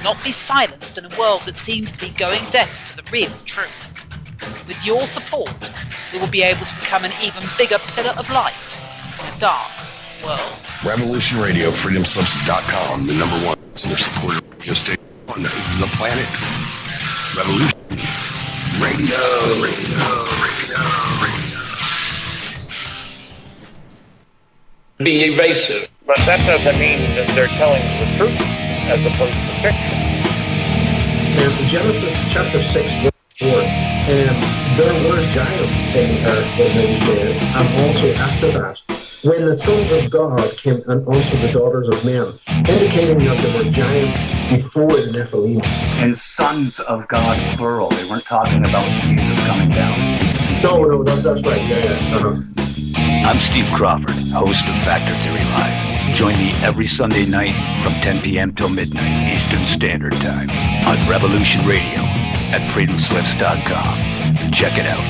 not be silenced in a world that seems to be going deaf to the real truth. With your support, we will be able to become an even bigger pillar of light in a dark world. Revolution Radio, freedomslips.com, the number one listener-supported radio station on the planet. Revolution Radio. Be evasive, but that doesn't mean that they're telling the truth as opposed to fiction. And Genesis chapter 6, verse 4, and there were giants in the earth in those days, and also after that, when the sons of God came, and also the daughters of men, indicating that there were giants before the Nephilim. And sons of God, plural. They weren't talking about Jesus coming down. No, that's right. Yeah. I'm Steve Crawford, host of Factor Theory Live. Join me every Sunday night from 10 p.m. till midnight Eastern Standard Time on Revolution Radio at freedomslips.com. Check it out.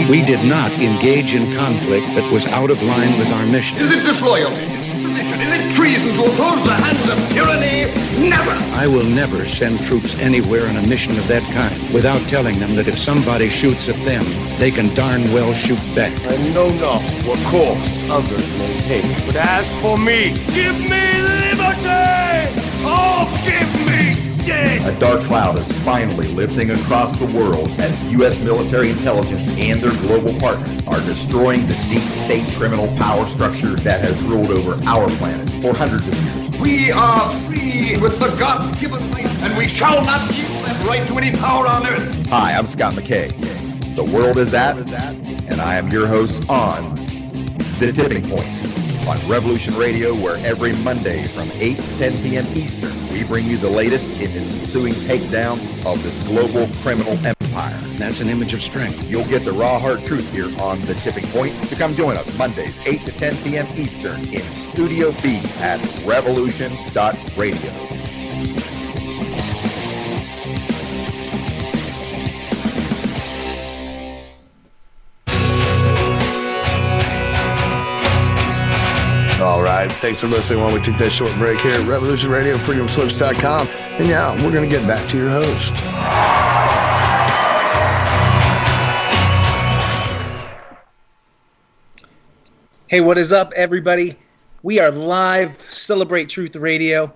We did not engage in conflict that was out of line with our mission. Is it disloyalty? Is it sedition? Is it treason to oppose the hands of tyranny? Never! I will never send troops anywhere on a mission of that kind without telling them that if somebody shoots at them, they can darn well shoot back. I know not what course others may take, but as for me, give me liberty! Oh, give me death! A dark cloud is finally lifting across the world as U.S. military intelligence and their global partners are destroying the deep state criminal power structure that has ruled over our planet for hundreds of years. We are free with the God-given right, and we shall not yield that right to any power on earth. Hi, I'm Scott McKay. The world is at, and I am your host on The Tipping Point on Revolution Radio, where every Monday from 8 to 10 p.m. Eastern, we bring you the latest in this ensuing takedown of this global criminal empire. That's an image of strength. You'll get the raw, hard truth here on The Tipping Point. So come join us Mondays, 8 to 10 p.m. Eastern in Studio B at revolution.radio. All right, thanks for listening while we took that short break here at Revolution Radio, freedomslips.com. And yeah, we're going to get back to your host. Hey, what is up, everybody? We are live, Celebrate Truth Radio.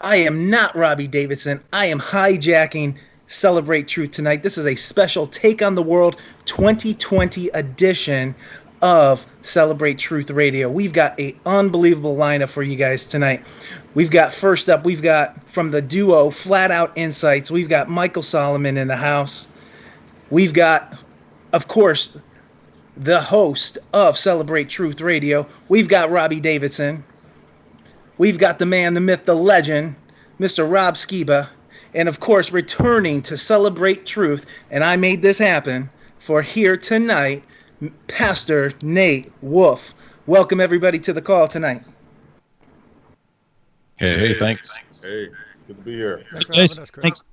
I am not Robbie Davidson. I am hijacking Celebrate Truth tonight. This is a special Take on the World 2020 edition of Celebrate Truth Radio. We've got an unbelievable lineup for you guys tonight. We've got, first up, we've got from the duo Flat Out Insights, we've got Michael Solomon in the house. We've got, of course, the host of Celebrate Truth Radio. We've got Robbie Davidson. We've got the man, the myth, the legend, Mr. Rob Skiba. And of course, returning to Celebrate Truth, and I made this happen for here tonight, Pastor Nate Wolf. Welcome everybody to the call tonight. Hey, thanks. Hey, good to be here. Thanks.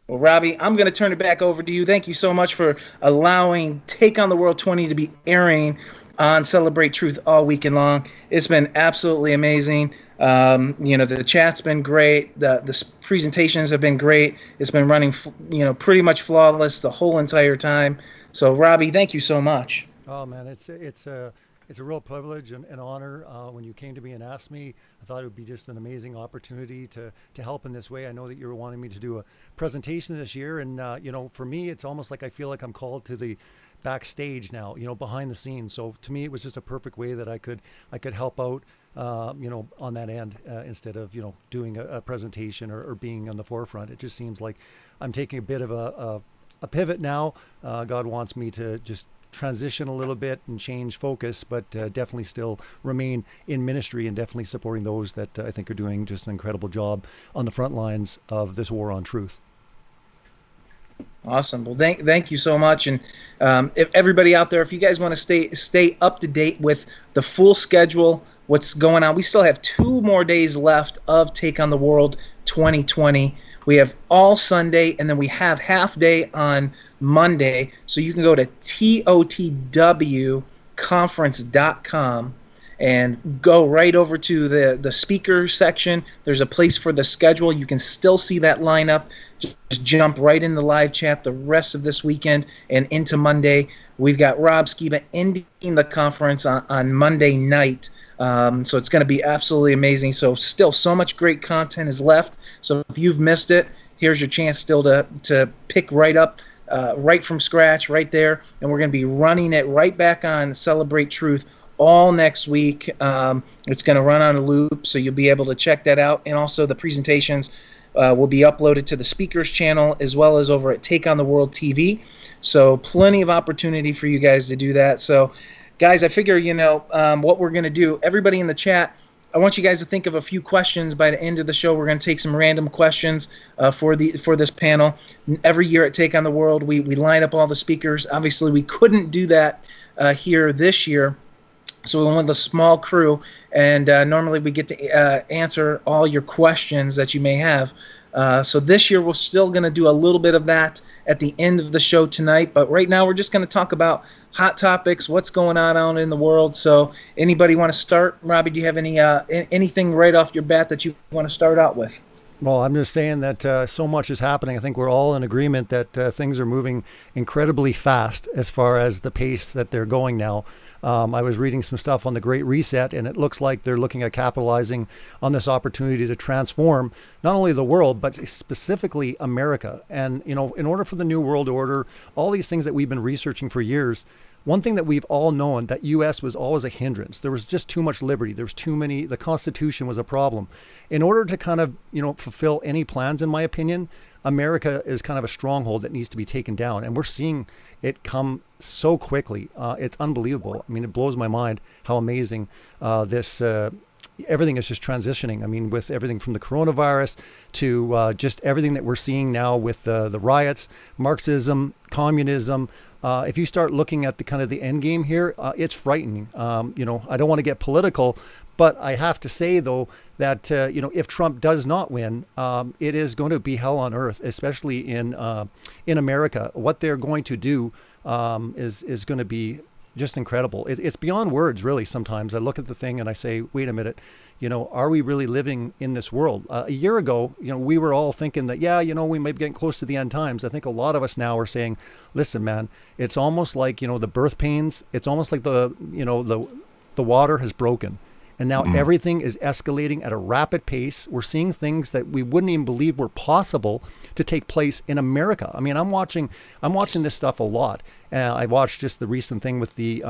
Well, Robbie, I'm going to turn it back over to you. Thank you so much for allowing Take on the World 20 to be airing on Celebrate Truth all weekend long. It's been absolutely amazing. The chat's been great. The presentations have been great. It's been running, pretty much flawless the whole entire time. So, Robbie, thank you so much. Oh man, it's a real privilege and honor. When you came to me and asked me, I thought it would be just an amazing opportunity to help in this way. I know that you were wanting me to do a presentation this year, and for me, it's almost like I feel like I'm called to the backstage now, behind the scenes. So to me, it was just a perfect way that I could help out, on that end, instead of doing a presentation or being on the forefront. It just seems like I'm taking a bit of a pivot now. God wants me to just transition a little bit and change focus, but definitely still remain in ministry and definitely supporting those that I think are doing just an incredible job on the front lines of this war on truth. Awesome. Well, thank you so much. And if everybody out there, if you guys want to stay up to date with the full schedule, what's going on, we still have 2 more days left of Take on the World 2020. We have all Sunday, and then we have half day on Monday. So you can go to TOTW20 TOTW20conference.com and go right over to the speaker section. There's a place for the schedule. You can still see that lineup. Just jump right in the live chat the rest of this weekend and into Monday. We've got Rob Skiba ending the conference on Monday night. So it's going to be absolutely amazing. So still so much great content is left. So if you've missed it, here's your chance still to pick right up, right from scratch, right there. And we're going to be running it right back on Celebrate Truth all next week. It's going to run on a loop, so you'll be able to check that out. And also the presentations will be uploaded to the speakers channel as well as over at Take on the World TV. So plenty of opportunity for you guys to do that. So guys, I figure, what we're going to do, everybody in the chat, I want you guys to think of a few questions by the end of the show. We're going to take some random questions for this panel. Every year at Take on the World, we line up all the speakers. Obviously, we couldn't do that here this year. So we went with a small crew, and normally we get to answer all your questions that you may have. So this year we're still going to do a little bit of that at the end of the show tonight. But right now we're just going to talk about hot topics, what's going on out in the world. So anybody want to start? Robbie, do you have anything right off your bat that you want to start out with? Well, I'm just saying that so much is happening. I think we're all in agreement that things are moving incredibly fast as far as the pace that they're going now. I was reading some stuff on the Great Reset, and it looks like they're looking at capitalizing on this opportunity to transform not only the world, but specifically America. And, in order for the New World Order, all these things that we've been researching for years, one thing that we've all known, that U.S. was always a hindrance. There was just too much liberty. There was too many, the Constitution was a problem. In order to kind of, fulfill any plans, in my opinion, America is kind of a stronghold that needs to be taken down. And we're seeing it come so quickly. It's unbelievable. I mean, it blows my mind how amazing everything is just transitioning. I mean, with everything from the coronavirus to just everything that we're seeing now with the riots, Marxism, communism. If you start looking at the kind of the end game here, it's frightening. I don't want to get political, but I have to say, though, that, if Trump does not win, it is going to be hell on earth, especially in America. What they're going to do is going to be just incredible. It's beyond words, really. Sometimes I look at the thing and I say, wait a minute, are we really living in this world? A year ago, we were all thinking that, we might be getting close to the end times. I think a lot of us now are saying, listen, man, it's almost like, the birth pains. It's almost like the water has broken. And now everything is escalating at a rapid pace. We're seeing things that we wouldn't even believe were possible to take place in America. I mean, I'm watching this stuff a lot. I watched just the recent thing with the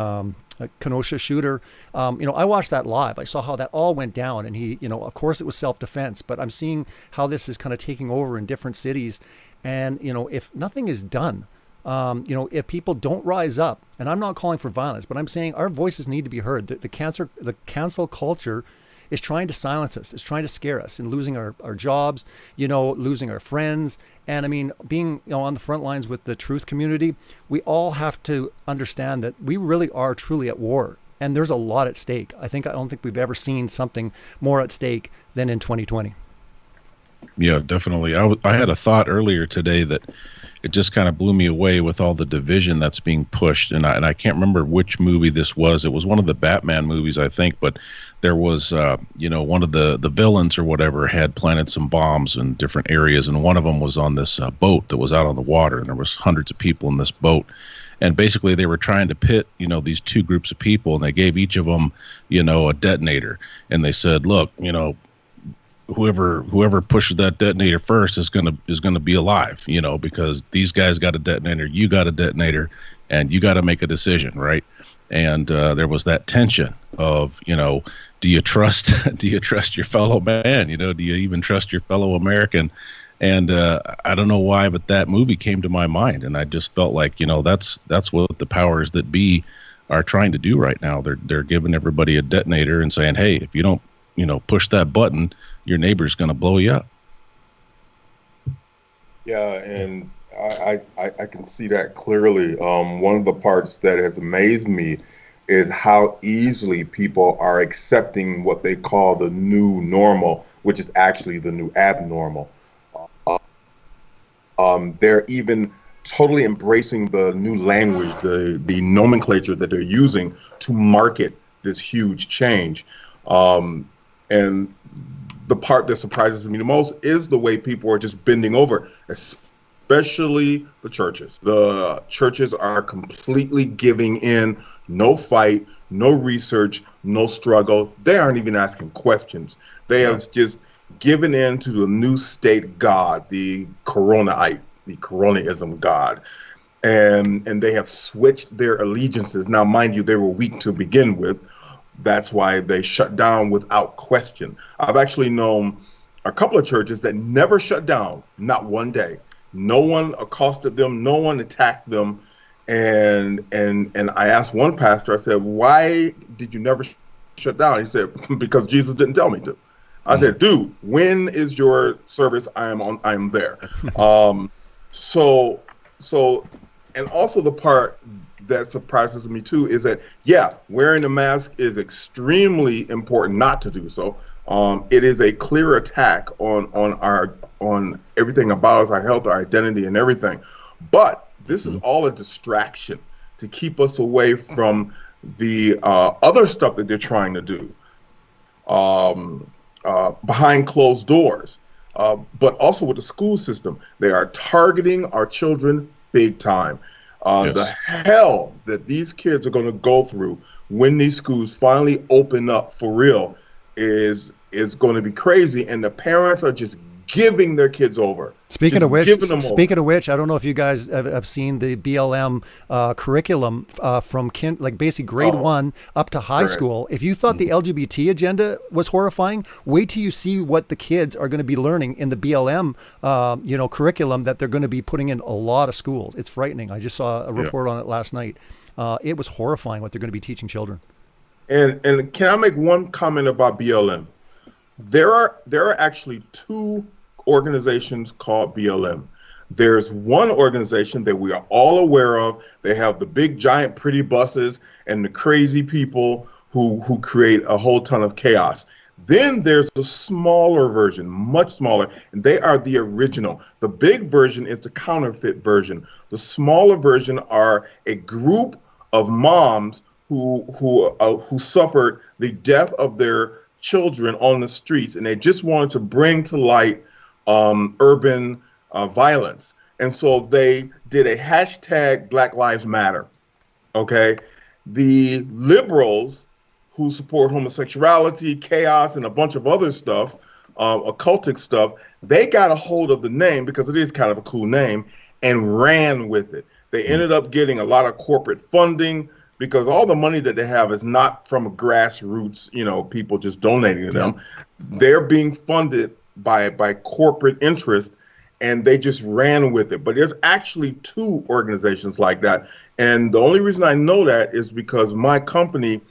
Kenosha shooter. I watched that live. I saw how that all went down, and he, of course it was self-defense, but I'm seeing how this is kind of taking over in different cities. And, if nothing is done, if people don't rise up, and I'm not calling for violence, but I'm saying our voices need to be heard. The cancel culture is trying to silence us. It's trying to scare us and losing our jobs, losing our friends. And I mean, being on the front lines with the truth community, we all have to understand that we really are truly at war. And there's a lot at stake. I don't think we've ever seen something more at stake than in 2020. Yeah, definitely. I had a thought earlier today that it just kind of blew me away with all the division that's being pushed. And I can't remember which movie this was. It was one of the Batman movies, I think. But there was, one of the villains or whatever had planted some bombs in different areas. And one of them was on this boat that was out on the water. And there was hundreds of people in this boat. And basically they were trying to pit, these two groups of people. And they gave each of them, a detonator. And they said, look, whoever pushes that detonator first is gonna be alive, because these guys got a detonator, you got a detonator, and you got to make a decision, right? And there was that tension of, do you trust your fellow man? Do you even trust your fellow American? And I don't know why, but that movie came to my mind, and I just felt like, that's what the powers that be are trying to do right now. They're giving everybody a detonator and saying, hey, if you don't, push that button, your neighbor's going to blow you up. Yeah, and I can see that clearly. One of the parts that has amazed me is how easily people are accepting what they call the new normal, which is actually the new abnormal. They're even totally embracing the new language, the nomenclature that they're using to market this huge change. And the part that surprises me the most is the way people are just bending over, especially the churches. The churches are completely giving in, no fight, no research, no struggle. They aren't even asking questions. They have just given in to the new state god, the Coronaite, the Coronaism god. And they have switched their allegiances. Now, mind you, they were weak to begin with. That's why they shut down without question. I've actually known a couple of churches that never shut down, not one day. No one accosted them, no one attacked them. And I asked one pastor, I said, why did you never shut down? He said, because Jesus didn't tell me to. I said, dude, when is your service? I am there. So, and also the part that surprises me too is that, yeah, wearing a mask is extremely important not to do so. It is a clear attack on everything about us, our health, our identity, and everything. But this is all a distraction to keep us away from the other stuff that they're trying to do behind closed doors. But also with the school system, they are targeting our children big time. The hell that these kids are going to go through when these schools finally open up for real is going to be crazy, and the parents are just giving their kids over. Speaking of which, I don't know if you guys have seen the BLM curriculum from basically grade 1 up to high school. If you thought the LGBT agenda was horrifying, wait till you see what the kids are going to be learning in the BLM, curriculum that they're going to be putting in a lot of schools. It's frightening. I just saw a report on it last night. It was horrifying what they're going to be teaching children. And can I make one comment about BLM? There are actually two organizations called BLM. There's one organization that we are all aware of. They have the big, giant, pretty buses and the crazy people who create a whole ton of chaos. Then there's a smaller version, much smaller, and they are the original. The big version is the counterfeit version. The smaller version are a group of moms who suffered the death of their children on the streets, and they just wanted to bring to light urban violence. And so they did a hashtag Black Lives Matter. Okay. The liberals who support homosexuality, chaos, and a bunch of other stuff, occultic stuff, they got a hold of the name because it is kind of a cool name and ran with it. They ended up getting a lot of corporate funding because all the money that they have is not from grassroots, people just donating to them. They're being funded by corporate interest, and they just ran with it. But there's actually two organizations like that. And the only reason I know that is because my company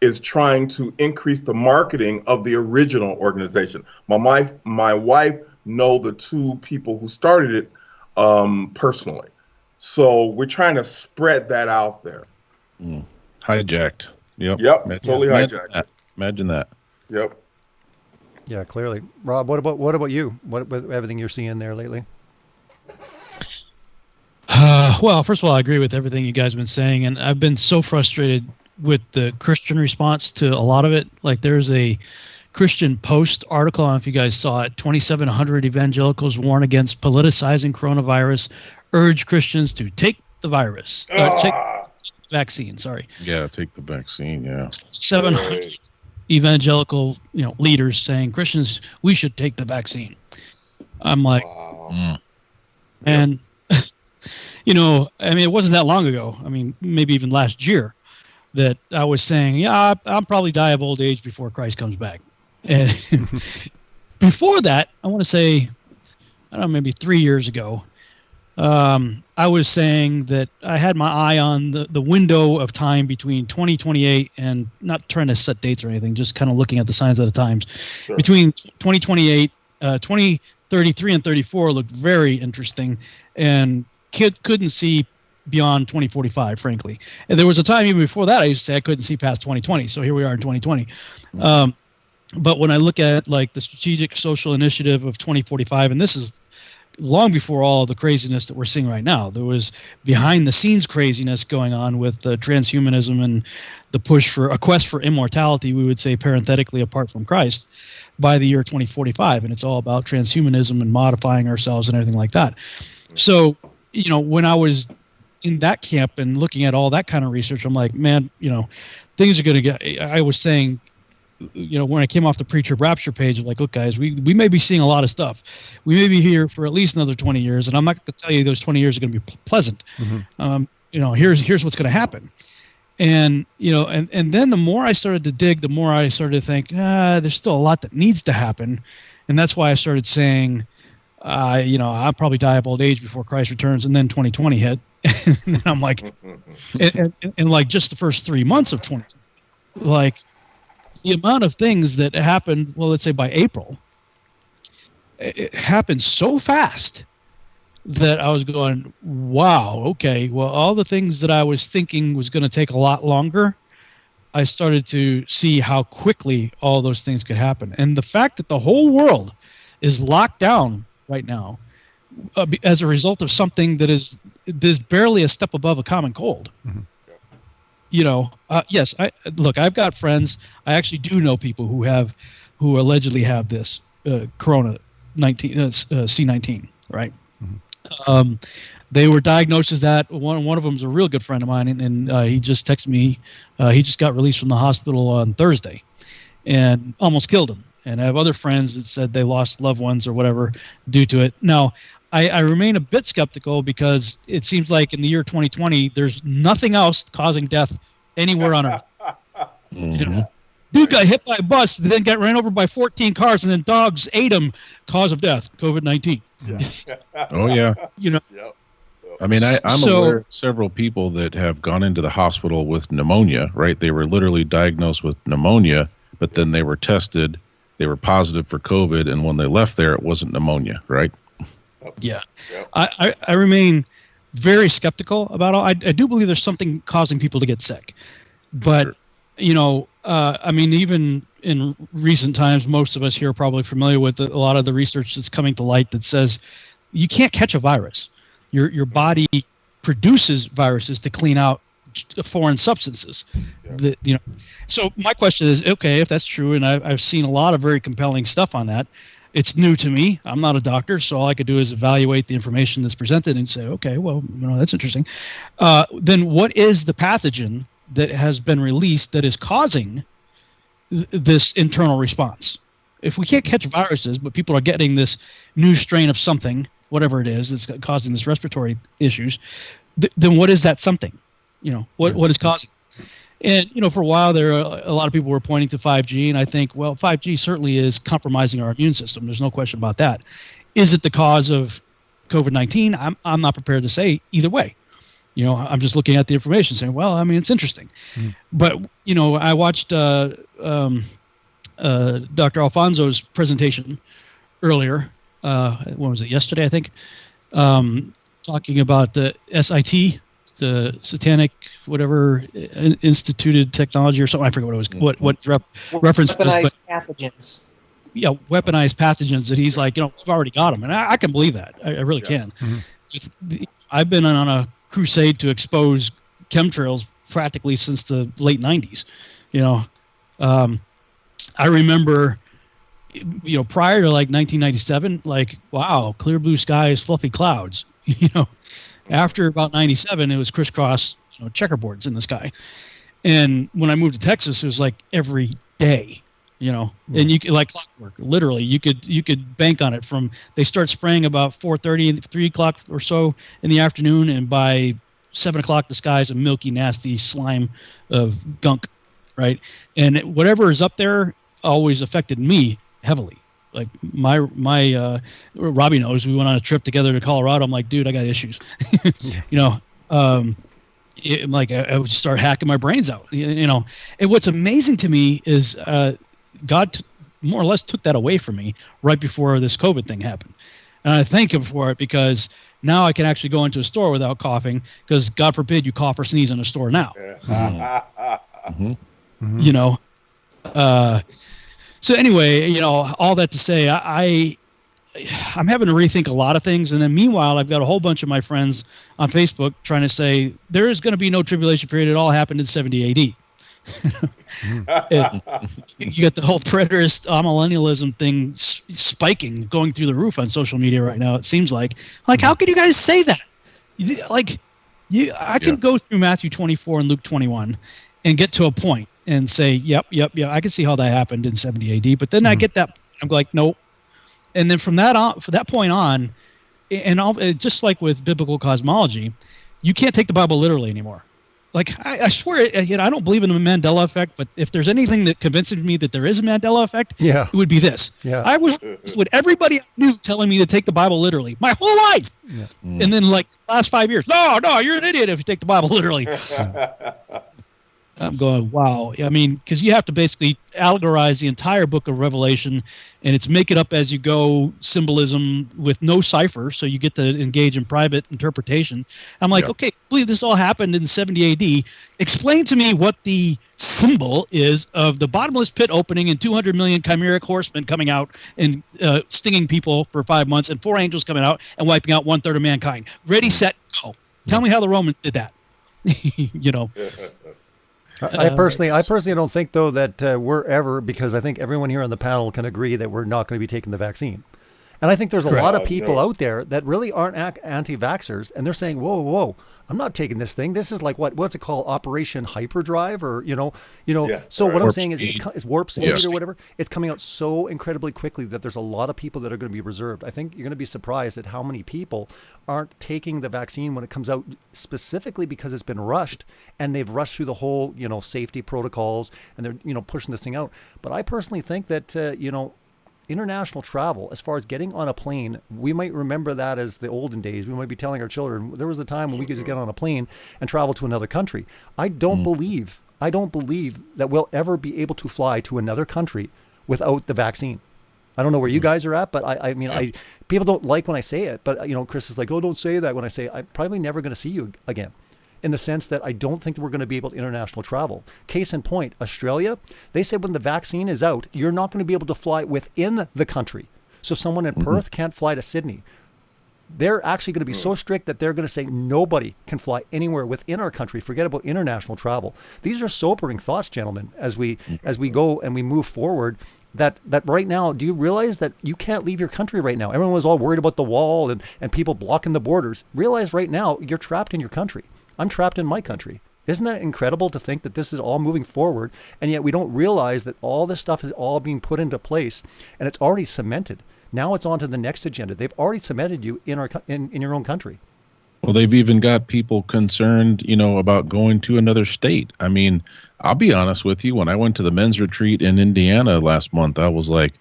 is trying to increase the marketing of the original organization. My wife know the two people who started it personally. So we're trying to spread that out there. Hijacked. Yep, totally hijacked. Imagine that. Yep. Yeah, clearly. Rob, what about you? What with everything you're seeing there lately? Well, first of all, I agree with everything you guys have been saying, and I've been so frustrated with the Christian response to a lot of it. Like, there's a Christian Post article, I don't know if you guys saw it, 2,700 evangelicals warn against politicizing coronavirus, urge Christians to take the virus. Take vaccine, sorry. Yeah, take the vaccine, yeah. 700 evangelical leaders saying, Christians, we should take the vaccine. I'm like, and it wasn't that long ago. I mean, maybe even last year that I was saying, I'll probably die of old age before Christ comes back. And before that, I want to say, I don't know, maybe 3 years ago, I was saying that I had my eye on the window of time between 2028 and not trying to set dates or anything, just kind of looking at the signs of the times. Sure. Between 2028, 2033 and 34 looked very interesting, and couldn't see beyond 2045, frankly. And there was a time even before that I used to say I couldn't see past 2020. So here we are in 2020. But when I look at like the Strategic Social Initiative of 2045, and this is long before all the craziness that we're seeing right now. There was behind the scenes craziness going on with transhumanism and the push for a quest for immortality, we would say parenthetically apart from Christ, by the year 2045. And it's all about transhumanism and modifying ourselves and everything like that. So, when I was in that camp and looking at all that kind of research, I'm like, man, things are going to get, I was saying, when I came off the Preacher Rapture page, I'm like, look, guys, we may be seeing a lot of stuff. We may be here for at least another 20 years, and I'm not going to tell you those 20 years are going to be pleasant. Here's what's going to happen. And, and then the more I started to dig, the more I started to think, there's still a lot that needs to happen. And that's why I started saying, I'll probably die of old age before Christ returns. And then 2020 hit. And then I'm like, and like just the first 3 months of 2020, like the amount of things that happened, well, let's say by April, it happened so fast that I was going, wow, okay, well, all the things that I was thinking was going to take a lot longer, I started to see how quickly all those things could happen. And the fact that the whole world is locked down right now as a result of something that is barely a step above a common cold. Mm-hmm. Yes, I've got friends. I actually do know people who allegedly have this Corona C19, right? Mm-hmm. They were diagnosed as that. One of them is a real good friend of mine, and he just texted me. He just got released from the hospital on Thursday, and almost killed him. And I have other friends that said they lost loved ones or whatever due to it. Now, I remain a bit skeptical because it seems like in the year 2020, there's nothing else causing death anywhere on Earth. Mm-hmm. Dude got hit by a bus, then got ran over by 14 cars, and then dogs ate him. Cause of death, COVID-19. Yeah. Oh, yeah. Yep. I mean, I'm aware of several people that have gone into the hospital with pneumonia, right? They were literally diagnosed with pneumonia, but then they were tested. They were positive for COVID, and when they left there, it wasn't pneumonia, right? Yeah. I remain very skeptical about all. I do believe there's something causing people to get sick. But, I mean, even in recent times, most of us here are probably familiar with a lot of the research that's coming to light that says you can't catch a virus. Your body produces viruses to clean out foreign substances. Yeah. So my question is, okay, if that's true, and I've seen a lot of very compelling stuff on that, it's new to me. I'm not a doctor, so all I could do is evaluate the information that's presented and say, okay, well, that's interesting. Then what is the pathogen that has been released that is causing this internal response? If we can't catch viruses, but people are getting this new strain of something, whatever it is, that's causing this respiratory issues, then what is that something? What is causing? And, for a while there, a lot of people were pointing to 5G, and I think, well, 5G certainly is compromising our immune system. There's no question about that. Is it the cause of COVID-19? I'm not prepared to say either way. I'm just looking at the information saying, well, I mean, it's interesting. Mm. But, I watched Dr. Alfonso's presentation earlier. When was it? Yesterday, I think. Talking about the SIT, the Satanic whatever instituted technology or something. I forget what it was. What reference weaponized was, pathogens. Yeah, weaponized pathogens. That he's like, we've already got them, and I can believe that. I really can. Mm-hmm. I've been on a crusade to expose chemtrails practically since the late 90s. I remember, prior to like 1997, like, wow, clear blue skies, fluffy clouds. After about 97, it was crisscross, checkerboards in the sky. And when I moved to Texas, it was like every day, and you could, like clockwork, literally, you could bank on it from, they start spraying about 4:30 and 3 o'clock or so in the afternoon. And by 7 o'clock, the sky's a milky, nasty slime of gunk. Right. And whatever is up there always affected me heavily. Like my Robbie knows, we went on a trip together to Colorado. I'm like, dude, I got issues. I would start hacking my brains out. And what's amazing to me is God more or less took that away from me right before this COVID thing happened, and I thank Him for it, because now I can actually go into a store without coughing, because God forbid you cough or sneeze in a store now. Mm-hmm. So anyway, all that to say, I'm having to rethink a lot of things. And then meanwhile, I've got a whole bunch of my friends on Facebook trying to say there is going to be no tribulation period. It all happened in 70 AD. You got the whole preterist amillennialism thing spiking, going through the roof on social media right now. It seems like how can you guys say that? I can go through Matthew 24 and Luke 21 and get to a point and say, yep, I can see how that happened in 70 AD. But then I get that, I'm like, nope. And then from that point on, and just like with biblical cosmology, you can't take the Bible literally anymore. Like, I swear, I don't believe in the Mandela effect, but if there's anything that convinces me that there is a Mandela effect, it would be this. Yeah. I was with everybody I knew telling me to take the Bible literally my whole life. Yeah. And then, like, the last 5 years, no, you're an idiot if you take the Bible literally. I'm going, wow. I mean, because you have to basically allegorize the entire book of Revelation, and it's make it up as you go symbolism with no cipher, so you get to engage in private interpretation. I'm like, okay, I believe this all happened in 70 AD. Explain to me what the symbol is of the bottomless pit opening and 200 million chimeric horsemen coming out and stinging people for 5 months, and 4 angels coming out and wiping out 1/3 of mankind. Ready, set, go. Tell me how the Romans did that. I personally don't think, though, that we're ever, because I think everyone here on the panel can agree that we're not going to be taking the vaccine. And I think there's a lot of people out there that really aren't anti-vaxxers, and they're saying, whoa, I'm not taking this thing. This is like, what's it called? Operation Hyperdrive, or, So what I'm saying is it's warp speed or whatever. It's coming out so incredibly quickly that there's a lot of people that are going to be reserved. I think you're going to be surprised at how many people aren't taking the vaccine when it comes out, specifically because it's been rushed, and they've rushed through the whole, safety protocols, and they're, pushing this thing out. But I personally think that, international travel, as far as getting on a plane, we might remember that as the olden days. We might be telling our children there was a time when we could just get on a plane and travel to another country. I don't believe that we'll ever be able to fly to another country without the vaccine. I don't know where you guys are at, but I mean, people don't like when I say it, but Chris is like, oh, don't say that, when I say I'm probably never going to see you again. In the sense that I don't think that we're going to be able to international travel. Case in point, Australia, they said when the vaccine is out, you're not going to be able to fly within the country. So someone in Perth can't fly to Sydney. They're actually going to be so strict that they're going to say nobody can fly anywhere within our country. Forget about international travel. These are sobering thoughts, gentlemen, as we go and we move forward. That right now, do you realize that you can't leave your country right now? Everyone was all worried about the wall and people blocking the borders. Realize right now, you're trapped in your country. I'm trapped in my country. Isn't that incredible to think that this is all moving forward, and yet we don't realize that all this stuff is all being put into place, and it's already cemented. Now it's on to the next agenda. They've already cemented you in your own country. Well, they've even got people concerned, about going to another state. I mean, I'll be honest with you. When I went to the men's retreat in Indiana last month, I was like,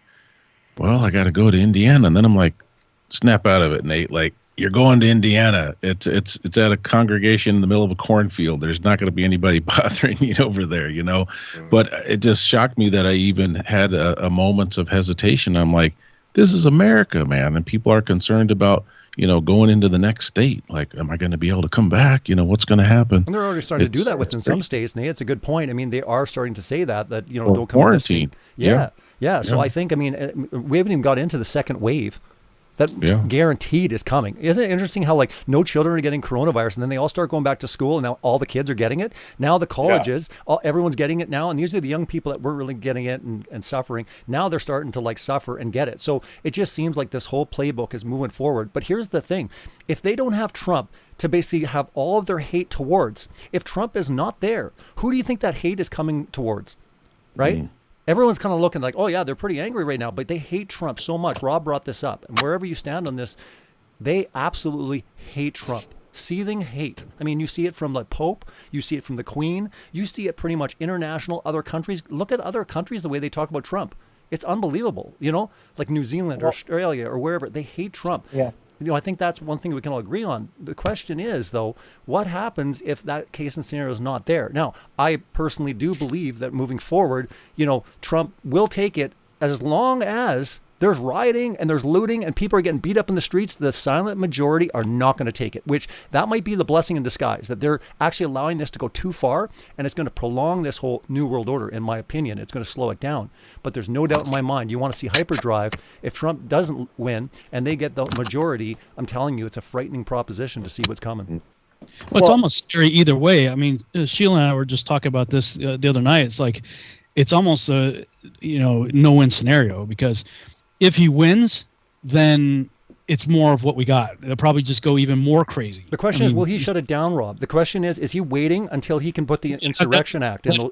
well, I got to go to Indiana. And then I'm like, snap out of it, Nate. Like, you're going to Indiana. It's at a congregation in the middle of a cornfield. There's not going to be anybody bothering you over there, But it just shocked me that I even had a moments of hesitation. I'm like, this is America, man. And people are concerned about, going into the next state. Like, am I going to be able to come back? What's going to happen? And they're already starting to do that within some states. Nate, it's a good point. I mean, they are starting to say that don't come quarantine. Yeah. So I think, we haven't even got into the second wave. That guaranteed is coming. Isn't it interesting how no children are getting coronavirus, and then they all start going back to school, and now all the kids are getting it. Now the colleges, everyone's getting it now, and these are the young people that weren't really getting it and suffering. Now they're starting to suffer and get it. So it just seems like this whole playbook is moving forward. But here's the thing. If they don't have Trump to basically have all of their hate towards, if Trump is not there, who do you think that hate is coming towards? Right? Everyone's kind of looking like, oh, yeah, they're pretty angry right now, but they hate Trump so much. Rob brought this up. And wherever you stand on this, they absolutely hate Trump. Seething hate. I mean, you see it from the Pope. You see it from the Queen. You see it pretty much international, other countries. Look at other countries, the way they talk about Trump. It's unbelievable, like New Zealand or Australia or wherever. They hate Trump. Yeah. I think that's one thing we can all agree on. The question is, though, what happens if that case and scenario is not there? Now, I personally do believe that moving forward, Trump will take it as long as There's rioting and there's looting and people are getting beat up in the streets. The silent majority are not going to take it, which that might be the blessing in disguise, that they're actually allowing this to go too far, and it's going to prolong this whole New World Order, in my opinion. It's going to slow it down. But there's no doubt in my mind, you want to see hyperdrive. If Trump doesn't win and they get the majority, I'm telling you, it's a frightening proposition to see what's coming. Well, it's almost scary either way. I mean, Sheila and I were just talking about this the other night. It's like, it's almost a, no-win scenario, because if he wins, then it's more of what we got. They'll probably just go even more crazy. The question is, will he shut it down, Rob? The question is he waiting until he can put the Insurrection Act in?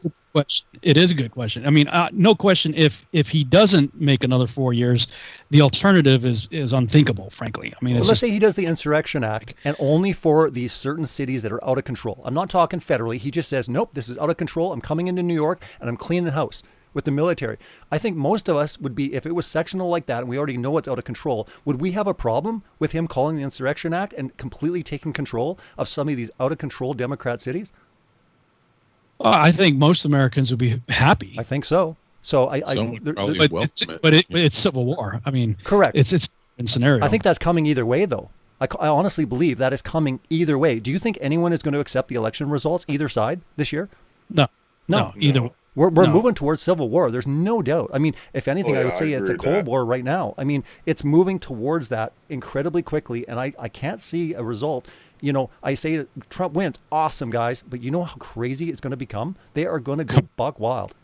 It is a good question. I mean, no question, if he doesn't make another 4 years, the alternative is unthinkable, frankly. I mean, let's say he does the Insurrection Act, and only for these certain cities that are out of control. I'm not talking federally. He just says, nope, this is out of control. I'm coming into New York, and I'm cleaning house with the military. I think most of us would be, if it was sectional like that, and we already know it's out of control, would we have a problem with him calling the Insurrection Act and completely taking control of some of these out of control Democrat cities? I think most Americans would be happy. I think so. So it's civil war. I mean, correct. It's a scenario. I think that's coming either way, though. I honestly believe that is coming either way. Do you think anyone is going to accept the election results either side this year? No, either way. We're moving towards civil war. There's no doubt. I mean, if anything, I would say it's a Cold War right now. I mean, it's moving towards that incredibly quickly, and I can't see a result. I say Trump wins. Awesome, guys. But you know how crazy it's going to become? They are going to go buck wild.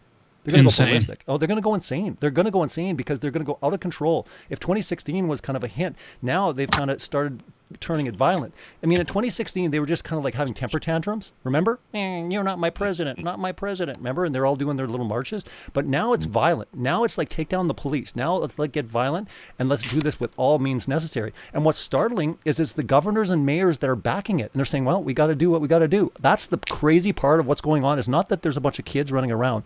They're going to go ballistic. Oh, they're going to go insane. They're going to go insane because they're going to go out of control. If 2016 was kind of a hint, now they've kind of started turning it violent. I mean, in 2016, they were just kind of like having temper tantrums. Remember? You're not my president, not my president. Remember? And they're all doing their little marches. But now it's violent. Now it's like take down the police. Now let's get violent, and let's do this with all means necessary. And what's startling is it's the governors and mayors that are backing it. And they're saying, well, we got to do what we got to do. That's the crazy part of what's going on, is not that there's a bunch of kids running around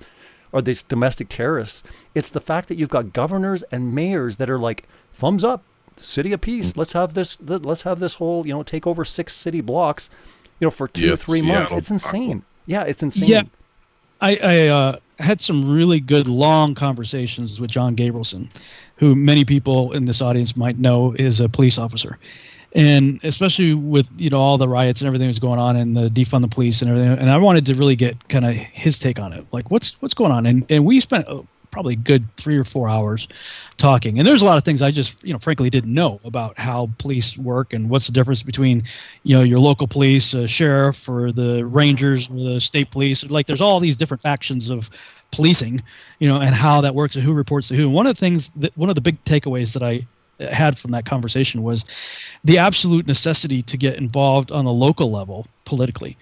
or these domestic terrorists. It's the fact that you've got governors and mayors that are like, thumbs up, city of peace. Let's have this whole, take over 6 city blocks, for 2 or 3 months. It's insane. Yeah, it's insane. Yeah. I had some really good long conversations with John Gabrielson, who many people in this audience might know is a police officer. And especially with, all the riots and everything that's going on and the defund the police and everything. And I wanted to really get kind of his take on it. Like, what's going on? And we spent probably a good 3 or 4 hours talking. And there's a lot of things I just, frankly didn't know about how police work and what's the difference between, your local police, sheriff, or the Rangers, or the state police. Like, there's all these different factions of policing, and how that works and who reports to who. And one of the big takeaways that I had from that conversation was the absolute necessity to get involved on the local level politically.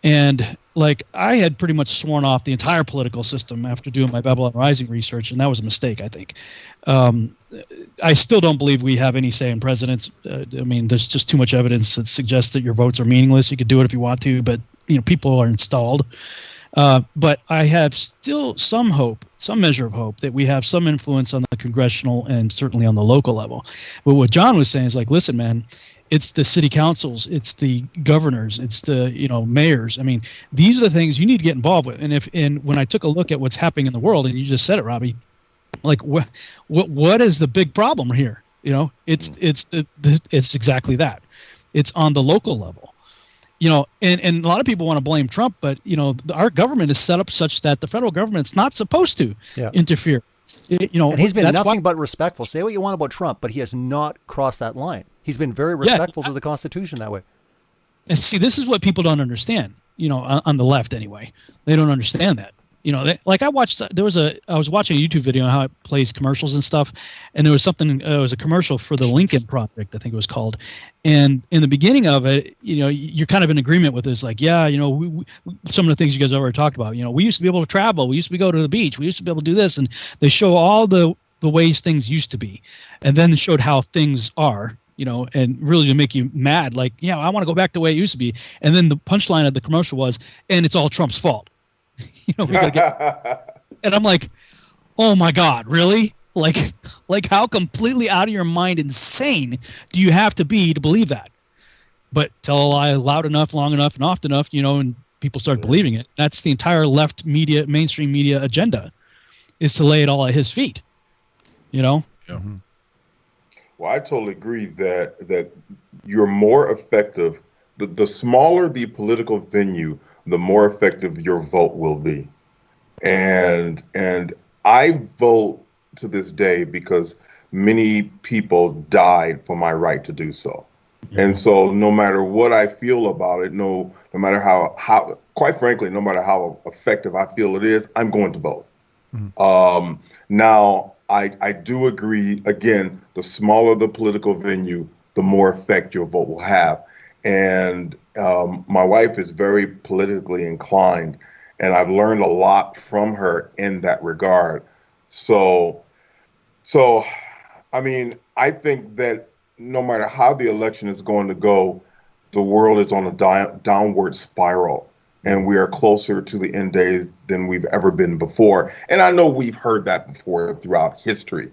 And like, I had pretty much sworn off the entire political system after doing my Babylon Rising research, and that was a mistake, I think. I still don't believe we have any say in presidents. I mean, there's just too much evidence that suggests that your votes are meaningless. You could do it if you want to, but people are installed. But I have still some measure of hope that we have some influence on the congressional and certainly on the local level. But what John was saying is like, listen, man, it's the city councils, it's the governors, it's the mayors. I mean, these are the things you need to get involved with. And when I took a look at what's happening in the world, and you just said it, Robbie, like what is the big problem here? It's exactly that. It's on the local level. And a lot of people want to blame Trump, but our government is set up such that the federal government's not supposed to interfere. And he's been nothing but respectful. Say what you want about Trump, but he has not crossed that line. He's been very respectful to the Constitution that way. And see, this is what people don't understand. On the left anyway, they don't understand that. I was watching a YouTube video on how it plays commercials and stuff, and there was something. It was a commercial for the Lincoln Project, I think it was called. And in the beginning of it, you're kind of in agreement with this, like, some of the things you guys already talked about. We used to be able to travel, we used to go to the beach, we used to be able to do this, and they show all the ways things used to be, and then showed how things are. And really to make you mad, like, I want to go back to the way it used to be. And then the punchline of the commercial was, and it's all Trump's fault. And I'm like, oh my God, really? Like how completely out of your mind insane do you have to be to believe that? But tell a lie loud enough, long enough, and often enough, and people start believing it. That's the entire left media, mainstream media agenda, is to lay it all at his feet. Yeah. Well, I totally agree that you're more effective. The smaller the political venue, the more effective your vote will be. And I vote to this day because many people died for my right to do so. And so no matter what I feel about it, no matter how quite frankly, no matter how effective I feel it is, I'm going to vote. Now, I do agree, again, the smaller the political venue, the more effect your vote will have. And my wife is very politically inclined, and I've learned a lot from her in that regard. So I mean, I think that no matter how the election is going to go, the world is on a downward spiral, and we are closer to the end days than we've ever been before. And I know we've heard that before throughout history,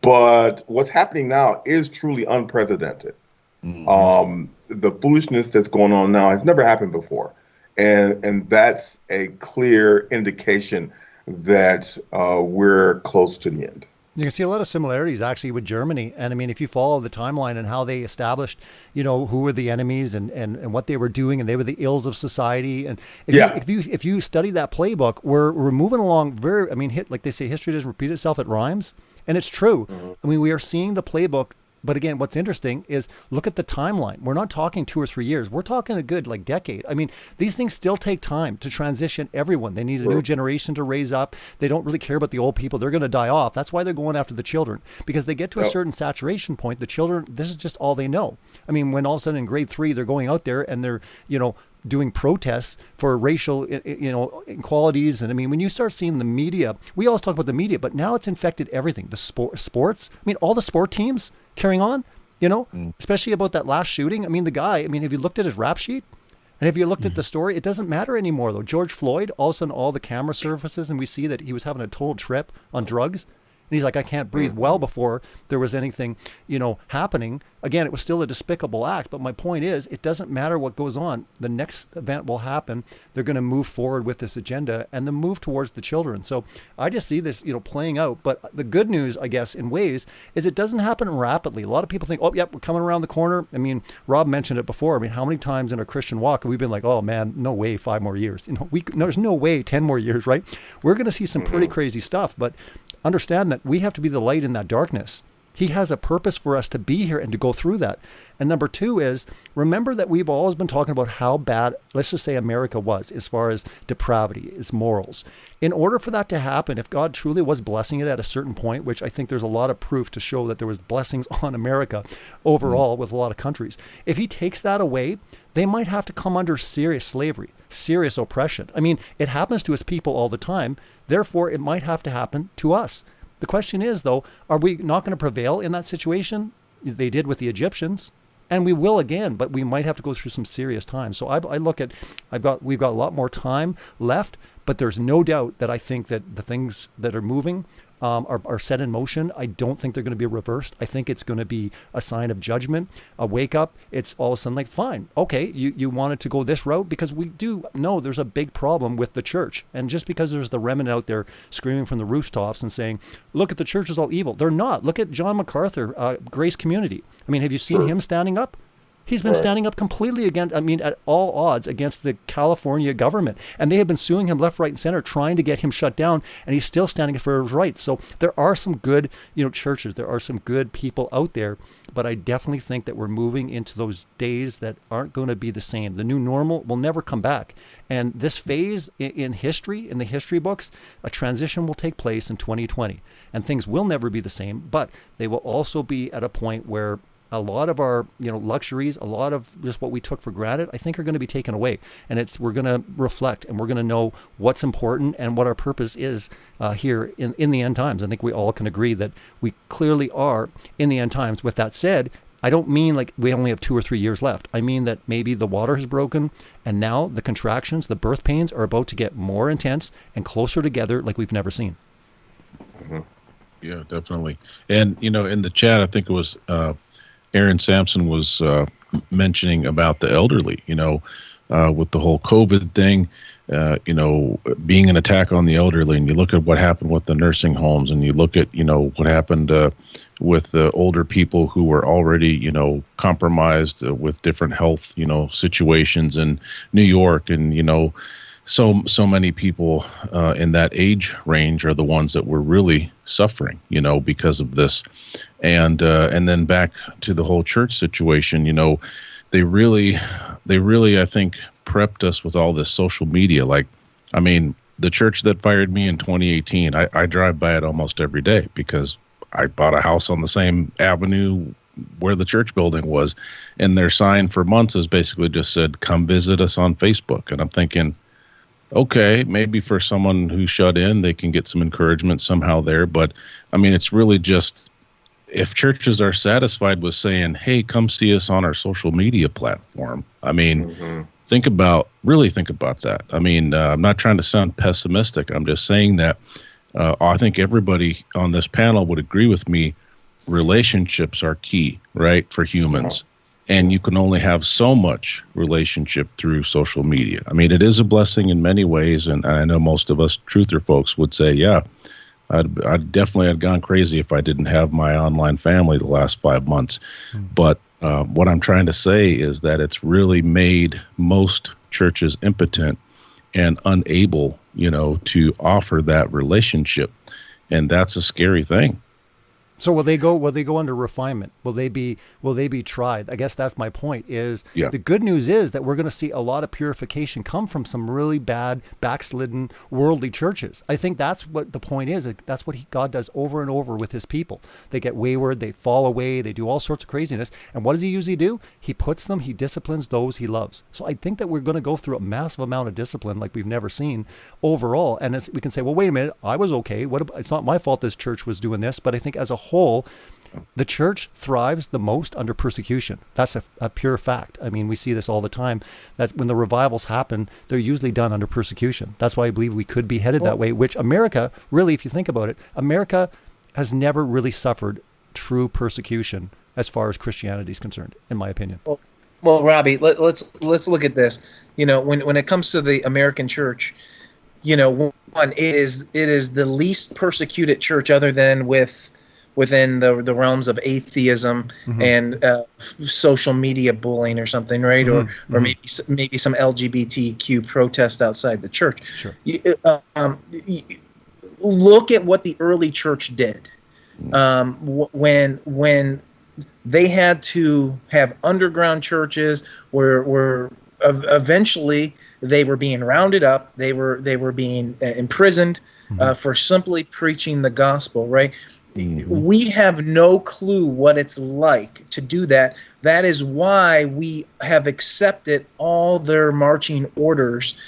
but what's happening now is truly unprecedented. The foolishness that's going on now has never happened before, and that's a clear indication that we're close to the end. You can see a lot of similarities actually with Germany. And I mean, if you follow the timeline and how they established, who were the enemies and what they were doing, and they were the ills of society. And if you study that playbook, we're moving along like they say, history doesn't repeat itself, it rhymes. And it's true. I mean, we are seeing the playbook. But again, what's interesting is look at the timeline. We're not talking 2 or 3 years. We're talking a good decade. I mean, these things still take time to transition everyone. They need a new generation to raise up. They don't really care about the old people. They're going to die off. That's why they're going after the children, because they get to a certain saturation point. The children, this is just all they know. I mean, when all of a sudden in grade 3, they're going out there and they're, doing protests for racial, inequalities. And I mean, when you start seeing the media, we always talk about the media, but now it's infected everything. The sports, I mean, all the sport teams carrying on, especially about that last shooting. I mean, the guy, have you looked at his rap sheet? And have you looked at the story? It doesn't matter anymore, though. George Floyd, all of a sudden, all the camera surfaces, and we see that he was having a total trip on drugs. And he's like, I can't breathe, well before there was anything, happening. Again, it was still a despicable act. But my point is, it doesn't matter what goes on. The next event will happen. They're going to move forward with this agenda and then move towards the children. So I just see this, playing out. But the good news, I guess, in ways, is it doesn't happen rapidly. A lot of people think, oh, yep, we're coming around the corner. I mean, Rob mentioned it before. I mean, how many times in our Christian walk have we been like, oh, man, no way, 5 more years. There's no way 10 more years, right? We're going to see some pretty crazy stuff. But understand that we have to be the light in that darkness. He has a purpose for us to be here and to go through that. And number 2 is, remember that we've always been talking about how bad, let's just say, America was as far as depravity, its morals. In order for that to happen, if God truly was blessing it at a certain point, which I think there's a lot of proof to show that there was blessings on America overall with a lot of countries, if he takes that away, they might have to come under serious slavery, serious oppression. I mean, it happens to his people all the time. Therefore, it might have to happen to us. The question is, though, are we not going to prevail in that situation? They did with the Egyptians, and we will again, but we might have to go through some serious times. So I look at, we've got a lot more time left, but there's no doubt that I think that the things that are moving are set in motion. I don't think they're going to be reversed. I think it's going to be a sign of judgment, a wake up. It's all of a sudden like, fine, okay, you wanted to go this route, because we do know there's a big problem with the church. And just because there's the remnant out there screaming from the rooftops and saying, look, at the church is all evil. They're not. Look at John MacArthur, Grace Community. I mean, have you seen him standing up? He's been standing up completely at all odds against the California government. And they have been suing him left, right, and center, trying to get him shut down. And he's still standing up for his rights. So there are some good, churches. There are some good people out there. But I definitely think that we're moving into those days that aren't going to be the same. The new normal will never come back. And this phase in history, in the history books, a transition will take place in 2020. And things will never be the same. But they will also be at a point where a lot of our, luxuries, a lot of just what we took for granted, I think are going to be taken away. And we're going to reflect, and we're going to know what's important and what our purpose is here in the end times. I think we all can agree that we clearly are in the end times. With that said, I don't mean like we only have 2 or 3 years left. I mean that maybe the water has broken, and now the contractions, the birth pains are about to get more intense and closer together like we've never seen. Yeah, definitely. And, in the chat, I think it was Aaron Sampson was mentioning about the elderly, with the whole COVID thing, being an attack on the elderly. And you look at what happened with the nursing homes, and you look at, what happened with older people who were already, compromised with different health, situations in New York, and so many people in that age range are the ones that were really suffering, because of this, and then back to the whole church situation, they really, I think, prepped us with all this social media. Like, I mean, the church that fired me in 2018, I drive by it almost every day because I bought a house on the same avenue where the church building was, and their sign for months has basically just said, "Come visit us on Facebook." And I'm thinking, okay, maybe for someone who's shut in, they can get some encouragement somehow there. But I mean, it's really just, if churches are satisfied with saying, "Hey, come see us on our social media platform," I mean, really think about that. I mean, I'm not trying to sound pessimistic. I'm just saying that I think everybody on this panel would agree with me. Relationships are key, right, for humans. And you can only have so much relationship through social media. I mean, it is a blessing in many ways, and I know most of us truther folks would say, yeah, I'd definitely have gone crazy if I didn't have my online family the last 5 months. But what I'm trying to say is that it's really made most churches impotent and unable, to offer that relationship. And that's a scary thing. So will they go under refinement? Will they be tried? I guess that's my point is The good news is that we're going to see a lot of purification come from some really bad, backslidden, worldly churches. I think that's what the point is. That's what God does over and over with his people. They get wayward, they fall away, they do all sorts of craziness. And what does he usually do? He disciplines those he loves. So I think that we're going to go through a massive amount of discipline like we've never seen overall. And we can say, well, wait a minute, I was okay. It's not my fault this church was doing this. But I think as a whole, the church thrives the most under persecution. That's a pure fact. I mean, we see this all the time, that when the revivals happen, they're usually done under persecution. That's why I believe we could be headed that way, which America, really, if you think about it, America has never really suffered true persecution as far as Christianity is concerned, in my opinion. Well, Robbie, let's look at this. When it comes to the American church, one, it is the least persecuted church other than within the realms of atheism and social media bullying or something, right? Or maybe some LGBTQ protest outside the church. Sure. Look at what the early church did when they had to have underground churches where eventually they were being rounded up, they were being imprisoned for simply preaching the gospel, right? We have no clue what it's like to do that. That is why we have accepted all their marching orders,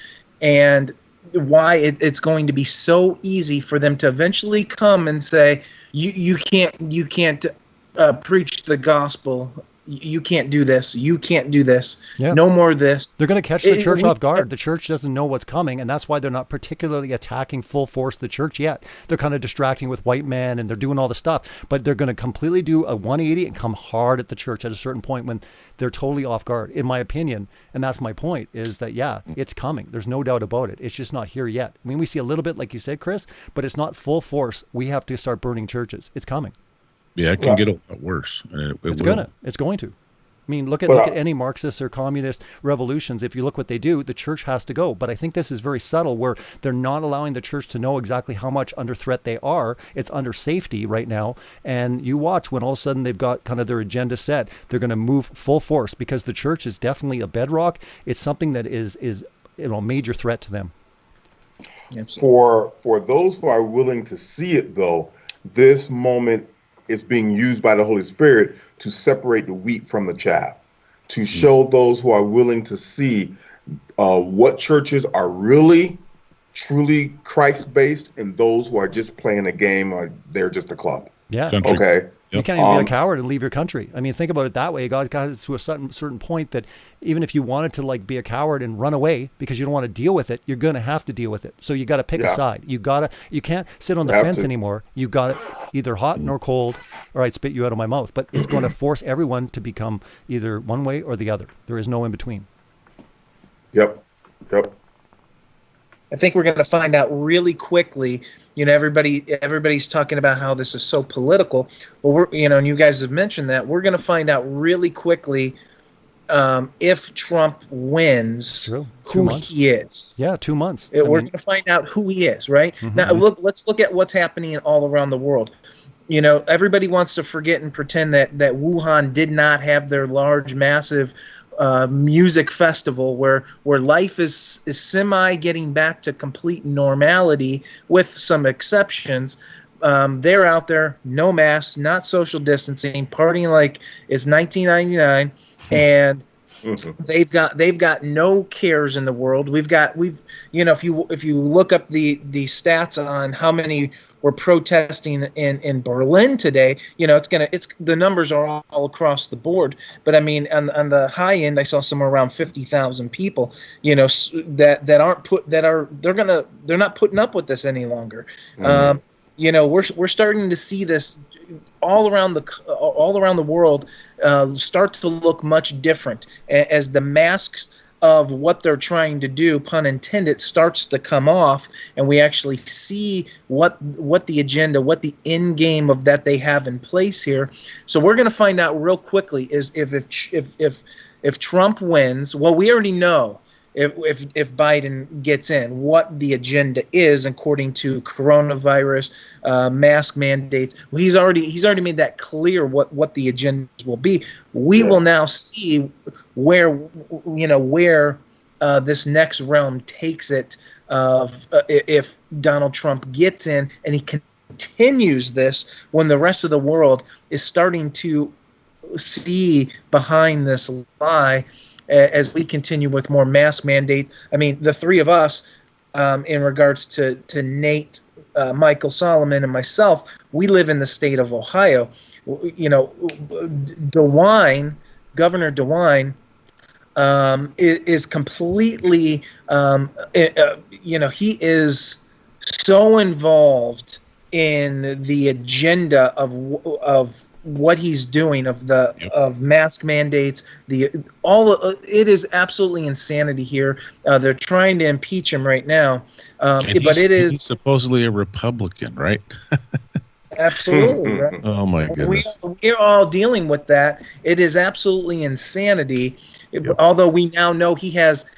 and why it's going to be so easy for them to eventually come and say, you can't preach the gospel. You can't do this. You can't do this. Yeah. No more of this. They're going to catch the church off guard. The church doesn't know what's coming, and that's why they're not particularly attacking full force the church yet. They're kind of distracting with white men, and they're doing all the stuff, but they're going to completely do a 180 and come hard at the church at a certain point when they're totally off guard, in my opinion. And that's my point, is that, it's coming. There's no doubt about it. It's just not here yet. I mean, we see a little bit, like you said, Chris, but it's not full force. We have to start burning churches. It's coming. Yeah, it can get a lot worse. It's going to. I mean, look at any Marxist or communist revolutions. If you look what they do, the church has to go. But I think this is very subtle, where they're not allowing the church to know exactly how much under threat they are. It's under safety right now. And you watch when all of a sudden they've got kind of their agenda set, they're going to move full force, because the church is definitely a bedrock. It's something that is a major threat to them. For those who are willing to see it, though, this moment is being used by the Holy Spirit to separate the wheat from the chaff, to show those who are willing to see what churches are really, truly Christ-based, and those who are just playing a game, or they're just a club. Yeah. Country. Okay. You can't even be a coward and leave your country. I mean, think about it that way. God got to a certain point that even if you wanted to be a coward and run away because you don't want to deal with it, you're going to have to deal with it. So you got to pick a side. You can't sit on the fence anymore. You got it either hot nor cold, or I'd spit you out of my mouth. But it's going to force everyone to become either one way or the other. There is no in between. Yep. I think we're going to find out really quickly. Everybody's talking about how this is so political. Well, and you guys have mentioned that we're going to find out really quickly if Trump wins, who he is. Yeah, 2 months. We're going to find out who he is, right? Mm-hmm. Now, let's look at what's happening all around the world. Everybody wants to forget and pretend that Wuhan did not have their large, massive music festival where life is semi getting back to complete normality with some exceptions. They're out there, no masks, not social distancing, partying like it's 1999, and they've got no cares in the world. If you look up the stats on how many were protesting in Berlin today, the numbers are all across the board. But I mean, on the high end, I saw somewhere around 50,000 people, they're not putting up with this any longer. We're starting to see this all around the world start to look much different as the masks of what they're trying to do, pun intended, starts to come off, and we actually see what the agenda, what the end game of that they have in place here. So we're going to find out real quickly is if Trump wins. Well, we already know if Biden gets in what the agenda is according to coronavirus, mask mandates. Well, he's already made that clear what the agendas will be. We will now see where this next realm takes it. If Donald Trump gets in and he continues this when the rest of the world is starting to see behind this lie. As we continue with more mask mandates. I mean, the three of us, in regards to Nate, Michael Solomon, and myself, we live in the state of Ohio. Governor DeWine, is completely, he is so involved in the agenda of what he's doing of mask mandates, it is absolutely insanity here. They're trying to impeach him right now, but he's supposedly a Republican, right? Absolutely, right? Oh my goodness, we're all dealing with that. It is absolutely insanity. Although we now know he has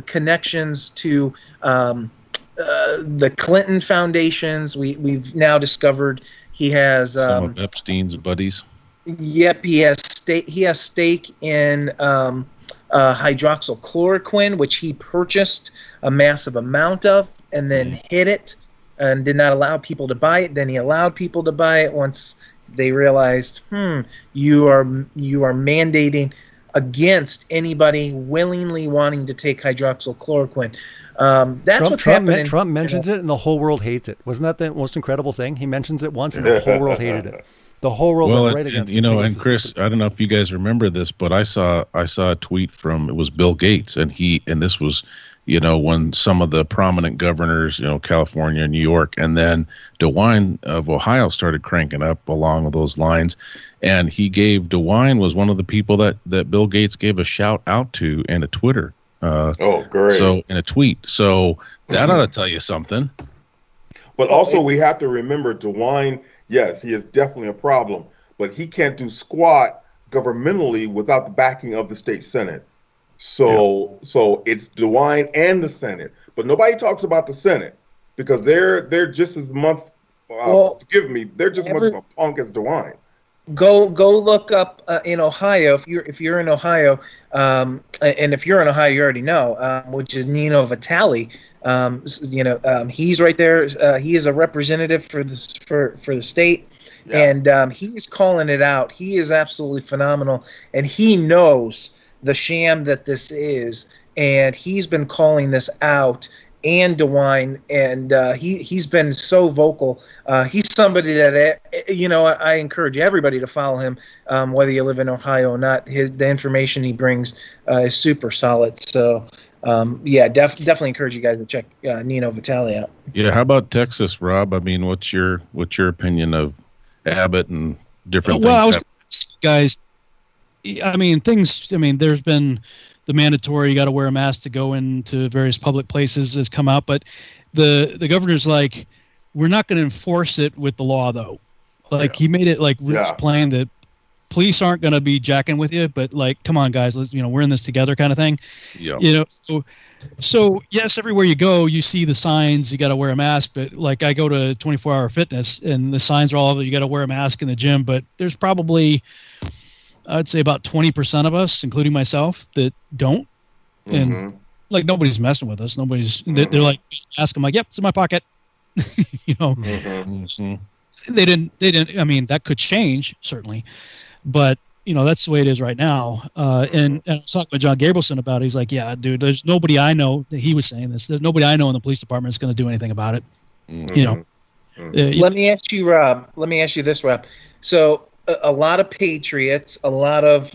connections to the Clinton foundations. We've now discovered. He has some of Epstein's buddies. Yep, he has stake in hydroxychloroquine, which he purchased a massive amount of, and then hid it, and did not allow people to buy it. Then he allowed people to buy it once they realized, you are mandating against anybody willingly wanting to take hydroxychloroquine. That's what's happening. Trump mentions it, and the whole world hates it. Wasn't that the most incredible thing? He mentions it once, and the whole world hated it. The whole world went right against it. And Chris, I don't know if you guys remember this, but I saw a tweet from, it was Bill Gates, and this was, when some of the prominent governors, California, New York, and then DeWine of Ohio started cranking up along those lines. And DeWine was one of the people that Bill Gates gave a shout out to in a Twitter. Great. So in a tweet. So that ought to tell you something. But also we have to remember DeWine, yes, he is definitely a problem, but he can't do squat governmentally without the backing of the state Senate. So it's DeWine and the Senate. But nobody talks about the Senate because they're just as much they're just as much of a punk as DeWine. Go look up in Ohio if you're in Ohio, and if you're in Ohio, you already know, which is Nino Vitale. He's right there. He is a representative for the state, and he is calling it out. He is absolutely phenomenal, and he knows the sham that this is, and he's been calling this out. And DeWine, and he's been so vocal. He's somebody that I encourage everybody to follow him, whether you live in Ohio or not. The information he brings is super solid. So definitely encourage you guys to check Nino Vitale out. Yeah, how about Texas, Rob? I mean, what's your opinion of Abbott and different things? Well, guys, I mean, there's been the mandatory you got to wear a mask to go into various public places has come out, but the governor's like, we're not going to enforce it with the law though. Like he made it like really plain that police aren't going to be jacking with you, but like, come on guys, let's, we're in this together kind of thing. Yeah. So yes, everywhere you go, you see the signs, you got to wear a mask, but like I go to 24 Hour Fitness and the signs are all over, you got to wear a mask in the gym, but there's probably, I'd say about 20% of us, including myself, that don't. And like, nobody's messing with us. Nobody's, they're like, ask them like, yep, it's in my pocket. They didn't, I mean, that could change certainly, but that's the way it is right now. And I was talking with John Gabrielson about it. He's like, yeah, dude, there's nobody I know, he was saying this, there's nobody I know in the police department is going to do anything about it. Let me ask you, Rob, this, Rob. So a lot of patriots, a lot of,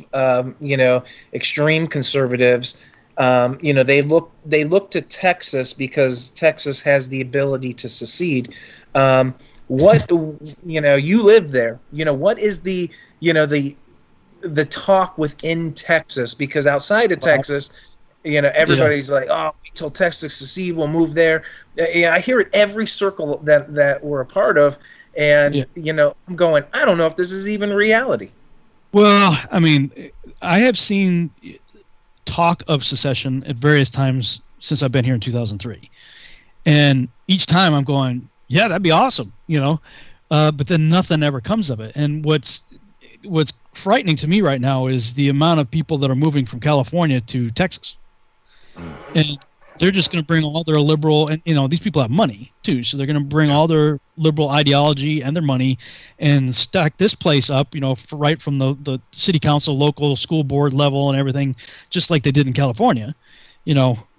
extreme conservatives, they look to Texas because Texas has the ability to secede. What, you live there, what is the talk within Texas? Because outside of Texas, everybody's like, oh, wait till Texas secede, we'll move there. I hear it every circle that we're a part of. And, I'm going, I don't know if this is even reality. Well, I mean, I have seen talk of secession at various times since I've been here in 2003. And each time I'm going, yeah, that'd be awesome, but then nothing ever comes of it. And what's frightening to me right now is the amount of people that are moving from California to Texas. And they're just going to bring all their liberal, and these people have money too, so they're going to bring all their liberal ideology and their money and stack this place up, right from the city council, local school board level and everything, just like they did in California,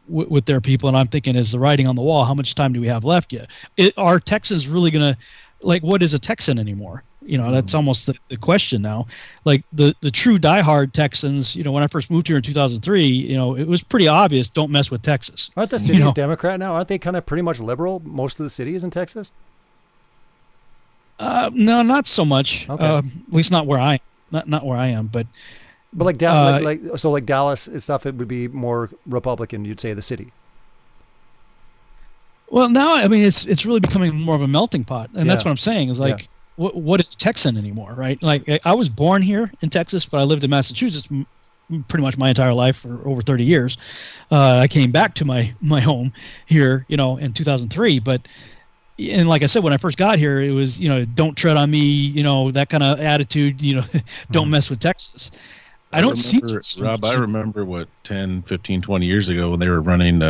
with their people. And I'm thinking, is the writing on the wall? How much time do we have left yet? Are Texans really going to, like, what is a Texan anymore? That's almost the question now. Like the true diehard Texans, when I first moved here in 2003, it was pretty obvious, don't mess with Texas. Aren't the cities Democrat now? Aren't they kind of pretty much liberal, most of the cities in Texas? No, not so much. Okay. At least not where I am, but like Dallas and stuff, it would be more Republican, you'd say, the city. Well, now, I mean, it's really becoming more of a melting pot, and that's what I'm saying. Is like, what is Texan anymore, right? Like, I was born here in Texas, but I lived in Massachusetts pretty much my entire life for over 30 years. I came back to my home here, in 2003, and like I said, when I first got here, it was, don't tread on me, that kind of attitude, don't mess with Texas. I don't see this. Rob, I remember 10, 15, 20 years ago when they were running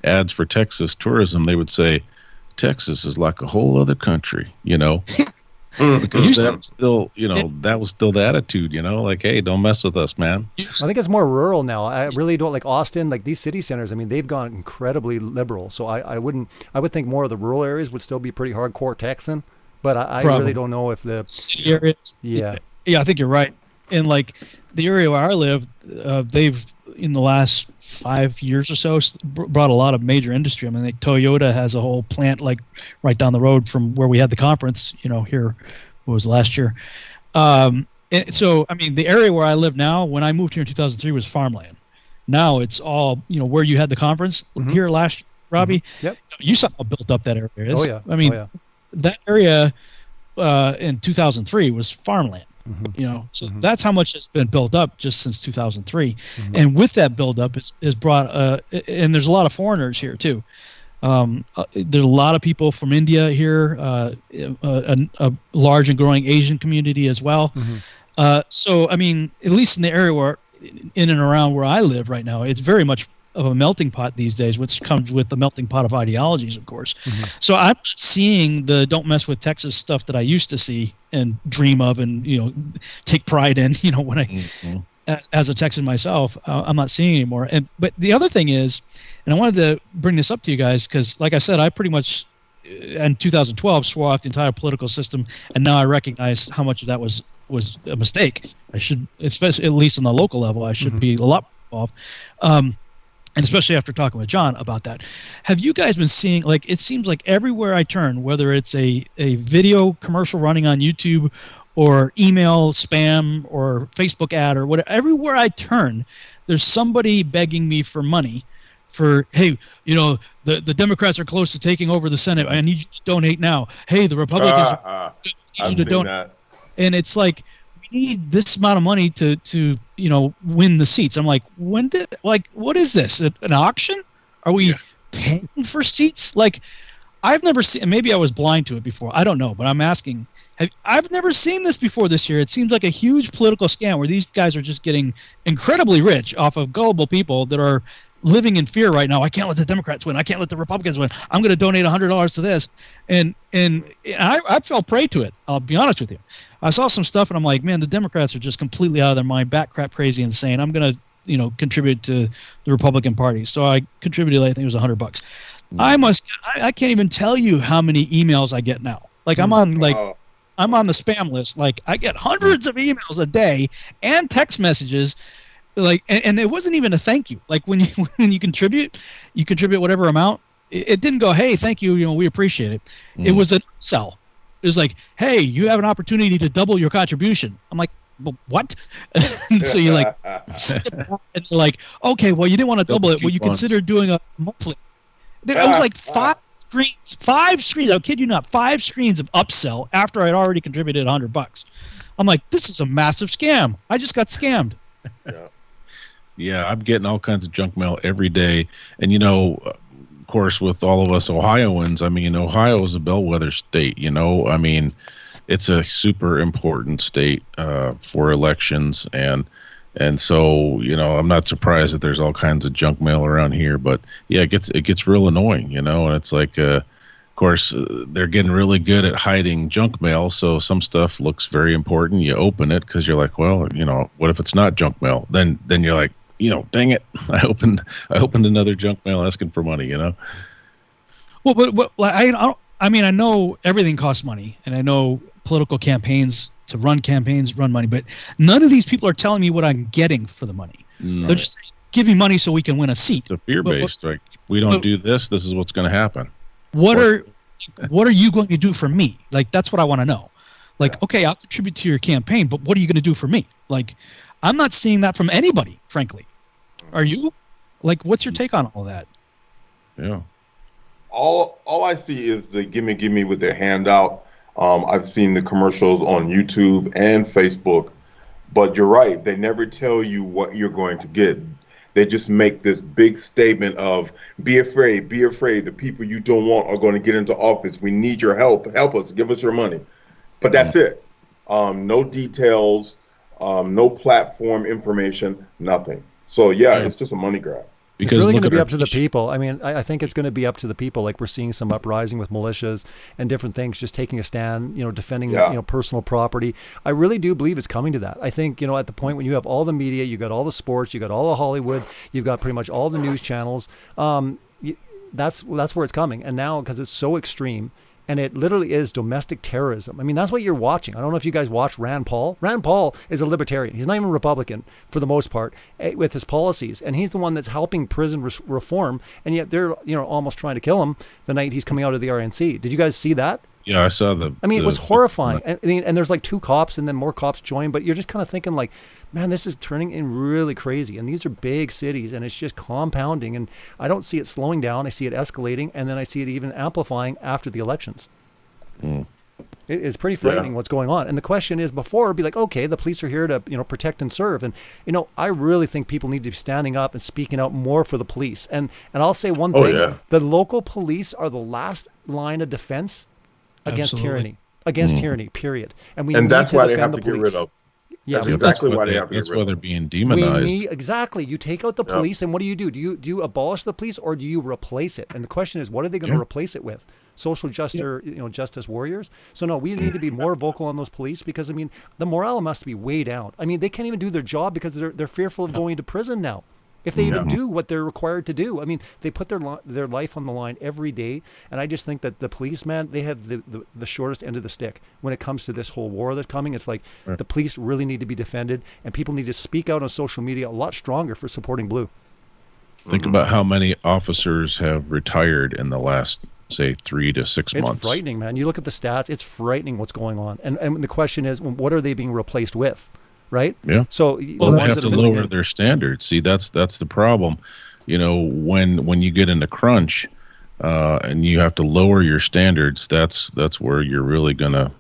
ads for Texas tourism, they would say, Texas is like a whole other country, because that was still, that was still the attitude, like, hey, don't mess with us, man. I think it's more rural now. I really don't like Austin, like these city centers. I mean, they've gone incredibly liberal. So I would think more of the rural areas would still be pretty hardcore Texan, but I really don't know if the city areas. Yeah, I think you're right. And like the area where I live, they've in the last 5 years or so brought a lot of major industry. I mean, like Toyota has a whole plant like right down the road from where we had the conference. Here, what was last year. And so I mean, the area where I live now, when I moved here in 2003, was farmland. Now it's all where you had the conference here last year, Robbie. Yep. You saw how built up that area is. I mean, that area in 2003 was farmland. So that's how much has been built up just since 2003, and with that buildup is brought and there's a lot of foreigners here too. There's a lot of people from India here, a large and growing Asian community as well. So I mean, at least in the area where in and around where I live right now, it's very much of a melting pot these days, which comes with the melting pot of ideologies, of course. So I'm not seeing the don't mess with Texas stuff that I used to see and dream of and, take pride in, when I, as a Texan myself, I'm not seeing anymore. But the other thing is, and I wanted to bring this up to you guys, because like I said, I pretty much in 2012 swore off the entire political system. And now I recognize how much of that was a mistake. I should, especially at least on the local level, I should be a lot more involved. And especially after talking with John about that. Have you guys been seeing, like, it seems like everywhere I turn, whether it's a video commercial running on YouTube or email spam or Facebook ad or whatever. Everywhere I turn, there's somebody begging me for money for, hey, you know, the Democrats are close to taking over the Senate. I need you to donate now. Hey, the Republicans need you to donate. And it's like, we need this amount of money to you know, win the seats. I'm like, what is this? An auction? Are we paying for seats? Like, I've never seen, maybe I was blind to it before. I don't know, but I'm asking, I've never seen this before this year. It seems like a huge political scam where these guys are just getting incredibly rich off of gullible people that are living in fear right now. I can't let the Democrats win. I can't let the Republicans win. I'm going to donate $100 to this. And I fell prey to it. I'll be honest with you. I saw some stuff and I'm like, man, the Democrats are just completely out of their mind, bat crap crazy, insane. I'm going to, you know, contribute to the Republican Party. So I contributed, I think it was $100. I can't even tell you how many emails I get now. Like I'm on the spam list. Like I get hundreds of emails a day and text messages. Like, and it wasn't even a thank you. Like when you contribute whatever amount. It didn't go, hey, thank you. You know, we appreciate it. It was an upsell. It was like, hey, you have an opportunity to double your contribution. I'm like, well, what? And so you're like, and they're like, okay, well, you didn't want to double it. Will you consider doing a monthly? It was like five screens. I'll kid you not, 5 screens of upsell after I'd already contributed $100. I'm like, this is a massive scam. I just got scammed. Yeah, I'm getting all kinds of junk mail every day. And, you know, of course, with all of us Ohioans, I mean, Ohio is a bellwether state, you know. I mean, it's a super important state for elections. And so, you know, I'm not surprised that there's all kinds of junk mail around here. But, yeah, it gets real annoying, you know. And it's like, of course, they're getting really good at hiding junk mail. So some stuff looks very important. You open it because you're like, well, you know, what if it's not junk mail? Then you're like, you know, dang it, I opened another junk mail asking for money, you know. Well, but I mean, I know everything costs money, and I know political campaigns to run campaigns run money, but none of these people are telling me what I'm getting for the money. No. They're just giving money so we can win a seat. It's fear-based. Like, we don't do this is what's going to happen. What are you going to do for me? Like, that's what I want to know. Like, okay, I'll contribute to your campaign, but what are you going to do for me? Like, I'm not seeing that from anybody, frankly. Are you? Like, what's your take on all that? Yeah. All I see is the gimme with their handout. I've seen the commercials on YouTube and Facebook, but you're right. They never tell you what you're going to get. They just make this big statement of, be afraid. The people you don't want are going to get into office. We need your help. Help us. Give us your money. But that's it. No details, no platform information, nothing. So, yeah, it's just a money grab. Because it's really going to be up to the people. I mean, I think it's going to be up to the people. Like, we're seeing some uprising with militias and different things, just taking a stand, you know, defending, you know, personal property. I really do believe it's coming to that. I think, you know, at the point when you have all the media, you got all the sports, you got all the Hollywood, you've got pretty much all the news channels. That's where it's coming. And now, because it's so extreme, and it literally is domestic terrorism. I mean, that's what you're watching. I don't know if you guys watch Rand Paul. Rand Paul is a libertarian. He's not even a Republican for the most part with his policies. And he's the one that's helping prison reform. And yet they're, you know, almost trying to kill him the night he's coming out of the RNC. Did you guys see that? Yeah, I saw the. I mean, it was horrifying. I mean, and there's like 2 cops and then more cops join. But you're just kind of thinking like, man, this is turning in really crazy. And these are big cities and it's just compounding. And I don't see it slowing down. I see it escalating. And then I see it even amplifying after the elections. It's pretty frightening what's going on. And the question is, before it'd be like, okay, the police are here to, you know, protect and serve. And, you know, I really think people need to be standing up and speaking out more for the police. And I'll say one thing, the local police are the last line of defense against tyranny, period. And that's why they have to get rid of. Yeah, that's exactly why they have to get rid of. That's why they're being demonized. Exactly. You take out the police, and what do? Do you abolish the police, or do you replace it? And the question is, what are they going to replace it with? Social justice warriors? So no, we need to be more vocal on those police, because I mean, the morale must be way down. I mean, they can't even do their job because they're fearful of going to prison now. If they even do what they're required to do. I mean, they put their life on the line every day. And I just think that the police, man, they have the shortest end of the stick when it comes to this whole war that's coming. It's like the police really need to be defended, and people need to speak out on social media a lot stronger for supporting Blue. Think about how many officers have retired in the last say 3 to 6 months. It's frightening, man. You look at the stats, it's frightening what's going on. And the question is, what are they being replaced with, right? Yeah. So they have to lower their standards. See, that's the problem. When you get into crunch and you have to lower your standards, that's where you're really gonna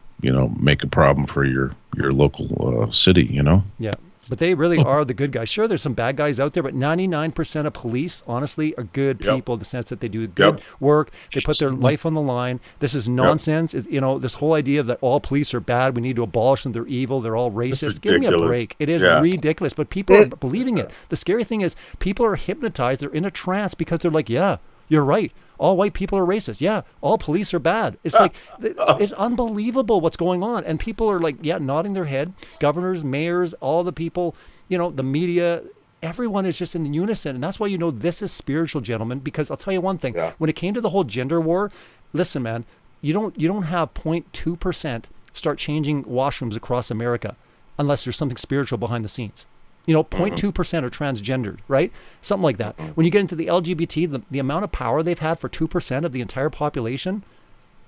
make a problem for your local city. Yeah. But they really are the good guys. Sure, there's some bad guys out there, but 99% of police, honestly, are good people in the sense that they do good work. They put their life on the line. This is nonsense. This whole idea of that all police are bad, we need to abolish them, they're evil, they're all racist. Give me a break. It is ridiculous, but people are believing it. The scary thing is people are hypnotized. They're in a trance because they're like, yeah, you're right. All white people are racist. Yeah, all police are bad. It's like, it's unbelievable what's going on. And people are like, nodding their head. Governors, mayors, all the people, the media, everyone is just in unison. And that's why this is spiritual, gentlemen, because I'll tell you one thing. When it came to the whole gender war, listen, man, you don't have 0.2% start changing washrooms across America unless there's something spiritual behind the scenes. 0.2% are transgendered, right? Something like that. When you get into the LGBT, the amount of power they've had for 2% of the entire population,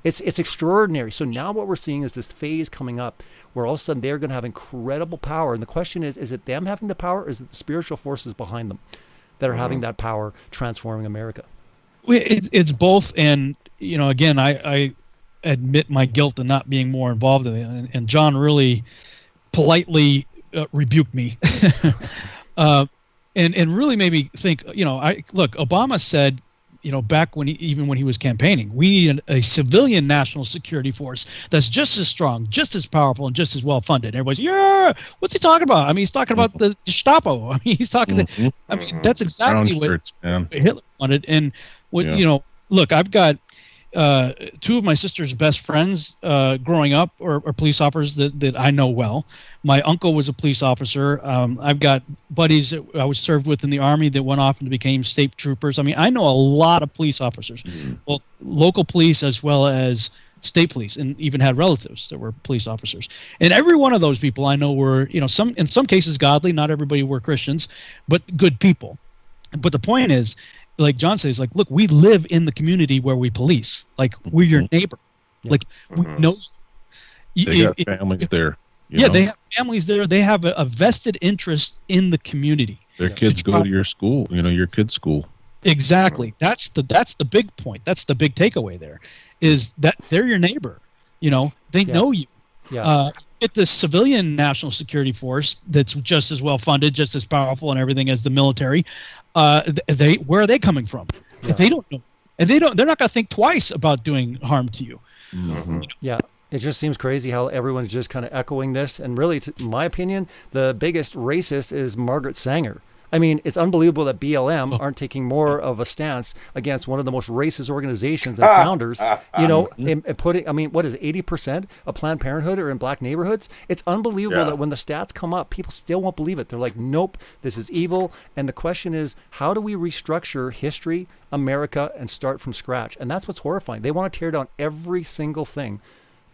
it's extraordinary. So now what we're seeing is this phase coming up where all of a sudden they're going to have incredible power. And the question is it them having the power or is it the spiritual forces behind them that are having that power transforming America? It's both. And, again, I admit my guilt in not being more involved in it. And John really politely rebuked me and really made me think, Obama said, back when he was campaigning, we need a civilian national security force that's just as strong, just as powerful, and just as well funded. Everybody's, what's he talking about? I mean, he's talking about the Gestapo. I mean, he's talking that's exactly what Hitler wanted. And look, I've got two of my sister's best friends growing up are police officers that I know well. My uncle was a police officer. I've got buddies that I was served with in the Army that went off and became state troopers. I mean, I know a lot of police officers, both local police as well as state police, and even had relatives that were police officers. And every one of those people I know were, in some cases godly. Not everybody were Christians, but good people. But the point is, like John says, like, look, we live in the community where we police. Like, we're your neighbor. Like, we know. They got families there. They have families there. They have a vested interest in the community. Their kids go to your school. Your kids' school. Exactly. That's the big point. That's the big takeaway there, is that they're your neighbor. They know you. Get the civilian national security force that's just as well funded, just as powerful and everything as the military. Where are they coming from? They don't know, and they're not going to think twice about doing harm to you. Yeah. It just seems crazy how everyone's just kind of echoing this. And really, in my opinion, the biggest racist is Margaret Sanger. I mean, it's unbelievable that BLM aren't taking more of a stance against one of the most racist organizations and founders, and putting, what is it, 80% of Planned Parenthood are in black neighborhoods? It's unbelievable that when the stats come up, people still won't believe it. They're like, nope, this is evil. And the question is, how do we restructure history, America, and start from scratch? And that's what's horrifying. They want to tear down every single thing,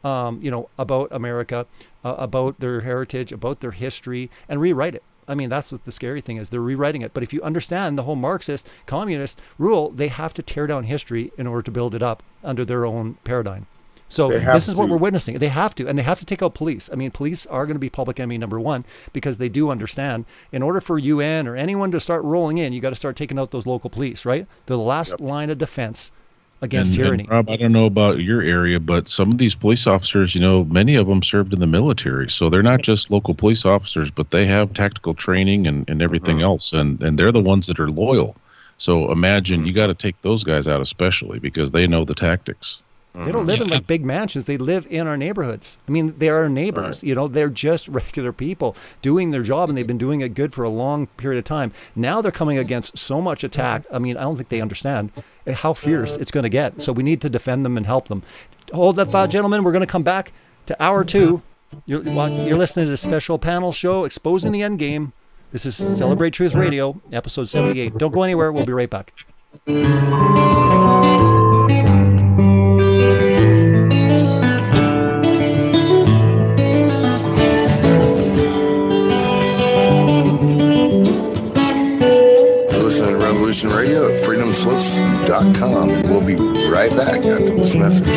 about America, about their heritage, about their history, and rewrite it. I mean, that's what the scary thing is. They're rewriting it. But if you understand the whole Marxist, communist rule, they have to tear down history in order to build it up under their own paradigm. So this is what we're witnessing. They have to, and they have to take out police. I mean, police are going to be public enemy number one, because they do understand, in order for UN or anyone to start rolling in, you got to start taking out those local police, right? They're the last line of defense against tyranny. And Rob, I don't know about your area, but some of these police officers, many of them served in the military. So they're not just local police officers, but they have tactical training and everything else. And they're the ones that are loyal. So imagine you got to take those guys out, especially because they know the tactics. They don't live in like big mansions. They live in our neighborhoods. I mean, they are our neighbors. They're just regular people doing their job, and they've been doing it good for a long period of time. Now they're coming against so much attack. I mean, I don't think they understand how fierce it's going to get. So we need to defend them and help them. Hold that thought, gentlemen. We're going to come back to hour 2. You're listening to the special panel show, Exposing the Endgame. This is Celebrate Truth Radio, episode 78. Don't go anywhere. We'll be right back. Revolution Radio at Freedom freedomslips.com. And we'll be right back after this message.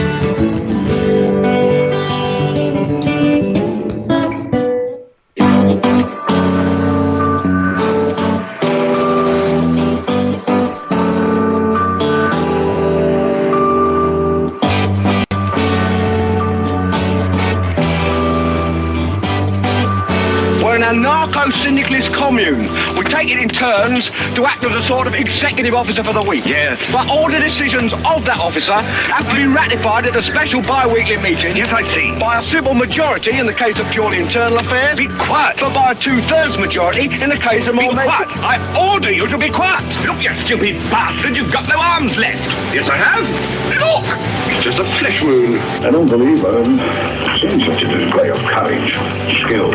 Anarcho-syndicalist commune. We take it in turns to act as a sort of executive officer for the week. Yes. But all the decisions of that officer have to be ratified at a special bi-weekly meeting. Yes, I see. By a civil majority in the case of purely internal affairs. Be quiet. But by a 2/3 majority in the case of more... Be quiet. I order you to be quiet. Look, you stupid bastard, you've got no arms left. Yes, I have. Look. It's just a flesh wound. I don't believe I've seen such a display of courage, skill,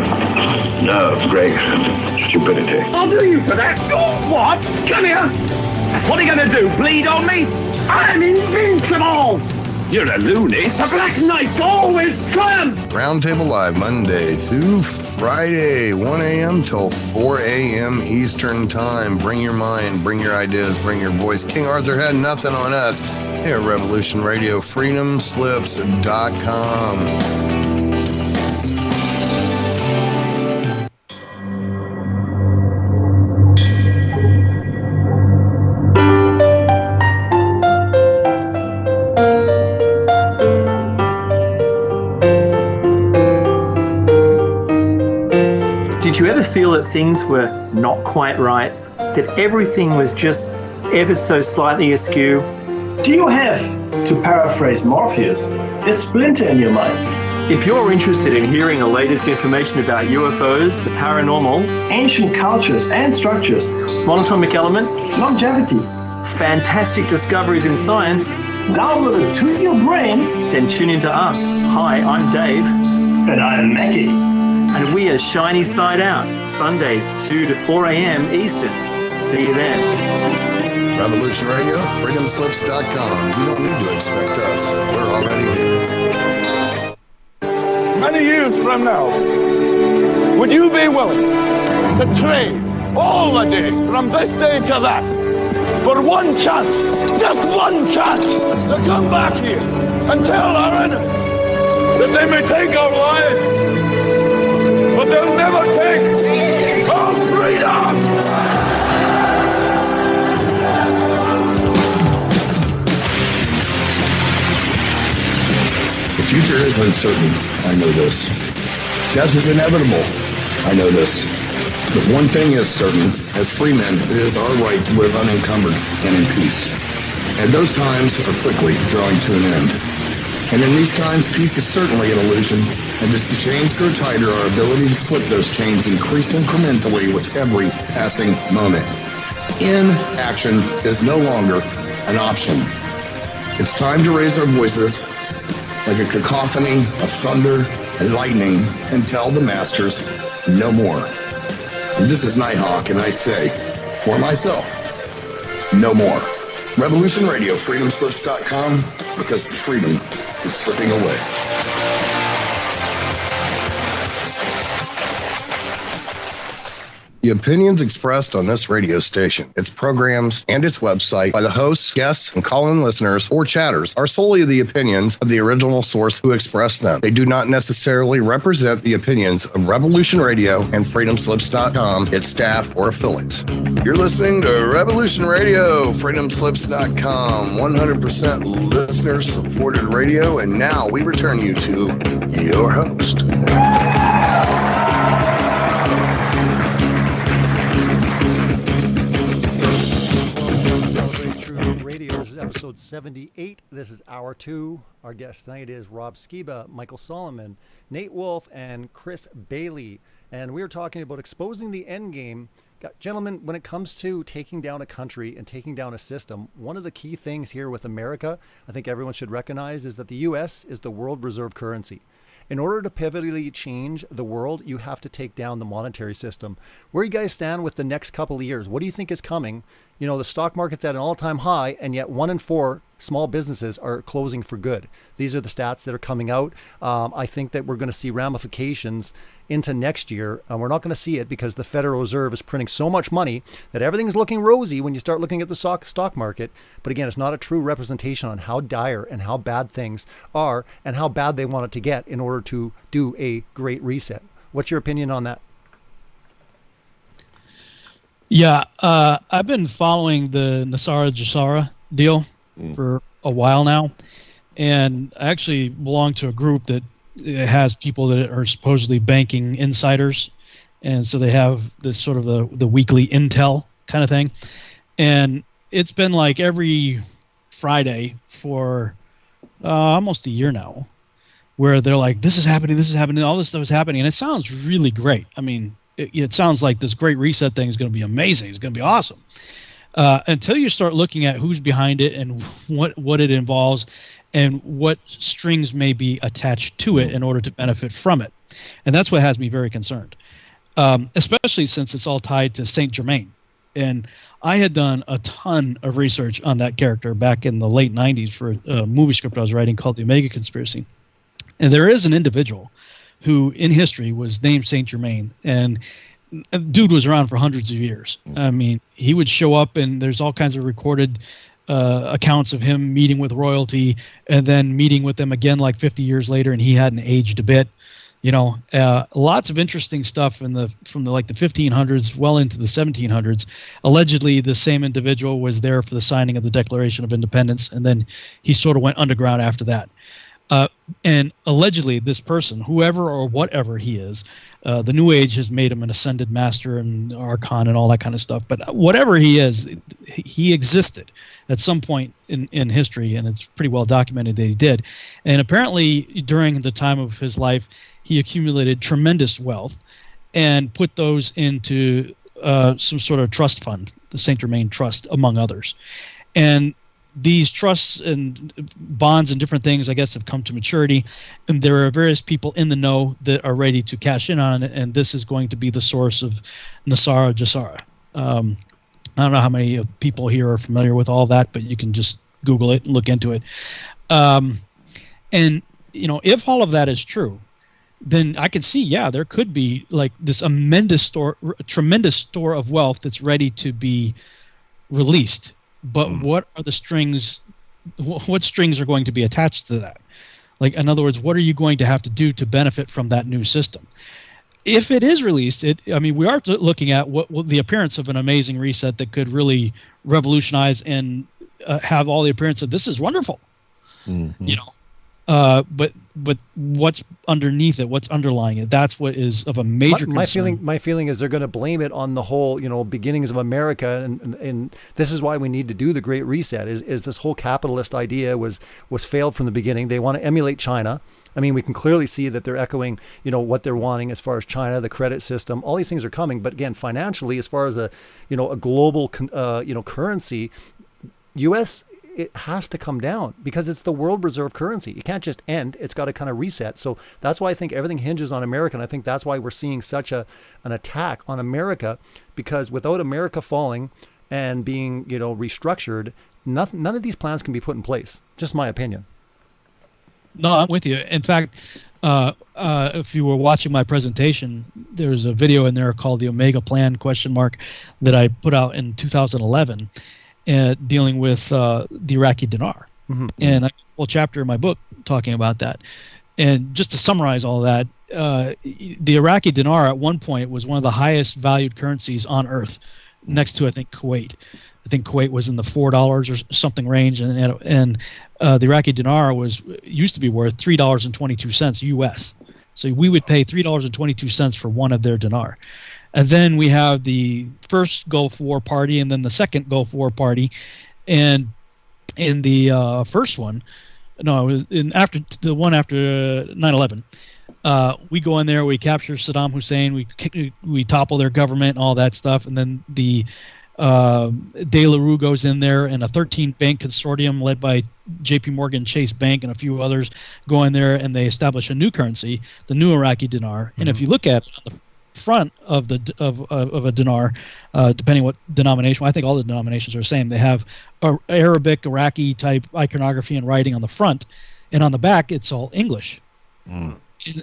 nerve, grace, and stupidity. I'll do you for that. Oh, what? Come here. What are you going to do, bleed on me? I'm invincible. You're a loony. The Black Knight always triumphs. Roundtable Live, Monday through Friday, 1 a.m. till 4 a.m. Eastern Time. Bring your mind, bring your ideas, bring your voice. King Arthur had nothing on us here at Revolution Radio, freedomslips.com. Did you ever feel that things were not quite right? That everything was just ever so slightly askew? Do you have, to paraphrase Morpheus, a splinter in your mind? If you're interested in hearing the latest information about UFOs, the paranormal, ancient cultures and structures, monatomic elements, longevity, fantastic discoveries in science, download it to your brain, then tune into us. Hi, I'm Dave. And I'm Mackie. And we are Shiny Side Out, Sundays 2 to 4 a.m. Eastern. See you then. Revolution Radio, freedomslips.com. You don't need to expect us. We're already here. Many years from now, would you be willing to trade all the days from this day to that for one chance, just one chance, to come back here and tell our enemies that they may take our lives, but they'll never take our freedom! The future is uncertain. I know this. Death is inevitable. I know this. But one thing is certain. As free men, it is our right to live unencumbered and in peace. And those times are quickly drawing to an end. And in these times, peace is certainly an illusion. And as the chains grow tighter, our ability to slip those chains increase incrementally with every passing moment. Inaction is no longer an option. It's time to raise our voices like a cacophony of thunder and lightning and tell the masters no more. And this is Nighthawk, and I say, for myself, no more. Revolution Radio, freedomslips.com, because the freedom is slipping away. The opinions expressed on this radio station, its programs, and its website by the hosts, guests, and call-in listeners or chatters are solely the opinions of the original source who expressed them. They do not necessarily represent the opinions of Revolution Radio and freedomslips.com, its staff, or affiliates. You're listening to Revolution Radio, freedomslips.com, 100% listener-supported radio, and now we return you to your host. This is episode 78. This is hour 2. Our guest tonight is Rob Skiba, Michael Solomon, Nate Wolf, and Chris Bailey. And we are talking about exposing the end game. Gentlemen, when it comes to taking down a country and taking down a system, one of the key things here with America, I think everyone should recognize, is that the U.S. is the world reserve currency. In order to pivotally change the world, you have to take down the monetary system. Where you guys stand with the next couple of years? What do you think is coming? You know, the stock market's at an all-time high, and yet 1 in 4 small businesses are closing for good. These are the stats that are coming out. I think that we're going to see ramifications into next year, and we're not going to see it because the Federal Reserve is printing so much money that everything's looking rosy when you start looking at the stock market. But again, it's not a true representation on how dire and how bad things are and how bad they want it to get in order to do a great reset. What's your opinion on that? Yeah, I've been following the Nasara deal for a while now, and I actually belong to a group that has people that are supposedly banking insiders, and so they have this sort of the weekly intel kind of thing, and it's been like every Friday for almost a year now, where they're like, this is happening, all this stuff is happening, and it sounds really great. I mean, it sounds like this great reset thing is going to be amazing. It's going to be awesome. Until you start looking at who's behind it and what it involves and what strings may be attached to it in order to benefit from it. And that's what has me very concerned, especially since it's all tied to Saint Germain. And I had done a ton of research on that character back in the late 90s for a movie script I was writing called The Omega Conspiracy. And there is an individual who in history was named Saint Germain, and dude was around for hundreds of years. I mean, he would show up, and there's all kinds of recorded accounts of him meeting with royalty and then meeting with them again like 50 years later, and he hadn't aged a bit. You know, lots of interesting stuff from the 1500s well into the 1700s. Allegedly, the same individual was there for the signing of the Declaration of Independence, and then he sort of went underground after that. And allegedly, this person, whoever or whatever he is, the New Age has made him an ascended master and archon and all that kind of stuff. But whatever he is, he existed at some point in history, and it's pretty well documented that he did. And apparently, during the time of his life, he accumulated tremendous wealth and put those into some sort of trust fund, the Saint Germain Trust, among others. And these trusts and bonds and different things, I guess, have come to maturity, and there are various people in the know that are ready to cash in on it, and this is going to be the source of Nasara Jasara. I don't know how many people here are familiar with all that, but you can just Google it and look into it. And, you know, if all of that is true, then I can see, yeah, there could be like this tremendous store of wealth that's ready to be released. But what are the strings? What strings are going to be attached to that? Like, in other words, what are you going to have to do to benefit from that new system? If it is released, we are looking at what the appearance of an amazing reset that could really revolutionize and have all the appearance of this is wonderful. Mm-hmm. You know, but what's underneath it? What's underlying it? That's what is of a major concern. My feeling is they're going to blame it on the whole, you know, beginnings of America, and this is why we need to do the Great Reset. Is this whole capitalist idea was failed from the beginning? They want to emulate China. I mean, we can clearly see that they're echoing, you know, what they're wanting as far as China, the credit system, all these things are coming. But again, financially, as far as a global, currency, U.S. it has to come down because it's the world reserve currency. You can't just end. It's got to kind of reset. So that's why I think everything hinges on America. And I think that's why we're seeing such an attack on America, because without America falling and being, you know, restructured, none of these plans can be put in place. Just my opinion. No, I'm with you. In fact, if you were watching my presentation, there's a video in there called the Omega Plan ? That I put out in 2011. Dealing with the Iraqi Dinar. Mm-hmm. And I have a whole chapter in my book talking about that. And just to summarize all that, the Iraqi Dinar at one point was one of the highest valued currencies on earth, next to, I think, Kuwait. I think Kuwait was in the $4 or something range, and the Iraqi Dinar used to be worth $3.22 US. So we would pay $3.22 for one of their dinar. And then we have the first Gulf War party and then the second Gulf War party. And in the first one, no, it was after 9/11, we go in there, we capture Saddam Hussein, we topple their government and all that stuff. And then the De La Rue goes in there, and a 13-bank consortium led by J.P. Morgan Chase Bank and a few others go in there, and they establish a new currency, the new Iraqi dinar. Mm-hmm. And if you look at it front of a dinar, depending what denomination. I think all the denominations are the same. They have Arabic, Iraqi type iconography and writing on the front, and on the back it's all English.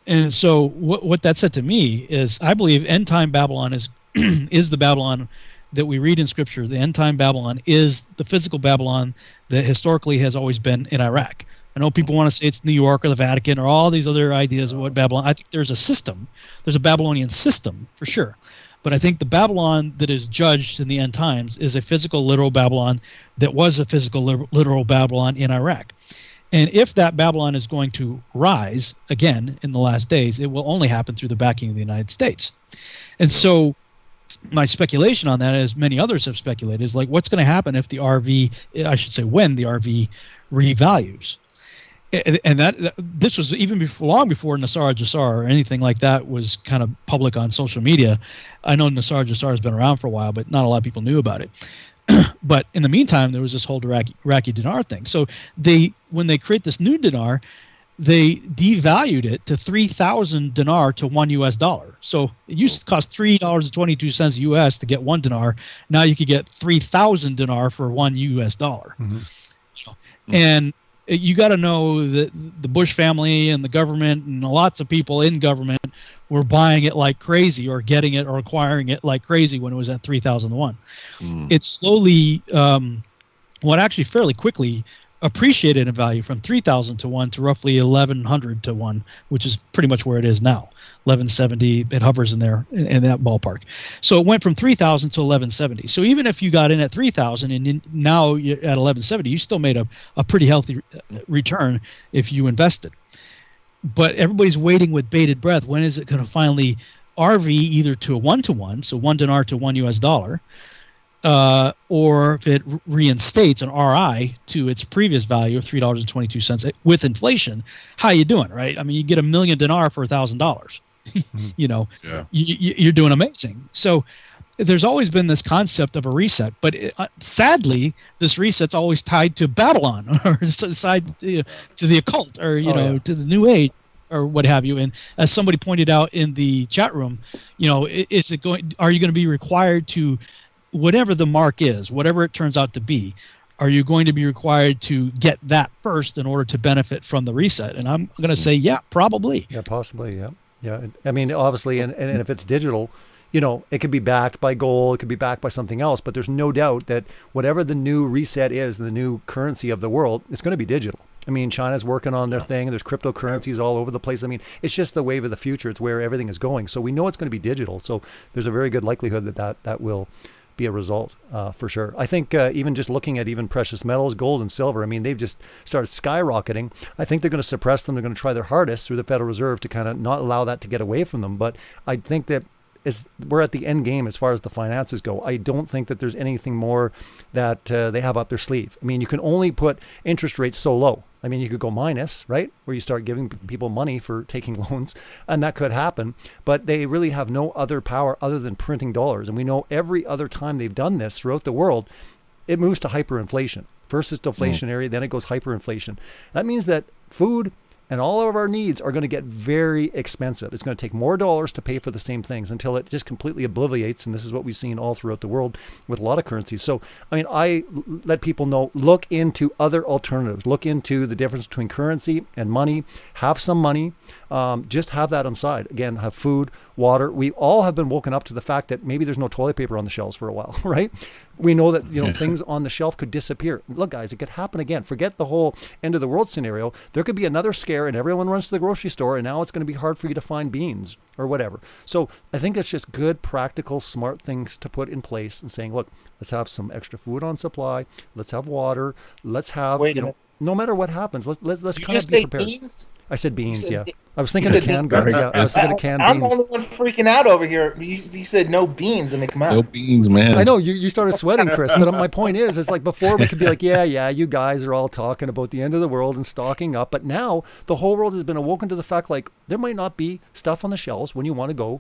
And so what that said to me is, I believe end time Babylon is is the Babylon that we read in Scripture. The end time Babylon is the physical Babylon that historically has always been in Iraq. I know people want to say it's New York or the Vatican or all these other ideas of what Babylon. I think there's a system. There's a Babylonian system for sure. But I think the Babylon that is judged in the end times is a physical, literal Babylon that was a physical, literal Babylon in Iraq. And if that Babylon is going to rise again in the last days, it will only happen through the backing of the United States. And so my speculation on that, as many others have speculated, is like, what's going to happen if the RV, I should say when the RV revalues? And that this was even long before Nasar Jassar or anything like that was kind of public on social media. I know Nasar Jassar has been around for a while, but not a lot of people knew about it. But in the meantime, there was this whole Iraqi dinar thing. So when they create this new dinar, they devalued it to 3,000 dinar to $1. So it used to cost $3.22 US to get one dinar. Now you could get 3,000 dinar for $1. And you got to know that the Bush family and the government and lots of people in government were buying it like crazy, or getting it or acquiring it like crazy when it was at 3,000 to 1. It slowly, actually fairly quickly, appreciated in value from 3,000 to 1 to roughly 1,100 to 1, which is pretty much where it is now. 1170, it hovers in there in that ballpark. So it went from 3,000 to 1170. So even if you got in at 3,000 and now you're at 1170, you still made a pretty healthy return if you invested. But everybody's waiting with bated breath. When is it going to finally RV either to a 1-to-1, so $1 dinar to $1, or if it reinstates an RI to its previous value of $3.22 with inflation? How you doing, right? I mean, you get $1 million dinar for $1,000. You're doing amazing. So there's always been this concept of a reset, but sadly, this reset's always tied to Babylon, or tied to the occult, or to the New Age, or what have you. And as somebody pointed out in the chat room, are you going to be required to, whatever the mark is, whatever it turns out to be, are you going to be required to get that first in order to benefit from the reset? And I'm going to say, yeah, probably. Yeah, possibly. Yeah. I mean, obviously, and if it's digital, it could be backed by gold, it could be backed by something else, but there's no doubt that whatever the new reset is, the new currency of the world, it's going to be digital. I mean, China's working on their thing. There's cryptocurrencies all over the place. I mean, it's just the wave of the future. It's where everything is going. So we know it's going to be digital. So there's a very good likelihood that will be a result for sure. I think even just looking at even precious metals, gold and silver, I mean, they've just started skyrocketing. I think they're going to suppress them. They're going to try their hardest through the Federal Reserve to kind of not allow that to get away from them. But I think that we're at the end game as far as the finances go. I don't think that there's anything more that they have up their sleeve. I mean, you can only put interest rates so low. I mean, you could go minus, right? Where you start giving people money for taking loans, and that could happen. But they really have no other power other than printing dollars. And we know every other time they've done this throughout the world, it moves to hyperinflation. First it's deflationary, then it goes hyperinflation. That means that food and all of our needs are going to get very expensive. It's going to take more dollars to pay for the same things until it just completely obliviates. And this is what we've seen all throughout the world with a lot of currencies. So, I mean, I let people know, look into other alternatives. Look into the difference between currency and money. Have some money. Just have that on side. Again, have food, water. We all have been woken up to the fact that maybe there's no toilet paper on the shelves for a while, right? We know that, things on the shelf could disappear. Look, guys, it could happen again. Forget the whole end of the world scenario. There could be another scare and everyone runs to the grocery store and now it's going to be hard for you to find beans or whatever. So I think it's just good, practical, smart things to put in place and saying, look, let's have some extra food on supply. Let's have water. Let's have, no matter what happens, let's kind of be prepared. Beans? I said beans, yeah. I was thinking of canned goods. Yeah, I was thinking of canned beans. I'm the only one freaking out over here. You said no beans and they come out. No beans, man. I know, you started sweating, Chris, but my point is, it's like before we could be like, yeah, you guys are all talking about the end of the world and stocking up. But now the whole world has been awoken to the fact, like, there might not be stuff on the shelves when you want to go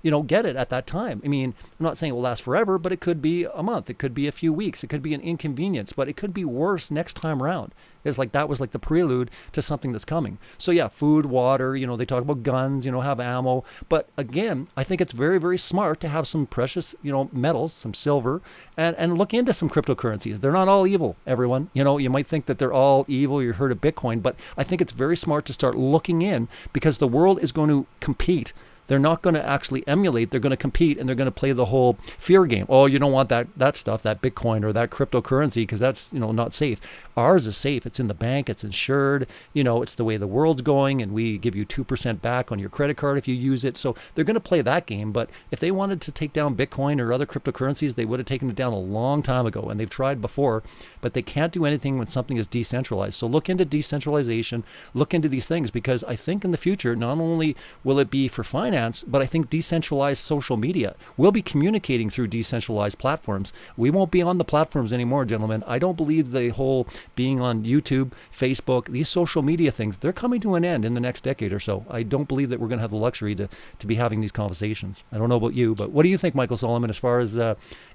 get it at that time. I mean, I'm not saying it will last forever, but it could be a month. It could be a few weeks. It could be an inconvenience, but it could be worse next time around. It's like that was like the prelude to something that's coming. So yeah, food, water, they talk about guns, have ammo. But again, I think it's very, very smart to have some precious, metals, some silver, and look into some cryptocurrencies. They're not all evil, everyone. You might think that they're all evil. You heard of Bitcoin, but I think it's very smart to start looking in, because the world is going to compete. They're not going to actually emulate. They're going to compete, and they're going to play the whole fear game. Oh, you don't want that stuff, that Bitcoin or that cryptocurrency, because that's, not safe. Ours is safe. It's in the bank. It's insured. It's the way the world's going, and we give you 2% back on your credit card if you use it. So they're going to play that game. But if they wanted to take down Bitcoin or other cryptocurrencies, they would have taken it down a long time ago, and they've tried before. But they can't do anything when something is decentralized. So look into decentralization. Look into these things, because I think in the future, not only will it be for finance, but I think decentralized social media. We'll be communicating through decentralized platforms. We won't be on the platforms anymore, gentlemen. I don't believe the whole being on YouTube, Facebook, these social media things, they're coming to an end in the next decade or so. I don't believe that we're going to have the luxury to be having these conversations. I don't know about you, but what do you think, Michael Solomon, as far as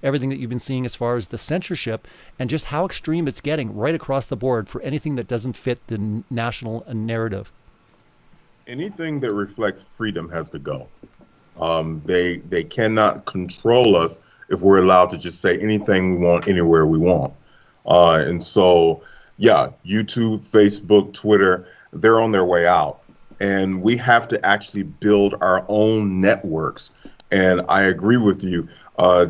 everything that you've been seeing as far as the censorship and just how extreme it's getting right across the board for anything that doesn't fit the national narrative? Anything that reflects freedom has to go. They cannot control us if we're allowed to just say anything we want anywhere we want. And so, yeah, YouTube, Facebook, Twitter, they're on their way out. And we have to actually build our own networks. And I agree with you.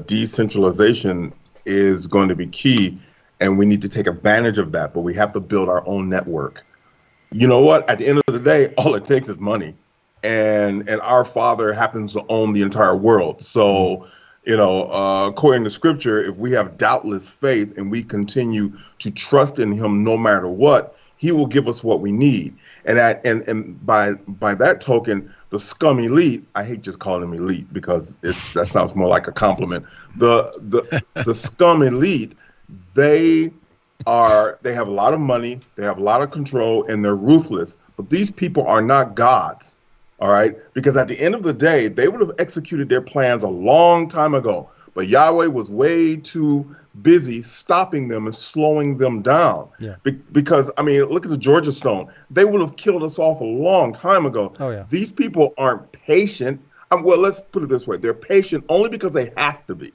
Decentralization is going to be key, and we need to take advantage of that. But we have to build our own network. You know what? At the end of the day, all it takes is money, and our Father happens to own the entire world. So, according to Scripture, if we have doubtless faith and we continue to trust in Him no matter what, He will give us what we need. And by that token, the scum elite, I hate just calling them elite because that sounds more like a compliment. The scum elite, they have a lot of money, they have a lot of control, and they're ruthless. But these people are not gods, all right? Because at the end of the day, they would have executed their plans a long time ago. But Yahweh was way too busy stopping them and slowing them down. Yeah. Because, look at the Georgia Stone. They would have killed us off a long time ago. Oh, yeah. These people aren't patient. Well, let's put it this way. They're patient only because they have to be,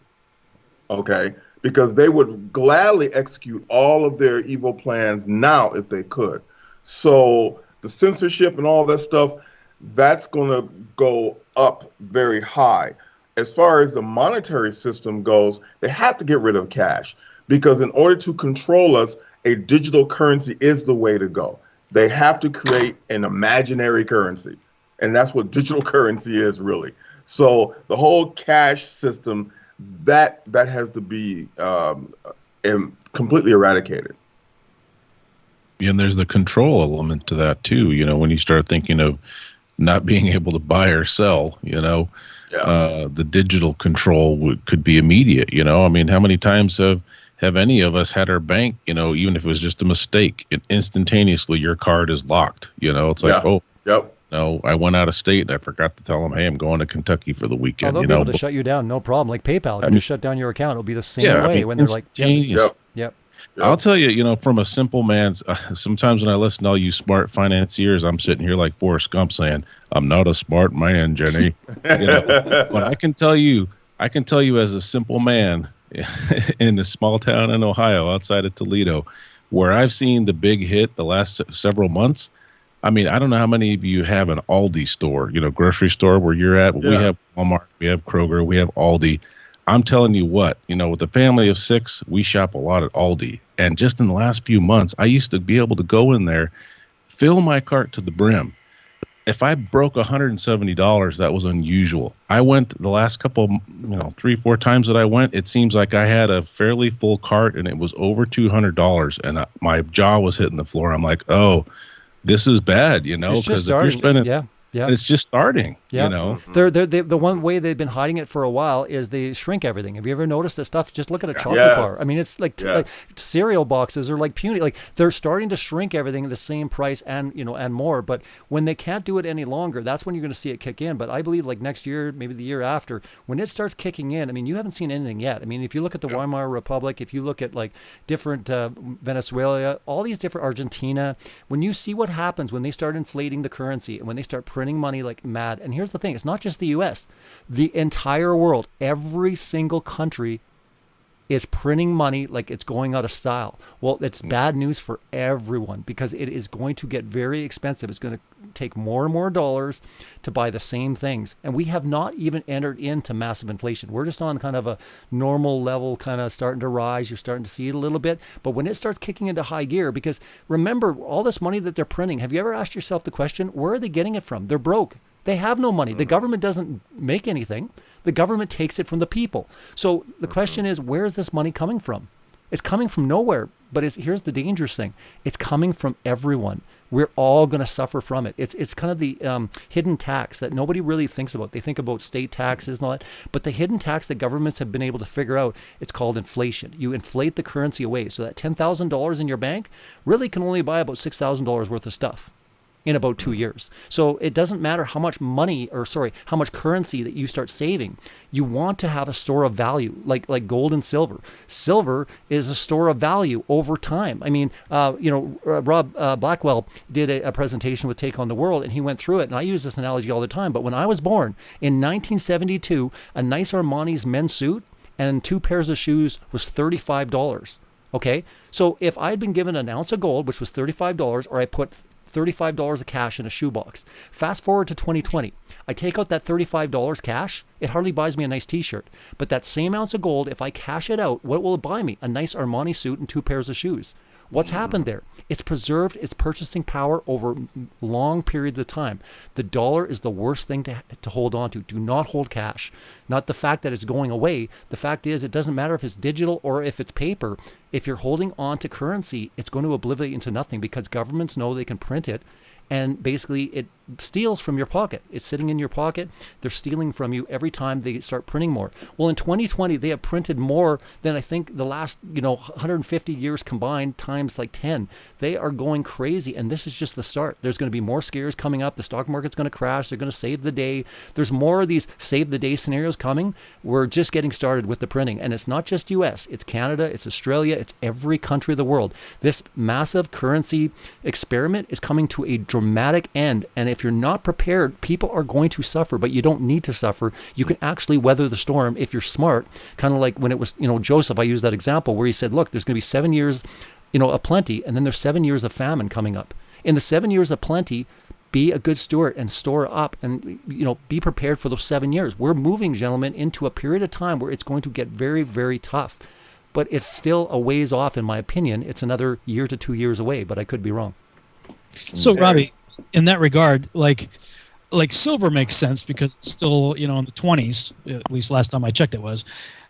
okay? Because they would gladly execute all of their evil plans now if they could. So the censorship and all that stuff, that's going to go up very high. As far as the monetary system goes, they have to get rid of cash, because in order to control us, a digital currency is the way to go. They have to create an imaginary currency, and that's what digital currency is really. So the whole cash system, that has to be completely eradicated. And there's the control element to that too. When you start thinking of not being able to buy or sell, the digital control could be immediate. How many times have any of us had our bank, even if it was just a mistake, instantaneously your card is locked. It's like, yep. No, I went out of state and I forgot to tell them, hey, I'm going to Kentucky for the weekend. They'll be able to shut you down, no problem. Like PayPal, you just shut down your account. It'll be the same way when they're like, yep. I'll tell you, from a simple man's, sometimes when I listen to all you smart financiers, I'm sitting here like Forrest Gump saying, I'm not a smart man, Jenny. But I can tell you as a simple man in a small town in Ohio outside of Toledo, where I've seen the big hit the last several months. I don't know how many of you have an Aldi store, grocery store where you're at. We have Walmart, we have Kroger, we have Aldi. I'm telling you what, with a family of 6, we shop a lot at Aldi. And just in the last few months, I used to be able to go in there, fill my cart to the brim. If I broke $170, that was unusual. I went the last couple, 3-4 times that I went, it seems like I had a fairly full cart and it was over $200. And my jaw was hitting the floor. I'm like, oh, this is bad, It's because if you're spending, yeah. it's just starting. Yeah. You know, the one way they've been hiding it for a while is they shrink everything. Have you ever noticed that stuff? Just look at a chocolate bar. I mean, it's like, like cereal boxes are like puny. Like they're starting to shrink everything at the same price and and more. But when they can't do it any longer, that's when you're going to see it kick in. But I believe like next year, maybe the year after, when it starts kicking in, I mean, you haven't seen anything yet. I mean, if you look at the Weimar Republic, if you look at like different Venezuela, all these different Argentina, when you see what happens when they start inflating the currency and when they start printing money like mad, and here's the thing, it's not just the US, the entire world, every single country is printing money like it's going out of style. Well, it's bad news for everyone because it is going to get very expensive. It's going to take more and more dollars to buy the same things. And we have not even entered into massive inflation. We're just on kind of a normal level, kind of starting to rise. You're starting to see it a little bit. But when it starts kicking into high gear, because remember, all this money that they're printing, have you ever asked yourself the question, where are they getting it from? They're broke. They have no money. The government doesn't make anything. The government takes it from the people. So the question is, where is this money coming from? It's coming from nowhere. But here's the dangerous thing. It's coming from everyone. We're all going to suffer from it. It's kind of the hidden tax that nobody really thinks about. They think about state taxes and all that. But the hidden tax that governments have been able to figure out, it's called inflation. You inflate the currency away. So that $10,000 in your bank really can only buy about $6,000 worth of stuff in about 2 years. So it doesn't matter how much money, how much currency that you start saving. You want to have a store of value, like gold and silver. Silver is a store of value over time. I mean, Rob Blackwell did a presentation with Take on the World, and he went through it, and I use this analogy all the time. But when I was born in 1972, a nice Armani's men's suit and 2 pairs of shoes was $35. Okay? So if I'd been given an ounce of gold, which was $35, or I put $35 of cash in a shoebox. Fast forward to 2020. I take out that $35 cash. It hardly buys me a nice t-shirt. But that same ounce of gold, if I cash it out, what will it buy me? A nice Armani suit and 2 pairs of shoes. What's happened there? It's preserved its purchasing power over long periods of time. The dollar is the worst thing to hold on to. Do not hold cash. Not the fact that it's going away. The fact is, it doesn't matter if it's digital or if it's paper. If you're holding on to currency, it's going to obliviate into nothing because governments know they can print it. And basically, it steals from your pocket. It's sitting in your pocket. They're stealing from you every time they start printing more. Well, in 2020, they have printed more than I think the last 150 years combined times like 10. They are going crazy, and this is just the start. There's going to be more scares coming up. The stock market's going to crash. They're going to save the day. There's more of these save the day scenarios coming. We're just getting started with the printing, and it's not just U.S. It's Canada. It's Australia. It's every country of the world. This massive currency experiment is coming to a dramatic end, and if you're not prepared, people are going to suffer, but you don't need to suffer. You can actually weather the storm if you're smart, kind of like when it was, Joseph, I used that example where he said, look, there's going to be 7 years, of plenty, and then there's 7 years of famine coming up. In the 7 years of plenty, be a good steward and store up and, be prepared for those 7 years. We're moving, gentlemen, into a period of time where it's going to get very, very tough, but it's still a ways off, in my opinion. It's another year to 2 years away, but I could be wrong. So, Robbie, in that regard, like silver makes sense because it's still, in the 20s, at least last time I checked it was.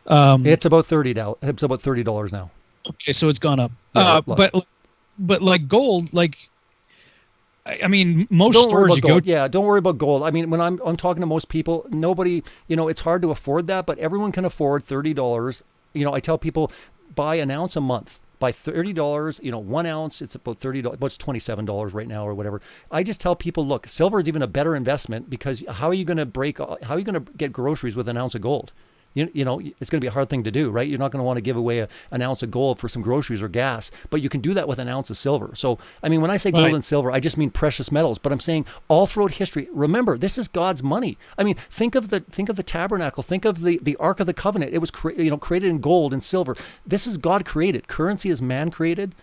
It's about $30. It's about $30 now. Okay, so it's gone up. Yeah, but like gold, I mean, most don't stores you go. Yeah, don't worry about gold. I mean, when I'm talking to most people, nobody, it's hard to afford that, but everyone can afford $30. I tell people buy an ounce a month. By $30, 1 ounce, it's about $30, well, it's $27 right now or whatever. I just tell people, look, silver is even a better investment because how are you going to get groceries with an ounce of gold? It's going to be a hard thing to do, right? You're not going to want to give away an ounce of gold for some groceries or gas, but you can do that with an ounce of silver. So, I mean, when I say gold and silver, I just mean precious metals, but I'm saying all throughout history, remember, this is God's money. I mean, think of the tabernacle, think of the Ark of the Covenant. It was created in gold and silver. This is God created. Currency is man created.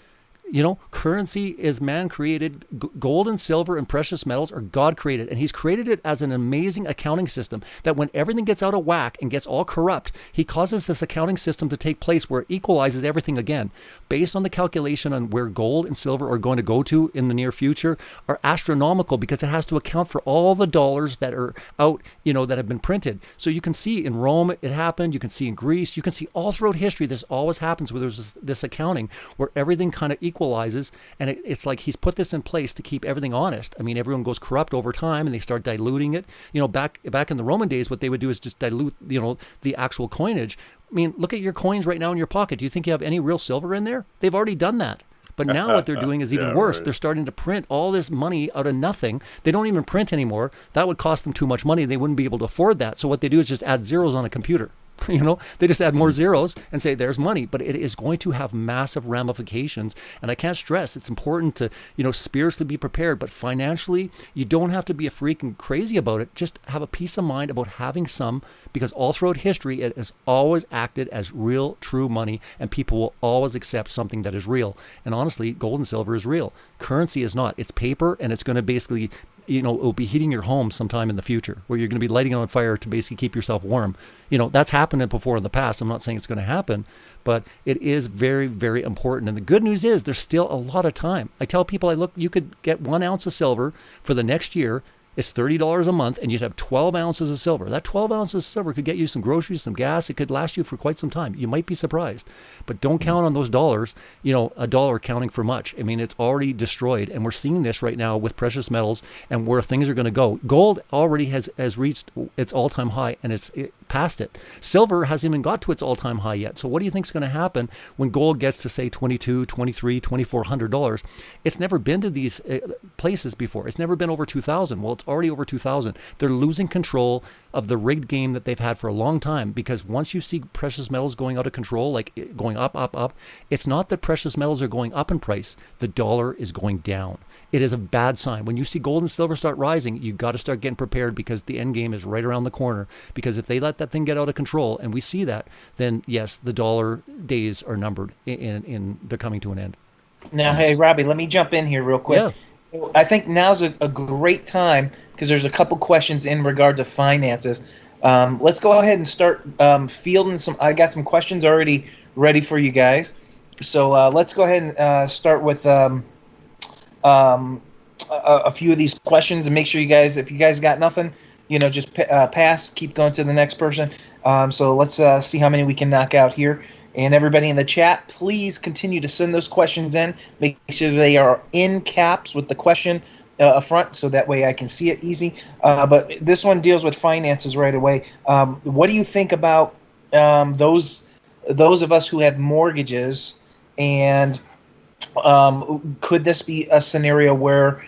Currency is man created. Gold and silver and precious metals are God created. And he's created it as an amazing accounting system that when everything gets out of whack and gets all corrupt, he causes this accounting system to take place where it equalizes everything again. Based on the calculation on where gold and silver are going to go to in the near future are astronomical because it has to account for all the dollars that are out, that have been printed. So you can see in Rome, it happened. You can see in Greece. You can see all throughout history, this always happens where there's this accounting where everything kind of equalizes equalizes, and it's like he's put this in place to keep everything honest. I mean, everyone goes corrupt over time, and they start diluting it. You know, back in the Roman days, what they would do is just dilute, you know, the actual coinage. I mean, look at your coins right now in your pocket. Do you think you have any real silver in there? They've already done that. But now what they're doing is even worse. Right. They're starting to print all this money out of nothing. They don't even print anymore. That would cost them too much money. They wouldn't be able to afford that. So what they do is just add zeros on a computer. You know, they just add more zeros and say there's money, but it is going to have massive ramifications. And I can't stress, it's important to, you know, spiritually be prepared, but financially, you don't have to be a freak and crazy about it. Just have a peace of mind about having some, because all throughout history, it has always acted as real, true money, and people will always accept something that is real. And honestly, gold and silver is real. Currency is not. It's paper, and it's going to basically, you know, it'll be heating your home sometime in the future, where you're going to be lighting it on fire to basically keep yourself warm. You know, that's happened before in the past. I'm not saying it's going to happen, but it is very, very important. And the good news is there's still a lot of time. I tell people, you could get 1 ounce of silver for the next year. It's $30 a month, and you'd have 12 ounces of silver. That 12 ounces of silver could get you some groceries, some gas. It could last you for quite some time. You might be surprised. But don't count on those dollars, you know, a dollar counting for much. I mean, it's already destroyed, and we're seeing this right now with precious metals and where things are going to go. Gold already has reached its all-time high, and it's past it. Silver hasn't even got to its all-time high yet. So what do you think is going to happen when gold gets to, say, $2,200, $2,300, $2,400? It's never been to these places before. It's never been over 2,000. Well, it's already over 2,000. They're losing control of the rigged game that they've had for a long time, because once you see precious metals going out of control, like going up, up, up, it's not that precious metals are going up in price. The dollar is going down. It is a bad sign. When you see gold and silver start rising, you got to start getting prepared, because the end game is right around the corner. Because if they let that thing get out of control, and we see that, then yes, the dollar days are numbered, in they're coming to an end. Now, hey, Robbie, let me jump in here real quick. Yeah. So I think now's a great time, because there's a couple questions in regard to finances. Let's go ahead and start fielding some. I got some questions already ready for you guys. So let's go ahead and start with a few of these questions, and make sure you guys, if you guys got nothing, you know, just pass, keep going to the next person. So let's see how many we can knock out here. And everybody in the chat, please continue to send those questions in. Make sure they are in caps with the question up front, so that way I can see it easy. But this one deals with finances right away. What do you think about those of us who have mortgages, and could this be a scenario where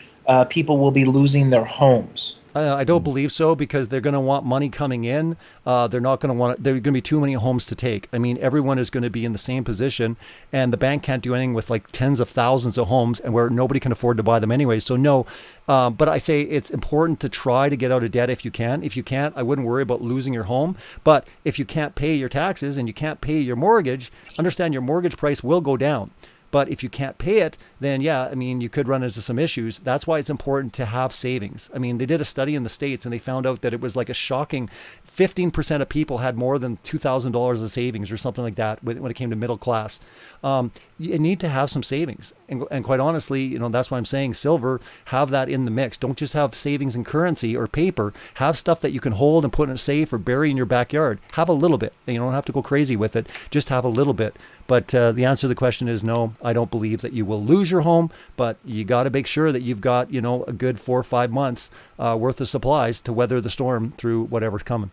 people will be losing their homes? I don't believe so, because they're going to want money coming in. They're not going to want. There are going to be too many homes to take. I mean, everyone is going to be in the same position, and the bank can't do anything with like tens of thousands of homes, and where nobody can afford to buy them anyway. So no, but I say it's important to try to get out of debt if you can. If you can't, I wouldn't worry about losing your home. But if you can't pay your taxes and you can't pay your mortgage, understand your mortgage price will go down. But if you can't pay it, then yeah, I mean, you could run into some issues. That's why it's important to have savings. I mean, they did a study in the States, and they found out that it was like a shocking 15% of people had more than $2,000 of savings or something like that when it came to middle class. You need to have some savings. And quite honestly, you know, that's why I'm saying silver, have that in the mix. Don't just have savings in currency or paper. Have stuff that you can hold and put in a safe or bury in your backyard. Have a little bit. You don't have to go crazy with it. Just have a little bit. But the answer to the question is no, I don't believe that you will lose your home, but you got to make sure that you've got, you know, a good 4 or 5 months worth of supplies to weather the storm through whatever's coming.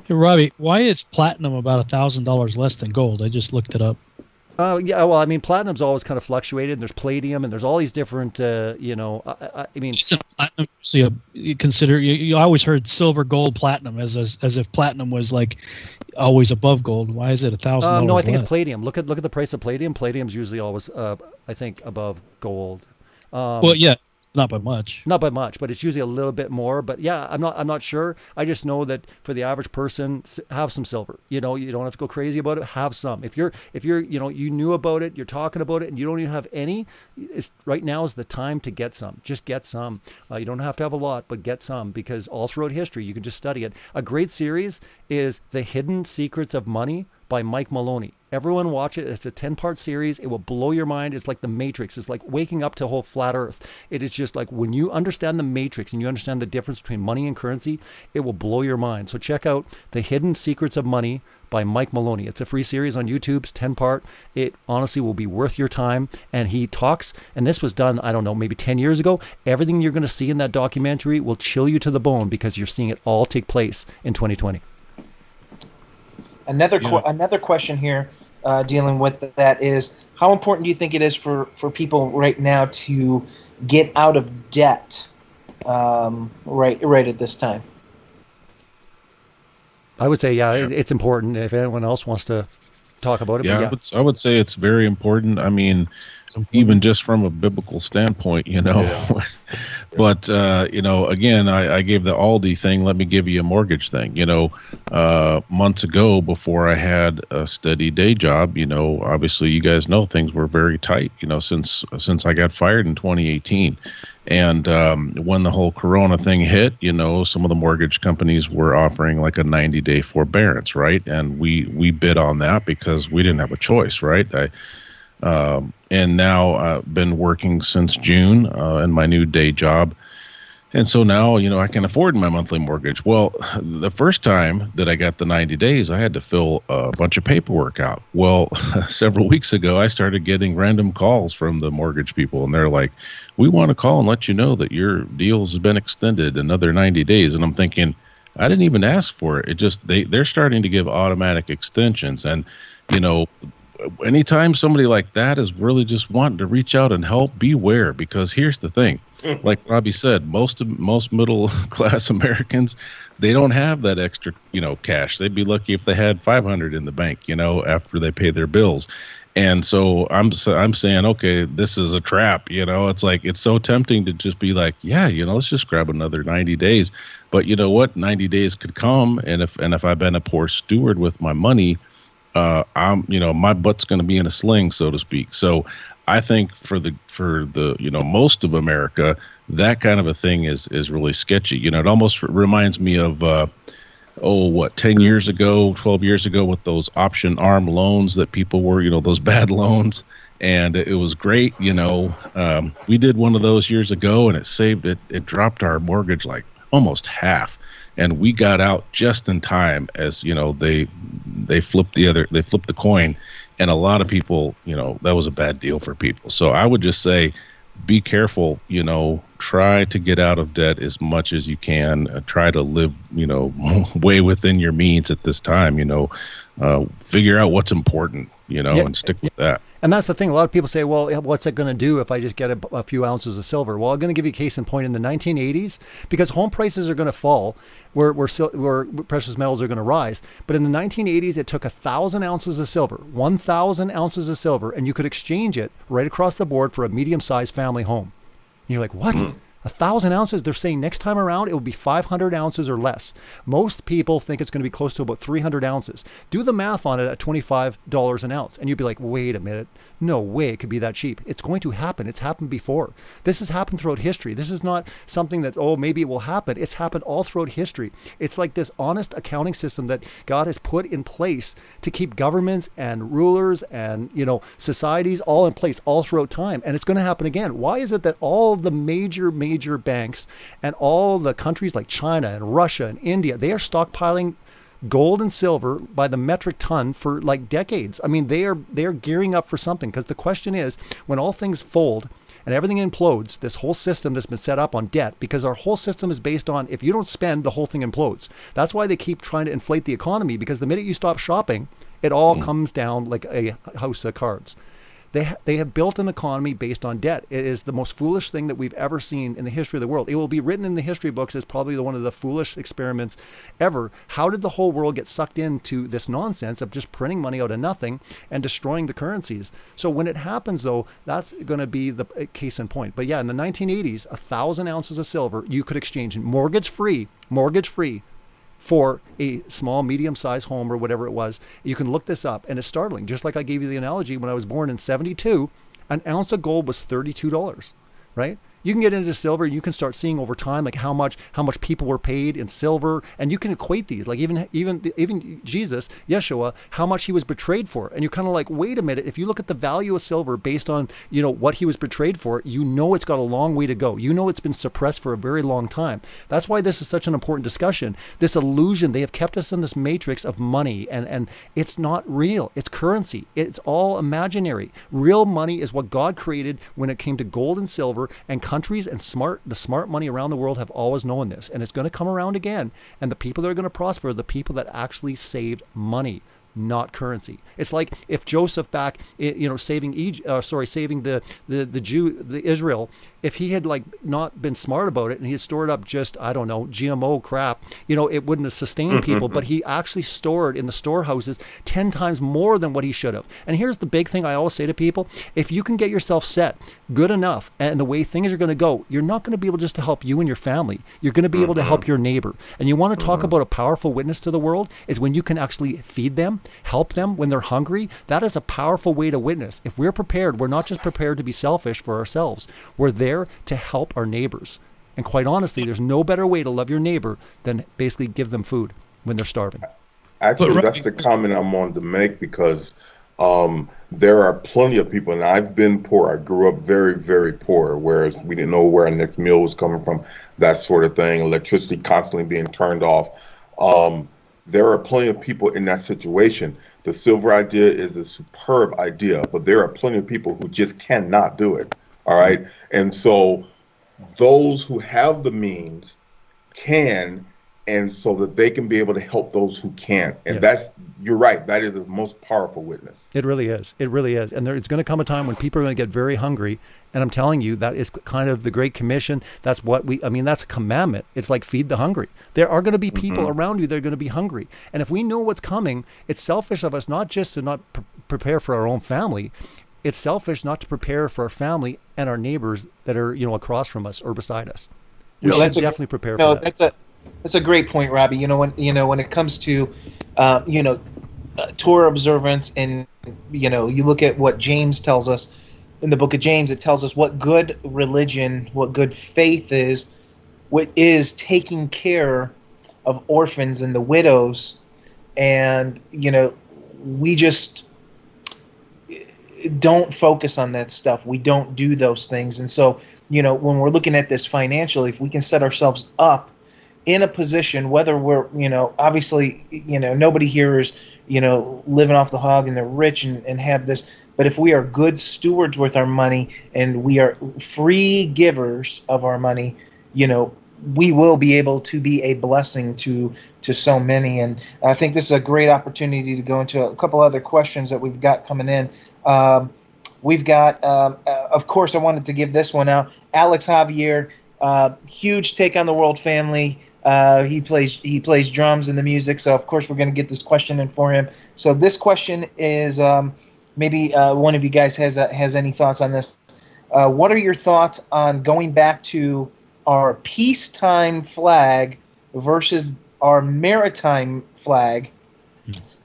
Hey, Robbie, why is platinum about $1,000 less than gold? I just looked it up. Yeah, well, I mean, platinum's always kind of fluctuated. There's palladium, and there's all these different, you know, I mean, platinum. So you consider you always heard silver, gold, platinum as if platinum was like always above gold. Why is it $1,000? No, I think it's palladium. Look at the price of palladium. Palladium's usually always, I think, above gold. Well, yeah. Not by much. Not by much, but it's usually a little bit more. But yeah, I'm not sure. I just know that for the average person, have some silver. You know, you don't have to go crazy about it. Have some. If you're, you know, you knew about it, you're talking about it, and you don't even have any, right now is the time to get some. Just get some. You don't have to have a lot, but get some, because all throughout history, you can just study it. A great series is The Hidden Secrets of Money by Mike Maloney. Everyone watch it. It's a 10-part series. It will blow your mind. It's like the Matrix. It's like waking up to a whole flat earth. It is just like when you understand the Matrix and you understand the difference between money and currency, it will blow your mind. So check out The Hidden Secrets of Money by Mike Maloney. It's a free series on YouTube. It's 10-part. It honestly will be worth your time. And he talks, and this was done, I don't know, maybe 10 years ago. Everything you're going to see in that documentary will chill you to the bone because you're seeing it all take place in 2020. Another question here dealing with that is, how important do you think it is for people right now to get out of debt right at this time? I would say, yeah, it's important. If anyone else wants to talk about it. Yeah, I would say it's very important. I mean, even just from a biblical standpoint, you know. Yeah. But, you know, again, I gave the Aldi thing. Let me give you a mortgage thing. You know, months ago, before I had a steady day job, you know, obviously you guys know things were very tight, you know, since I got fired in 2018. And when the whole Corona thing hit, you know, some of the mortgage companies were offering like a 90-day forbearance, right? And we bid on that because we didn't have a choice, right? And now I've been working since June in my new day job. And so now, you know, I can afford my monthly mortgage. Well, the first time that I got the 90 days, I had to fill a bunch of paperwork out. Well, several weeks ago, I started getting random calls from the mortgage people, and they're like, we want to call and let you know that your deal has been extended another 90 days. And I'm thinking, I didn't even ask for it. It just, they're starting to give automatic extensions. And, you know, anytime somebody like that is really just wanting to reach out and help, beware, because here's the thing. Like Robbie said, most middle class Americans, they don't have that extra, you know, cash. They'd be lucky if they had $500 in the bank, you know, after they pay their bills. And so I'm saying, okay, this is a trap. You know, it's like, it's so tempting to just be like, yeah, you know, let's just grab another 90 days. But you know what? 90 days could come. And if I've been a poor steward with my money, you know, my butt's going to be in a sling, so to speak. So I think for the you know, most of America, that kind of a thing is really sketchy. You know, it almost reminds me of 10 years ago, 12 years ago, with those option arm loans that people were, you know, those bad loans. And it was great. You know, we did one of those years ago, and it dropped our mortgage like almost half. And we got out just in time, as you know, they flipped the coin, and a lot of people, you know, that was a bad deal for people. So I would just say, be careful, you know, try to get out of debt as much as you can. Try to live, you know, way within your means at this time, you know, figure out what's important, you know, and stick with that. And that's the thing. A lot of people say, well, what's it going to do if I just get a few ounces of silver? Well, I'm going to give you a case in point. In the 1980s, because home prices are going to fall, where precious metals are going to rise. But in the 1980s, it took 1,000 ounces of silver, 1,000 ounces of silver, and you could exchange it right across the board for a medium-sized family home. And you're like, what? 1,000 ounces? They're saying next time around it will be 500 ounces or less. Most people think it's going to be close to about 300 ounces. Do the math on it at $25 an ounce, and you'd be like, wait a minute. No way it could be that cheap. It's going to happen. It's happened before. This has happened throughout history. This is not something that, oh, maybe it will happen. It's happened all throughout history. It's like this honest accounting system that God has put in place to keep governments and rulers and, you know, societies all in place all throughout time. And it's going to happen again. Why is it that all the major banks and all the countries like China and Russia and India, they are stockpiling gold and silver by the metric ton for like decades? I mean, they are gearing up for something, because the question is, when all things fold and everything implodes, this whole system that's been set up on debt, because our whole system is based on, if you don't spend, the whole thing implodes. That's why they keep trying to inflate the economy, because the minute you stop shopping, it all comes down like a house of cards. They have built an economy based on debt. It is the most foolish thing that we've ever seen in the history of the world. It will be written in the history books as probably one of the foolish experiments ever. How did the whole world get sucked into this nonsense of just printing money out of nothing and destroying the currencies? So when it happens, though, that's going to be the case in point. But yeah, in the 1980s, 1,000 ounces of silver you could exchange mortgage-free, for a small, medium-sized home or whatever it was. You can look this up, and it's startling. Just like I gave you the analogy, when I was born in 72, an ounce of gold was $32, right? You can get into silver, and you can start seeing over time like how much people were paid in silver, and you can equate these. Like even Jesus, Yeshua, how much he was betrayed for, and you're kind of like, wait a minute. If you look at the value of silver based on what he was betrayed for, it's got a long way to go. It's been suppressed for a very long time. That's why this is such an important discussion. This illusion, they have kept us in this matrix of money, and it's not real. It's currency. It's all imaginary. Real money is what God created when it came to gold and silver, and countries and the smart money around the world have always known this, and it's going to come around again. And the people that are going to prosper are the people that actually saved money, not currency. It's like if Joseph back, saving the Israel, if he had not been smart about it and he had stored up just, I don't know, GMO crap, it wouldn't have sustained people, but he actually stored in the storehouses 10 times more than what he should have. And here's the big thing I always say to people: if you can get yourself set good enough and the way things are going to go, you're not going to be able just to help you and your family. You're going to be able to help your neighbor. And you want to talk about a powerful witness to the world is when you can actually feed them, help them when they're hungry. That is a powerful way to witness. If we're prepared, we're not just prepared to be selfish for ourselves. We're there to help our neighbors. And quite honestly, there's no better way to love your neighbor than basically give them food when they're starving. Actually, that's the comment I'm wanting to make, because there are plenty of people, and I've been poor. I grew up very, very poor, whereas we didn't know where our next meal was coming from, that sort of thing, electricity constantly being turned off. There are plenty of people in that situation. The silver idea is a superb idea, but there are plenty of people who just cannot do it. All right. And so those who have the means can, and so that they can be able to help those who can't. And you're right. That is the most powerful witness. It really is. It really is. And it's going to come a time when people are going to get very hungry. And I'm telling you, that is kind of the Great Commission. That's that's a commandment. It's like feed the hungry. There are going to be people around you that are going to be hungry. And if we know what's coming, it's selfish of us not just to not prepare for our own family. It's selfish not to prepare for our family and our neighbors that are, across from us or beside us. We should definitely prepare for that. That's a great point, Robbie. When it comes to, Torah observance, and you look at what James tells us in the book of James. It tells us what good religion, what good faith is, what is taking care of orphans and the widows, and we just don't focus on that stuff. We don't do those things. And so, when we're looking at this financially, if we can set ourselves up in a position, whether we're, obviously, nobody here is, living off the hog and they're rich and have this, but if we are good stewards with our money and we are free givers of our money, we will be able to be a blessing to so many. And I think this is a great opportunity to go into a couple other questions that we've got coming in. We've got, of course, I wanted to give this one out. Alex Javier, huge take on the world family. He plays drums in the music, so of course we're going to get this question in for him. So this question is, maybe one of you guys has any thoughts on this. What are your thoughts on going back to our peacetime flag versus our maritime flag?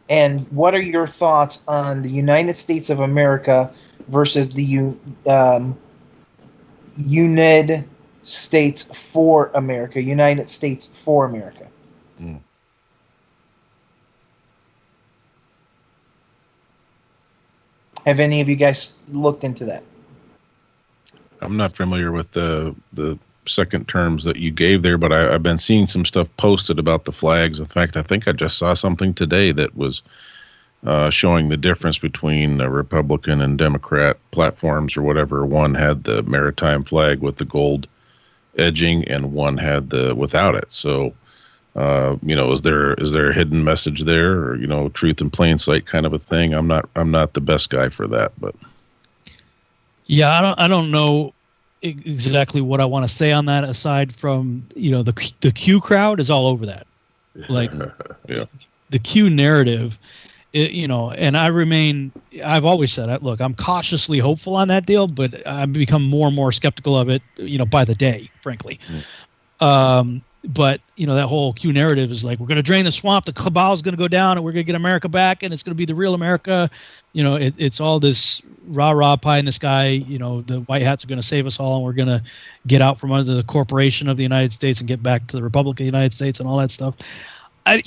And what are your thoughts on the United States of America versus the United States for America? United States for America. Have any of you guys looked into that? I'm not familiar with the second terms that you gave there, but I've been seeing some stuff posted about the flags. In fact, I think I just saw something today that was showing the difference between Republican and Democrat platforms or whatever. One had the maritime flag with the gold edging, and one had the without it. So, is there a hidden message there, or truth in plain sight kind of a thing? I'm not the best guy for that, but yeah, I don't know exactly what I want to say on that, aside from the Q crowd is all over that, like the Q narrative, and I've always said, look, I'm cautiously hopeful on that deal, but I've become more and more skeptical of it by the day, frankly. But that whole Q narrative is like, we're going to drain the swamp, the cabal is going to go down, and we're going to get America back, and it's going to be the real America. It's all this rah pie in the sky. The white hats are going to save us all, and we're going to get out from under the corporation of the United States and get back to the Republic of the United States and all that stuff. I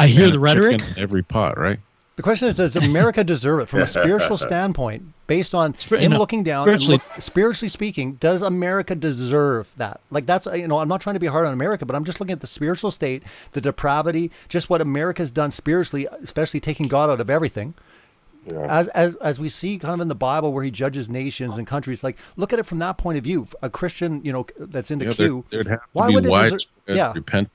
hear the rhetoric. Every pot, right? The question is, does America deserve it from a spiritual standpoint, based on him looking down, spiritually speaking, does America deserve that? Like, that's, I'm not trying to be hard on America, but I'm just looking at the spiritual state, the depravity, just what America's done spiritually, especially taking God out of everything. Yeah. As we see kind of in the Bible where he judges nations and countries, like, look at it from that point of view. A Christian, that's into Q, there'd have to why be would widespread it repentance.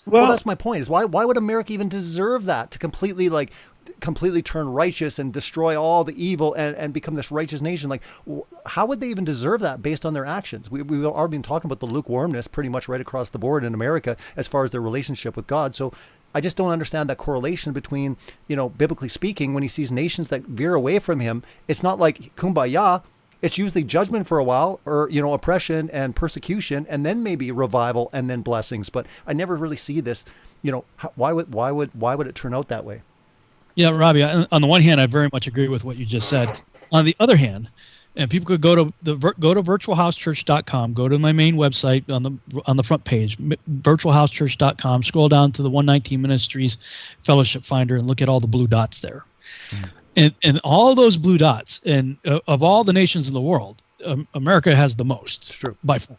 Well, that's my point, is why would America even deserve that, to completely turn righteous and destroy all the evil and become this righteous nation? Like, how would they even deserve that based on their actions? We've already been talking about the lukewarmness pretty much right across the board in America as far as their relationship with God. So I just don't understand that correlation between, biblically speaking, when he sees nations that veer away from him, it's not like kumbaya. It's usually judgment for a while, or, oppression and persecution, and then maybe revival and then blessings. But I never really see this, why would it turn out that way? Yeah, Robbie, on the one hand, I very much agree with what you just said. On the other hand, and people could go to virtualhousechurch.com, go to my main website on the front page, virtualhousechurch.com, scroll down to the 119 Ministries Fellowship Finder and look at all the blue dots there. And all those blue dots, and of all the nations in the world, America has the most. It's true. By far.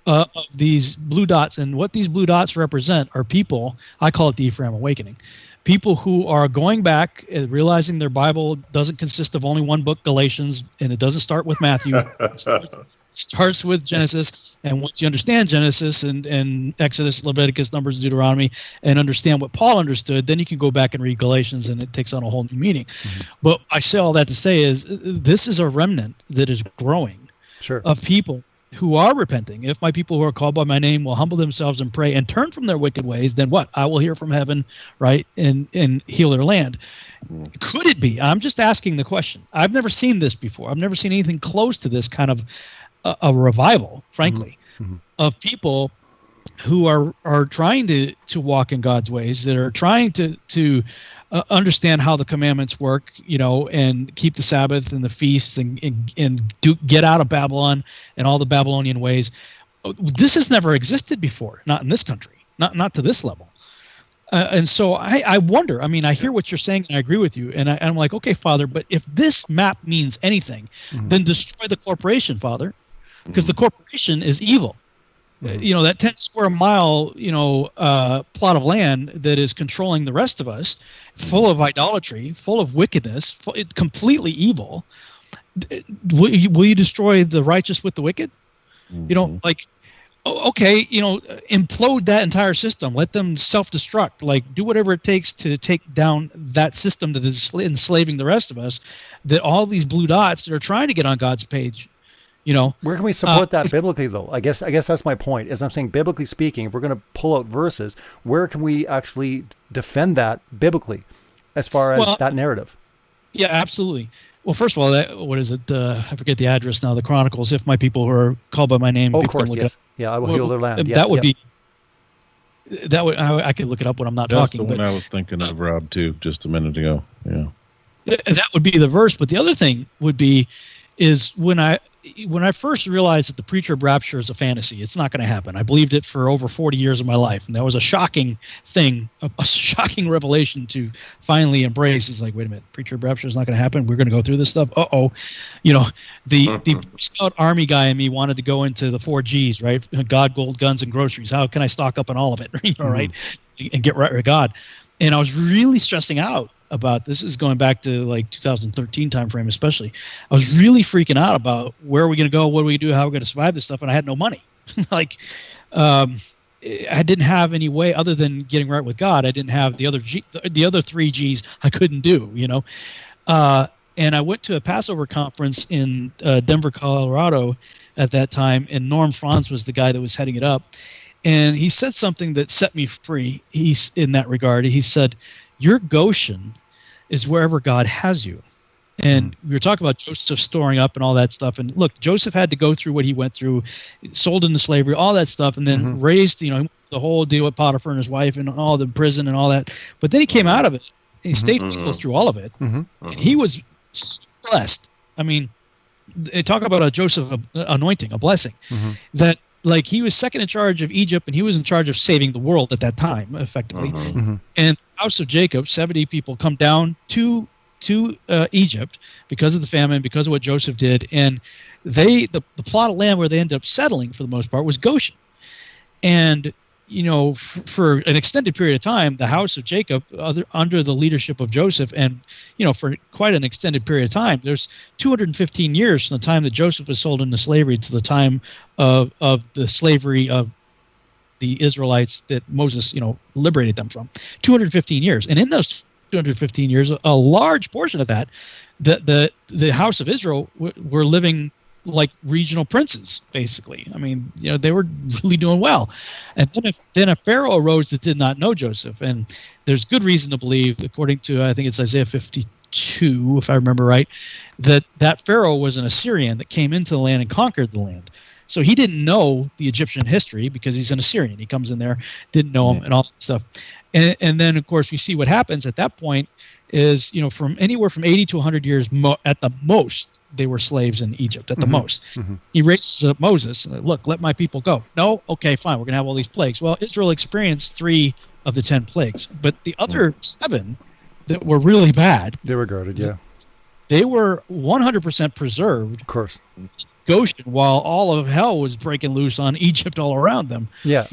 Of these blue dots. And what these blue dots represent are people, I call it the Ephraim Awakening. People who are going back and realizing their Bible doesn't consist of only one book, Galatians, and it doesn't start with Matthew. It starts with Genesis. And once you understand Genesis and Exodus, Leviticus, Numbers, Deuteronomy, and understand what Paul understood, then you can go back and read Galatians, and it takes on a whole new meaning. But I say all that to say is this is a remnant that is growing of people who are repenting. If my people who are called by my name will humble themselves and pray and turn from their wicked ways, then what? I will hear from heaven, right, and heal their land. Could it be? I'm just asking the question. I've never seen this before. I've never seen anything close to this kind of a revival, frankly, of people who are trying to walk in God's ways, that are trying to understand how the commandments work, and keep the Sabbath and the feasts and get out of Babylon and all the Babylonian ways. This has never existed before, not in this country, not to this level. And so I wonder, I hear what you're saying, and I agree with you. And I'm like, okay, Father, but if this map means anything, then destroy the corporation, Father, because the corporation is evil. That 10 square mile, plot of land that is controlling the rest of us, full of idolatry, full of wickedness, completely evil. Will you destroy the righteous with the wicked? Implode that entire system. Let them self-destruct. Do whatever it takes to take down that system that is enslaving the rest of us. That all these blue dots that are trying to get on God's page. Where can we support that biblically, though? I guess that's my point. Is I'm saying, biblically speaking, if we're going to pull out verses, where can we actually defend that biblically, as far as that narrative? Yeah, absolutely. Well, first of all, what is it? I forget the address now. The Chronicles. If my people who are called by my name, of course, yes. Yeah, I will heal their land. That would be. That would. I could look it up when I'm not talking. That's the one I was thinking of, Rob, too, just a minute ago. Yeah. That would be the verse, but the other thing would be, is when I first realized that the pre-trib rapture is a fantasy. It's not going to happen. I believed it for over 40 years of my life, and that was a shocking thing, a shocking revelation to finally embrace. It's like, wait a minute, pre-trib rapture is not going to happen. We're going to go through this stuff. The Scout Army guy in me wanted to go into the 4 Gs, right? God, gold, guns, and groceries. How can I stock up on all of it, right? And get right with God. And I was really stressing out about this. Is going back to 2013 timeframe, especially. I was really freaking out about where are we going to go, what do we do, how are we going to survive this stuff, and I had no money. I didn't have any way other than getting right with God. I didn't have the other 3 Gs. I couldn't do, and I went to a Passover conference in Denver, Colorado at that time, and Norm Franz was the guy that was heading it up, and he said something that set me free. In that regard, he said, your Goshen is wherever God has you. And we were talking about Joseph storing up and all that stuff. And look, Joseph had to go through what he went through, sold into slavery, all that stuff, and then raised, the whole deal with Potiphar and his wife and all the prison and all that. But then he came out of it. And he stayed faithful through all of it. And he was blessed. I mean, they talk about a Joseph anointing, a blessing, that like he was second in charge of Egypt and he was in charge of saving the world at that time, effectively. And house of Jacob, 70 people come down to Egypt because of the famine, because of what Joseph did, and the plot of land where they ended up settling for the most part was Goshen. And for an extended period of time, the house of Jacob, under the leadership of Joseph, and for quite an extended period of time, there's 215 years from the time that Joseph was sold into slavery to the time of the slavery of the Israelites that Moses liberated them from. 215 years, and in those 215 years, a large portion of that, the house of Israel were living like regional princes, basically. I mean, they were really doing well. And then a Pharaoh arose that did not know Joseph. And there's good reason to believe, according to, I think it's Isaiah 52, if I remember right, that Pharaoh was an Assyrian that came into the land and conquered the land. So he didn't know the Egyptian history because he's an Assyrian. He comes in there, didn't know him and all that stuff. And then, of course, we see what happens at that point is, from anywhere from 80 to 100 years at the most, they were slaves in Egypt at the most. He raises up Moses, look, let my people go. No? Okay, fine. We're going to have all these plagues. Well, Israel experienced 3 of the 10 plagues, but the other 7 that were really bad. They were guarded, yeah. They were 100% preserved. Of course. Goshen, while all of hell was breaking loose on Egypt all around them. Yeah.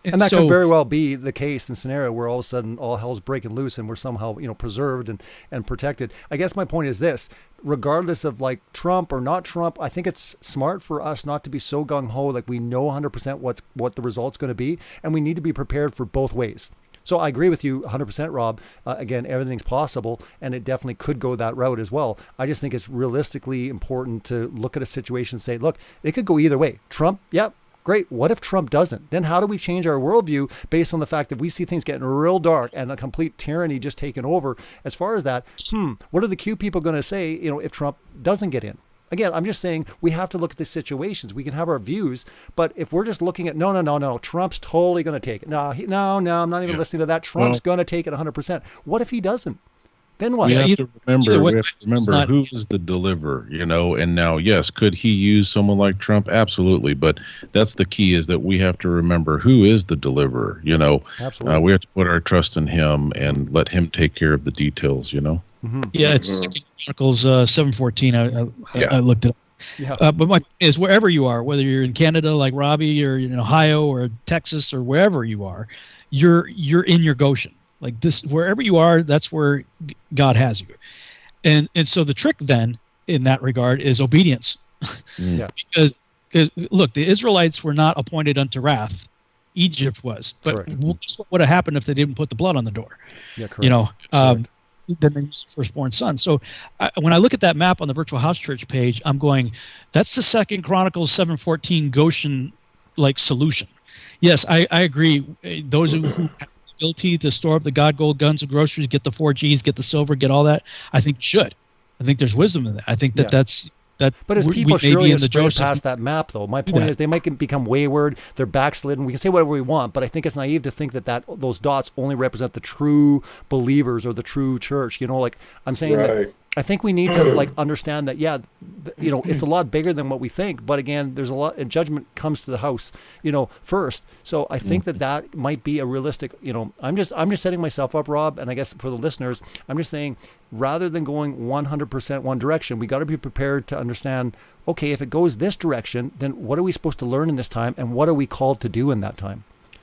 And that could very well be the case and scenario where all of a sudden all hell's breaking loose and we're somehow, preserved and protected. I guess my point is this, regardless of like Trump or not Trump, I think it's smart for us not to be so gung-ho, like we know 100% what the result's going to be, and we need to be prepared for both ways. So I agree with you 100%, Rob. Again, everything's possible, and it definitely could go that route as well. I just think it's realistically important to look at a situation and say, look, it could go either way. Trump, yep. Great. What if Trump doesn't? Then how do we change our worldview based on the fact that we see things getting real dark and a complete tyranny just taking over? As far as that, what are the Q people going to say, if Trump doesn't get in? Again, I'm just saying we have to look at the situations. We can have our views, but if we're just looking at, no, Trump's totally going to take it. No, I'm not even listening to that. Trump's going to take it 100%. What if he doesn't? Then what? We have to remember who is the deliverer, and now, yes, could he use someone like Trump? Absolutely. But that's the key, is that we have to remember who is the deliverer, Absolutely. We have to put our trust in him and let him take care of the details, Yeah, it's Chronicles 7:14. I looked it up. Yeah. But my point is, wherever you are, whether you're in Canada like Robbie, or in Ohio or Texas or wherever you are, you're in your Goshen. Like this, wherever you are, that's where God has you. And so the trick then in that regard is obedience. Yeah. Because look, the Israelites were not appointed unto wrath. Egypt was. But what would have happened if they didn't put the blood on the door? Yeah, correct. Then they used the firstborn son. So when I look at that map on the Virtual House Church page, I'm going, that's the 2 Chronicles 7:14 Goshen like solution. Yes, I agree. Those who have the ability to store up the God gold, guns, and groceries, get the 4Gs, get the silver, get all that, I think should. I think there's wisdom in that. I think that's that. But as people surely have strayed past that map, though, my point is they might become wayward. They're backslidden. We can say whatever we want, but I think it's naive to think that those dots only represent the true believers or the true church. Like I'm saying that I think we need to understand that, it's a lot bigger than what we think. But again, there's a lot, and judgment comes to the house, first. So I think that might be a realistic, I'm just setting myself up, Rob. And I guess for the listeners, I'm just saying, rather than going 100% one direction, we got to be prepared to understand, okay, if it goes this direction, then what are we supposed to learn in this time? And what are we called to do in that time?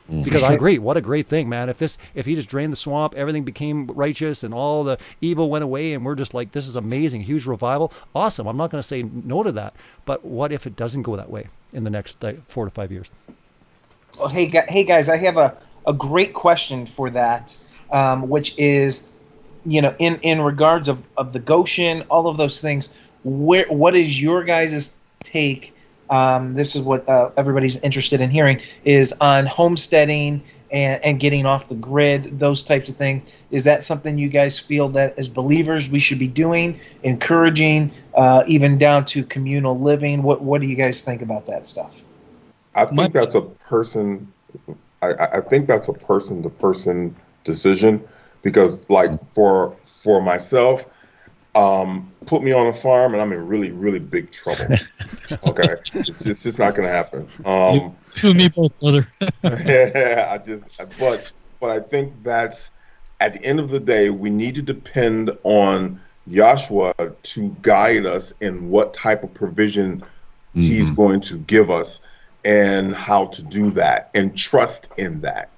Because I agree, what a great thing, man. If he just drained the swamp, everything became righteous and all the evil went away and we're just like, this is amazing, huge revival. Awesome. I'm not going to say no to that. But what if it doesn't go that way in the next 4 to 5 years? Well, hey guys, I have a great question for that, which is, in regards of the Goshen, all of those things, what is your guys' take? This is what everybody's interested in hearing, is on homesteading and getting off the grid, those types of things. Is that something you guys feel that as believers we should be doing, encouraging, even down to communal living? What do you guys think about that stuff? I think that's a person. I think that's a person-to-person decision, because, like, for myself, put me on a farm and I'm in really, really big trouble. Okay, it's just not going to happen. You and me both, brother. Yeah, but I think that's, at the end of the day, we need to depend on Joshua to guide us in what type of provision he's going to give us and how to do that, and trust in that.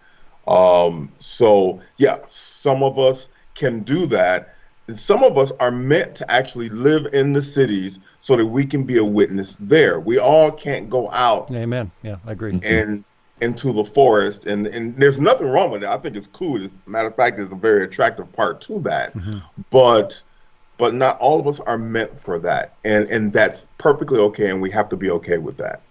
So yeah, some of us can do that. Some of us are meant to actually live in the cities so that we can be a witness there. We all can't go out. Amen. Yeah, I agree. And into the forest, and there's nothing wrong with it. I think it's cool. As a matter of fact, there's a very attractive part to that. But not all of us are meant for that, and that's perfectly okay, and we have to be okay with that.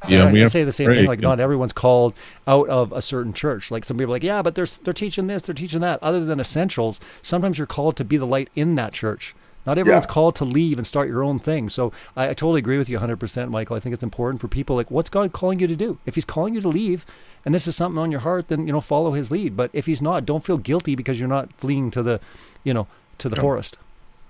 Yeah, I say the same thing. Like, not everyone's called out of a certain church. Like, some people are like, yeah, but they're teaching this, they're teaching that. Other than essentials, sometimes you're called to be the light in that church. Not everyone's called to leave and start your own thing. So I totally agree with you 100%, Michael. I think it's important for people, like, what's God calling you to do? If he's calling you to leave and this is something on your heart, then, follow his lead. But if he's not, don't feel guilty because you're not fleeing to the, to the forest.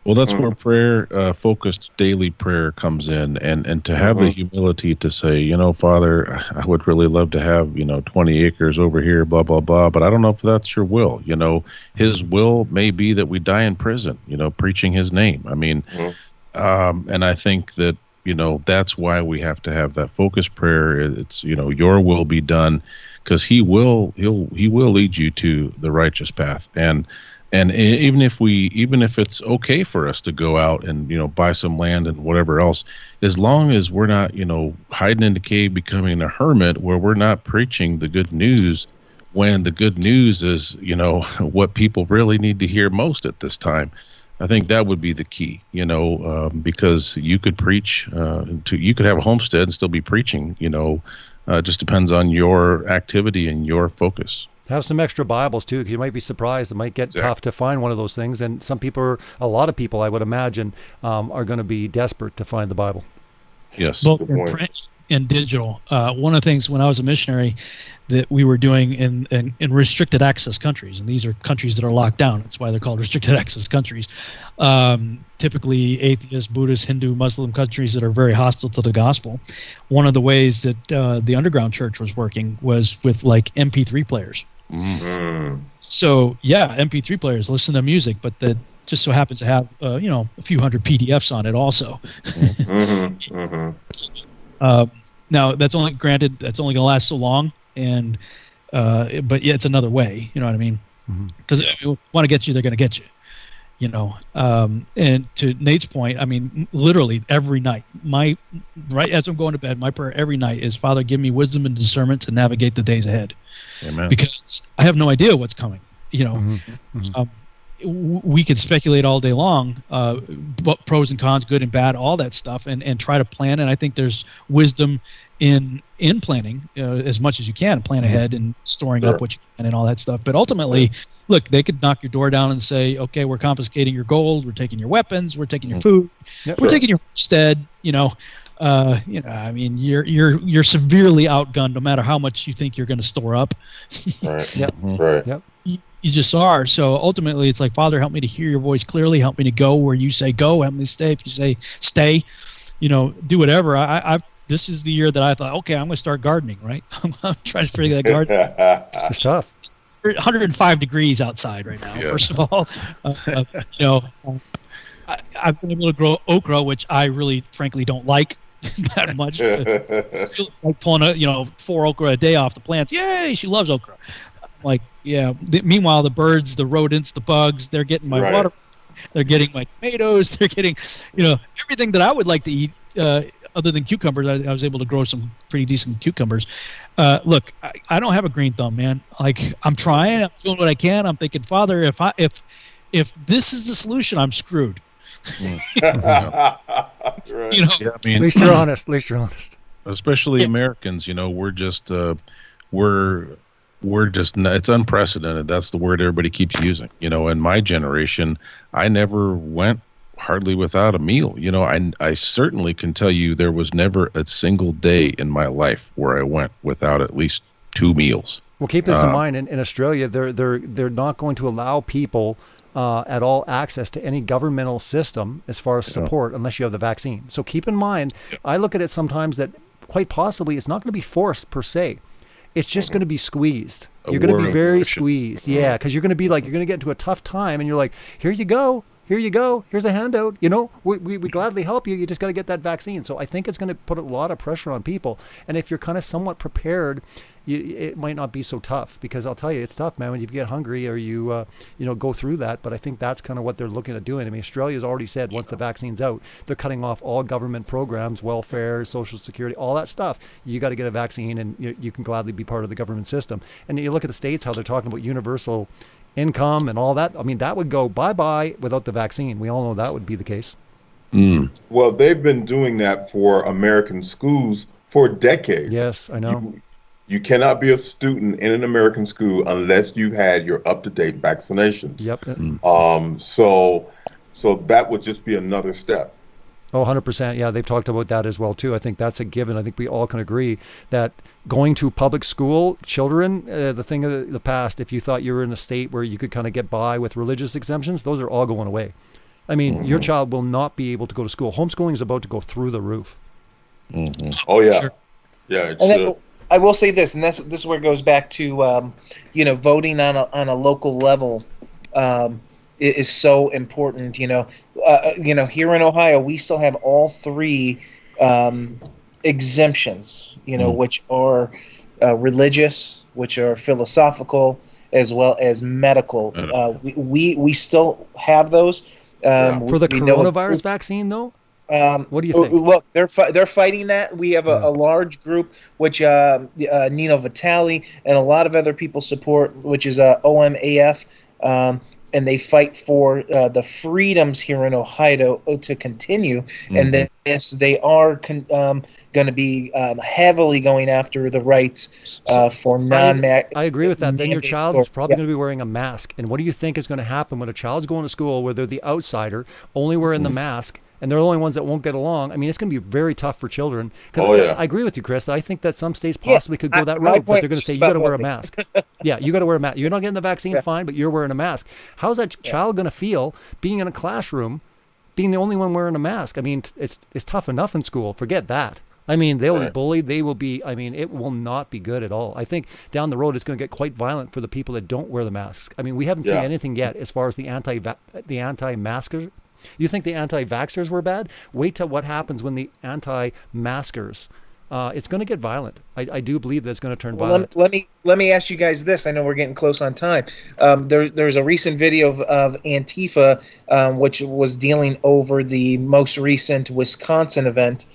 Well, that's where prayer, focused daily prayer comes in, and to have the humility to say, Father, I would really love to have, 20 acres over here, blah, blah, blah, but I don't know if that's your will. His will may be that we die in prison, preaching his name. I mean, and I think that, that's why we have to have that focused prayer. It's, your will be done, because he will lead you to the righteous path. And even if it's okay for us to go out and, buy some land and whatever else, as long as we're not, hiding in the cave, becoming a hermit, where we're not preaching the good news, when the good news is, what people really need to hear most at this time. I think that would be the key, because you could preach, you could have a homestead and still be preaching, just depends on your activity and your focus. Have some extra Bibles too, because you might be surprised. It might get tough to find one of those things, and a lot of people, I would imagine, are going to be desperate to find the Bible. Yes, both in print and digital. One of the things when I was a missionary that we were doing in restricted access countries, and these are countries that are locked down. That's why they're called restricted access countries. Typically atheist, Buddhist, Hindu, Muslim countries that are very hostile to the gospel. One of the ways that the underground church was working was with like MP3 players. So yeah, MP3 players listen to music, but that just so happens to have a few hundred PDFs on it also. Now that's only going to last so long, and but yeah, it's another way. You know what I mean? Because if they want to get you, they're going to get you. And to Nate's point, I mean, literally every night, right as I'm going to bed, my prayer every night is, Father, give me wisdom and discernment to navigate the days ahead. Amen. Because I have no idea what's coming. We could speculate all day long, but pros and cons, good and bad, all that stuff, and try to plan. And I think there's wisdom in planning as much as you can, plan ahead and storing up what you can and all that stuff. But ultimately, look, they could knock your door down and say, okay, we're confiscating your gold, we're taking your weapons, we're taking your food, we're taking your homestead. I mean, you're severely outgunned no matter how much you think you're going to store up. You just are. So ultimately, it's like, Father, help me to hear your voice clearly. Help me to go where you say go. Help me to stay if you say stay. Do whatever. This is the year that I thought, okay, I'm going to start gardening. Right? I'm trying to figure that garden. It's tough. 105 degrees outside right now. First of all, I've been able to grow okra, which I really, frankly, don't like that much. Like pulling 4 okra a day off the plants. Yay! She loves okra. Like, yeah. Meanwhile, the birds, the rodents, the bugs, they're getting my water. They're getting my tomatoes. They're getting, everything that I would like to eat. Other than cucumbers, I was able to grow some pretty decent cucumbers. Look, I don't have a green thumb, man. Like, I'm trying. I'm doing what I can. I'm thinking, Father, if this is the solution, I'm screwed. At least you're honest. Especially Americans, we're just we're we're just it's unprecedented. That's the word everybody keeps using. In my generation, I never went hardly without a meal. I certainly can tell you there was never a single day in my life where I went without at least 2 meals. Well, keep this in mind. In Australia, they're not going to allow people at all access to any governmental system as far as support unless you have the vaccine. So keep in mind, I look at it sometimes that quite possibly it's not going to be forced per se. It's just going to be squeezed. You're going to be very squeezed. Yeah, because you're going to be like, you're going to get into a tough time and you're like, here you go. Here's a handout. We gladly help you. You just got to get that vaccine. So I think it's going to put a lot of pressure on people. And if you're kind of somewhat prepared, it might not be so tough, because I'll tell you, it's tough, man, when you get hungry or you go through that. But I think that's kind of what they're looking at doing. I mean, Australia's already said once the vaccine's out, they're cutting off all government programs, welfare, social security, all that stuff. You got to get a vaccine and you can gladly be part of the government system. And you look at the States, how they're talking about universal income and all that. I mean, that would go bye-bye without the vaccine. We all know that would be the case. Well, they've been doing that for American schools for decades. Yes, I know. You cannot be a student in an American school unless you've had your up-to-date vaccinations. Yep. So that would just be another step. Oh, 100%. Yeah, they've talked about that as well, too. I think that's a given. I think we all can agree that going to public school, children, the thing of the past, if you thought you were in a state where you could kind of get by with religious exemptions, those are all going away. I mean, your child will not be able to go to school. Homeschooling is about to go through the roof. Oh, yeah. Sure. Yeah. I will say this, and this is where it goes back to, voting on a local level. Is so important. Here in Ohio, we still have all 3 exemptions, which are religious, which are philosophical, as well as medical. We still have those. For the coronavirus vaccine, though? What do you think? Look, they're fighting that. We have a large group, which Nino Vitale and a lot of other people support, which is OMAF. And they fight for the freedoms here in Ohio to continue. And then, yes, they are going to be heavily going after the rights for non-mask. I agree with that. Then your child is probably going to be wearing a mask. And what do you think is going to happen when a child's going to school where they're the outsider, only wearing the mask, and they're the only ones that won't get along? I mean, it's going to be very tough for children. Because I agree with you, Chris. I think that some states possibly could go that route, but they're going to say, you got to wear a mask. Yeah, you got to wear a mask. You're not getting the vaccine, fine, but you're wearing a mask. How's that child going to feel being in a classroom, being the only one wearing a mask? I mean, it's tough enough in school. Forget that. I mean, they'll be bullied. They will be, it will not be good at all. I think down the road, it's going to get quite violent for the people that don't wear the masks. I mean, we haven't seen anything yet as far as the anti-maskers. You think the anti-vaxxers were bad? Wait till what happens when the anti-maskers. It's going to get violent. I do believe that it's going to turn violent. Let me ask you guys this. I know we're getting close on time. There's a recent video of Antifa, which was dealing over the most recent Wisconsin event,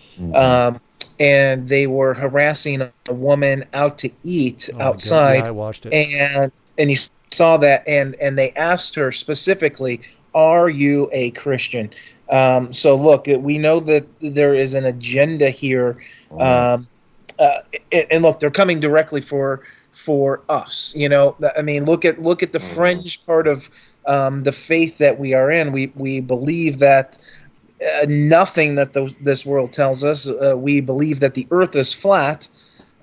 and they were harassing a woman out to eat outside. Yeah, I watched it. And you saw that, and they asked her specifically, are you a Christian? So look, we know that there is an agenda here, and look, they're coming directly for us. I mean, look at the fringe part of the faith that we are in. We believe that nothing that this world tells us. We believe that the Earth is flat.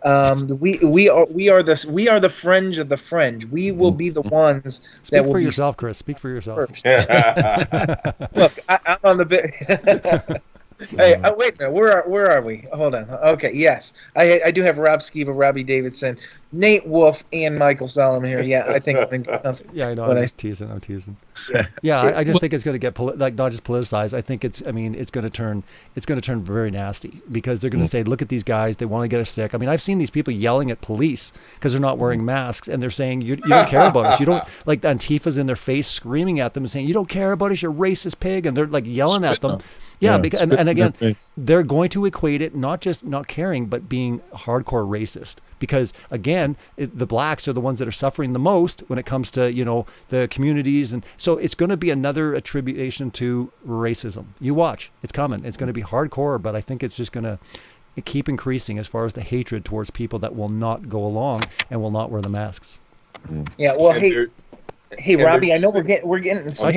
We are the fringe of the fringe. We will be the ones that will be. Speak for yourself, Chris. Speak for yourself. Look, I'm on the bit. Hey, wait a minute. Where are we? Hold on. Okay, yes, I do have Rob Skiba, Robbie Davidson, Nate Wolf, and Michael Solomon here. Yeah, I think. Yeah, I know. I'm teasing. Yeah, I just think it's going to get not just politicized. I think it's going to turn very nasty, because they're going to say, look at these guys. They want to get us sick. I mean, I've seen these people yelling at police because they're not wearing masks, and they're saying, you don't care about us. You don't, like, Antifa's in their face screaming at them and saying, you don't care about us, you racist pig, and they're like yelling at them. Yeah, because, and again, they're going to equate it not just not caring, but being hardcore racist. Because again, the blacks are the ones that are suffering the most when it comes to the communities, and so it's going to be another attribution to racism. You watch, it's coming. It's going to be hardcore, but I think it's just going to. keep increasing as far as the hatred towards people that will not go along and will not wear the masks. Yeah. Well, hey, Robbie, I know we're getting. So,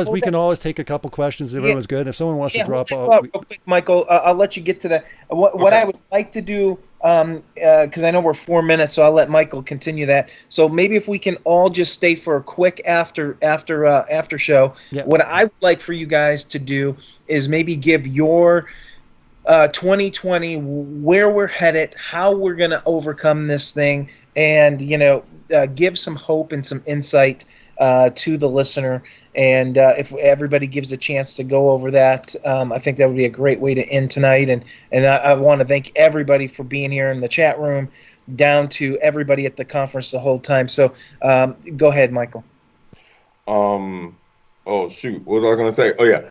we can always take a couple questions if everyone's good. If someone wants to drop out, real quick, Michael, I'll let you get to that. What I would like to do, because I know we're 4 minutes, so I'll let Michael continue that. So maybe if we can all just stay for a quick after show. Yeah. What I would like for you guys to do is maybe give your 2020, where we're headed, how we're going to overcome this thing, and give some hope and some insight to the listener. And if everybody gives a chance to go over that, I think that would be a great way to end tonight. And I want to thank everybody for being here in the chat room, down to everybody at the conference the whole time. So go ahead, Michael. Oh shoot, what was I going to say? Oh yeah,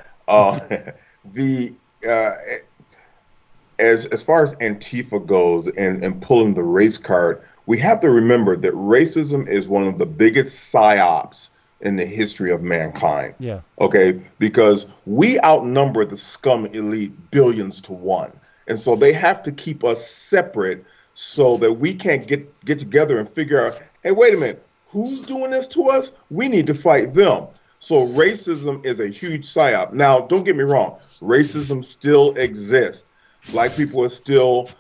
as far as Antifa goes and pulling the race card, we have to remember that racism is one of the biggest psyops in the history of mankind. Yeah. Okay, because we outnumber the scum elite billions to one, and so they have to keep us separate so that we can't get together and figure out, hey, wait a minute, who's doing this to us? We need to fight them. So racism is a huge psyop. Now, don't get me wrong, racism still exists. Black people are still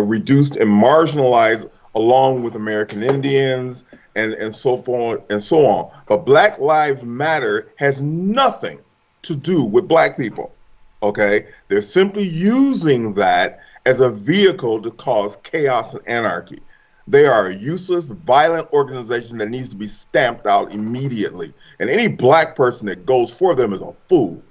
reduced and marginalized along with American Indians and so forth and so on. But Black Lives Matter has nothing to do with black people, okay? They're simply using that as a vehicle to cause chaos and anarchy. They are a useless, violent organization that needs to be stamped out immediately. And any black person that goes for them is a fool.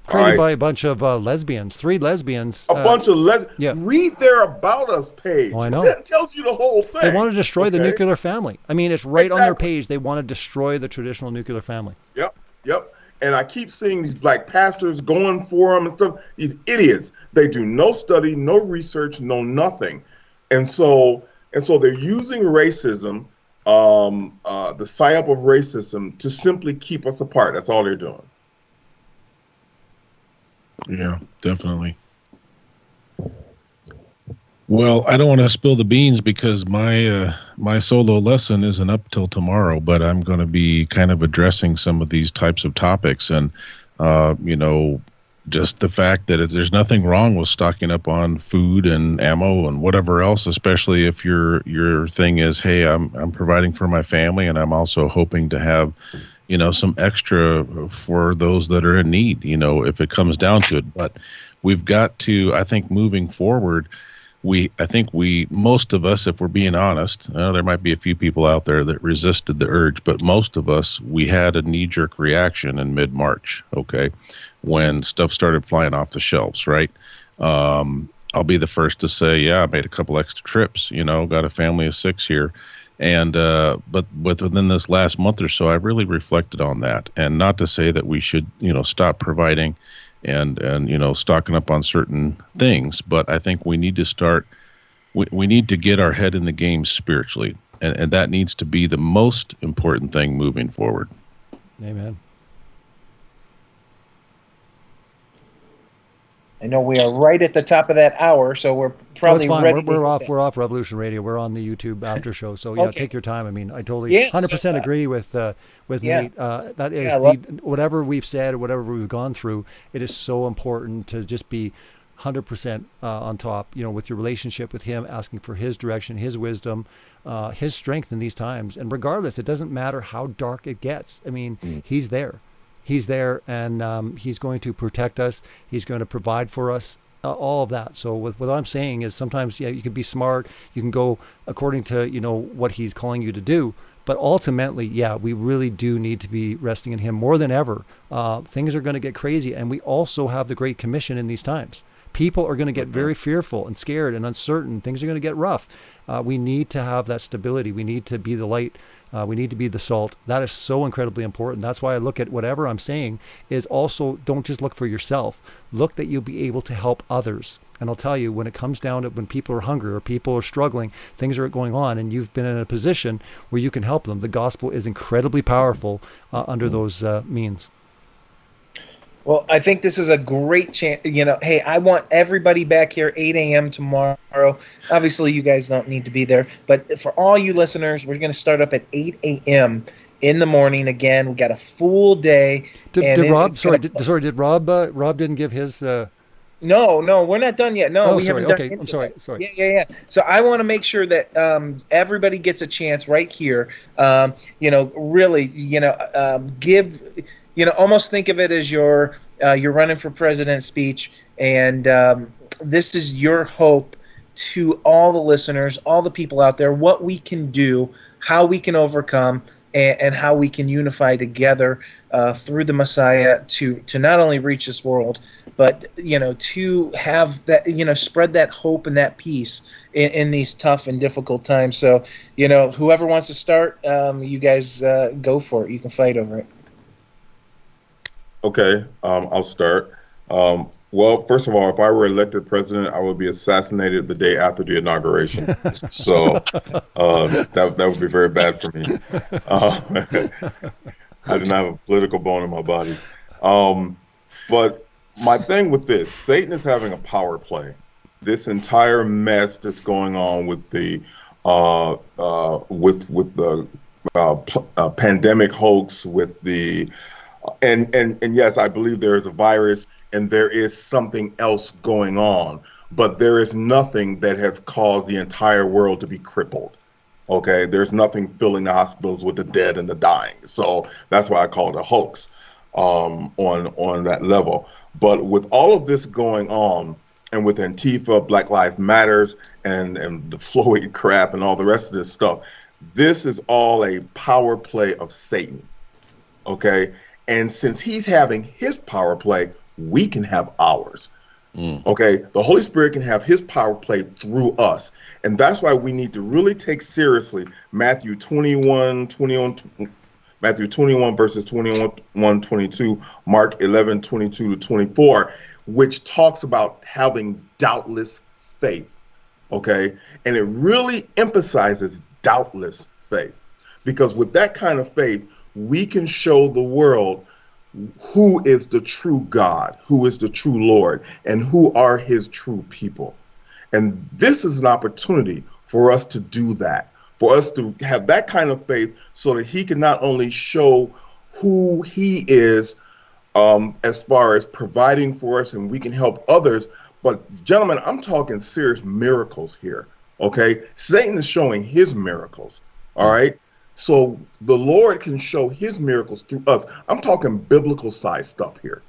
Created by a bunch of lesbians, 3 lesbians. A bunch of lesbians. Yeah. Read their About Us page. Oh, I know. That tells you the whole thing. They want to destroy the nuclear family. I mean, it's right on their page. They want to destroy the traditional nuclear family. Yep. And I keep seeing these black pastors going for them and stuff. These idiots. They do no study, no research, no nothing. And so they're using racism, the psyop of racism, to simply keep us apart. That's all they're doing. Yeah, definitely. Well, I don't want to spill the beans because my solo lesson isn't up till tomorrow, but I'm going to be kind of addressing some of these types of topics, and just the fact that there's nothing wrong with stocking up on food and ammo and whatever else, especially if your thing is, hey, I'm providing for my family, and I'm also hoping to have some extra for those that are in need, if it comes down to it. But we've got to, I think, moving forward, most of us, if we're being honest, there might be a few people out there that resisted the urge, but most of us, we had a knee-jerk reaction in mid-March, okay, when stuff started flying off the shelves, right? I'll be the first to say, yeah, I made a couple extra trips, got a family of 6 here. And but within this last month or so, I really reflected on that, and not to say that we should, stop providing and stocking up on certain things, but I think we need to start. We need to get our head in the game spiritually, and that needs to be the most important thing moving forward. Amen. I know we are right at the top of that hour, so we're probably ready. We're off Revolution Radio. We're on the YouTube after show, so yeah, take your time. I mean, I totally 100% agree with Nate. That is whatever we've said or whatever we've gone through. It is so important to just be 100% on top. With your relationship with Him, asking for His direction, His wisdom, His strength in these times. And regardless, it doesn't matter how dark it gets. I mean, He's there. He's there, and He's going to protect us. He's going to provide for us, all of that. So what I'm saying is sometimes, you can be smart. You can go according to, what He's calling you to do. But ultimately, we really do need to be resting in Him more than ever. Things are going to get crazy, and we also have the Great Commission in these times. People are going to get very fearful and scared and uncertain. Things are going to get rough. We need to have that stability. We need to be the light. We need to be the salt. That is so incredibly important. That's why I look at whatever I'm saying is also, don't just look for yourself. Look that you'll be able to help others. And I'll tell you, when it comes down to when people are hungry or people are struggling, things are going on, and you've been in a position where you can help them. The gospel is incredibly powerful under those means. Well, I think this is a great chance. Hey, I want everybody back here 8 a.m. tomorrow. Obviously, you guys don't need to be there. But for all you listeners, we're going to start up at 8 a.m. in the morning again. We got a full day. Did Rob didn't give his... No, we're not done yet. No, we haven't done it. I'm sorry. Yeah. So I want to make sure that everybody gets a chance right here. Really, give... almost think of it as your running for president speech, and this is your hope to all the listeners, all the people out there, what we can do, how we can overcome, and how we can unify together through the Messiah to not only reach this world, but to have that, spread that hope and that peace in these tough and difficult times. So whoever wants to start, you guys go for it. You can fight over it. Okay, I'll start. Well, first of all, if I were elected president, I would be assassinated the day after the inauguration. So that would be very bad for me. I do not have a political bone in my body. But my thing with this, Satan is having a power play. This entire mess that's going on with the pandemic hoax, with the and yes, I believe there is a virus and there is something else going on, but there is nothing that has caused the entire world to be crippled. Okay, there's nothing filling the hospitals with the dead and the dying. So that's why I call it a hoax on that level. But with all of this going on, and with Antifa, Black Lives Matters, and the Floyd crap and all the rest of this stuff, this is all a power play of Satan. Okay, and since he's having his power play, we can have ours. Okay, the Holy Spirit can have his power play through us. And that's why we need to really take seriously Matthew 21 verses 21, 22, Mark 11, 22 to 24, which talks about having doubtless faith. Okay, and it really emphasizes doubtless faith, because with that kind of faith, we can show the world who is the true God, who is the true Lord, and who are his true people. And this is an opportunity for us to do that, for us to have that kind of faith so that he can not only show who he is as far as providing for us and we can help others, but gentlemen, I'm talking serious miracles here, okay? Satan is showing his miracles, all right? So the Lord can show his miracles through us. I'm talking biblical size stuff here.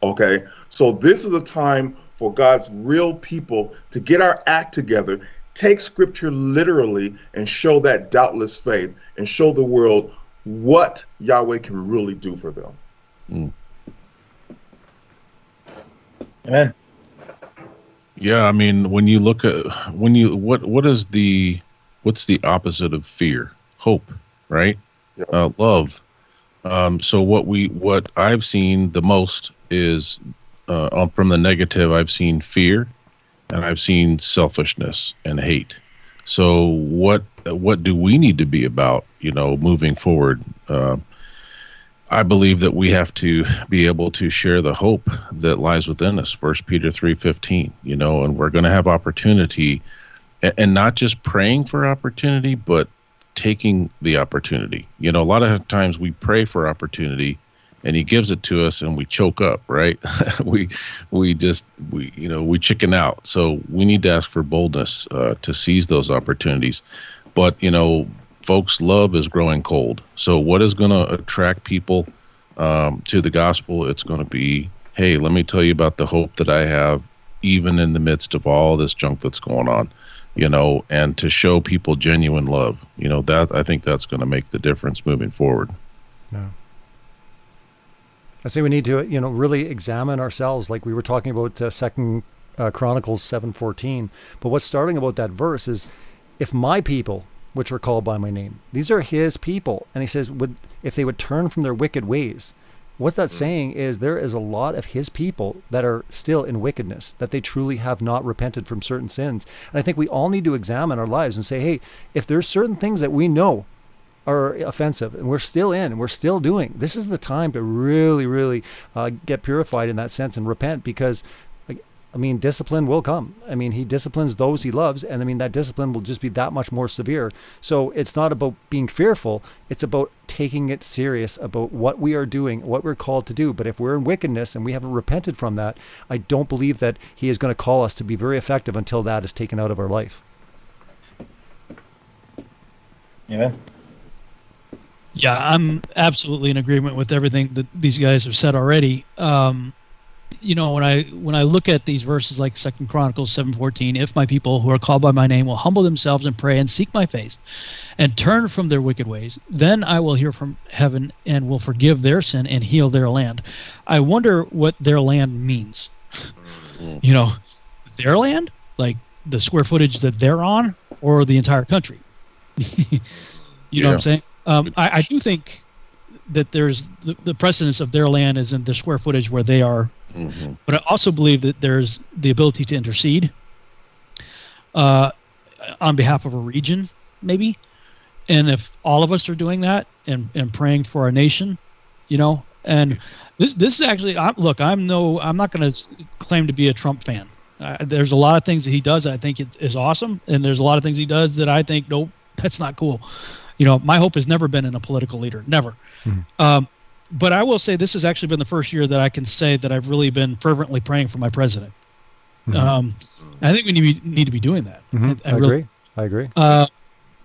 Okay. So this is a time for God's real people to get our act together, take scripture literally, and show that doubtless faith and show the world what Yahweh can really do for them. Amen. Yeah. I mean, when you look at, what's the opposite of fear? Hope. Right? Love. So what I've seen the most is from the negative, I've seen fear, and I've seen selfishness and hate. So what do we need to be about, moving forward? I believe that we have to be able to share the hope that lies within us. 1 Peter 3:15, and we're going to have opportunity, and not just praying for opportunity, but taking the opportunity. A lot of times we pray for opportunity and he gives it to us and we choke up, right? we chicken out. So we need to ask for boldness to seize those opportunities. But, folks, love is growing cold. So what is going to attract people to the gospel? It's going to be, hey, let me tell you about the hope that I have, even in the midst of all this junk that's going on. And to show people genuine love, that I think that's going to make the difference moving forward. Yeah. I say we need to, really examine ourselves, like we were talking about 2 Chronicles 7:14. But what's starting about that verse is, if my people, which are called by my name, these are his people. And he says, if they would turn from their wicked ways. What that's saying is there is a lot of his people that are still in wickedness, that they truly have not repented from certain sins. And I think we all need to examine our lives and say, hey, if there's certain things that we know are offensive, and we're still in, and we're still doing. This is the time to really, really get purified in that sense and repent, because I mean, discipline will come. I mean, he disciplines those he loves, and I mean, that discipline will just be that much more severe. So it's not about being fearful. It's about taking it serious about what we are doing, what we're called to do. But if we're in wickedness and we haven't repented from that, I don't believe that he is going to call us to be very effective until that is taken out of our life. Yeah. Yeah, I'm absolutely in agreement with everything that these guys have said already. You know, when I look at these verses like 2 Chronicles 7:14, if my people who are called by my name will humble themselves and pray and seek my face and turn from their wicked ways, then I will hear from heaven and will forgive their sin and heal their land. I wonder what their land means. You know, their land, like the square footage that they're on, or the entire country. You know what I'm saying? I do think that there's the precedence of their land is in the square footage where they are. Mm-hmm. But I also believe that there's the ability to intercede on behalf of a region, maybe. And if all of us are doing that and praying for our nation, you know, and this is actually, I'm not going to claim to be a Trump fan. There's a lot of things that he does that I think is awesome, and there's a lot of things he does that I think, nope, that's not cool. You know, my hope has never been in a political leader, never. Mm-hmm. But I will say this has actually been the first year that I can say that I've really been fervently praying for my president. Mm-hmm. I think we need to be doing that. Mm-hmm. I agree.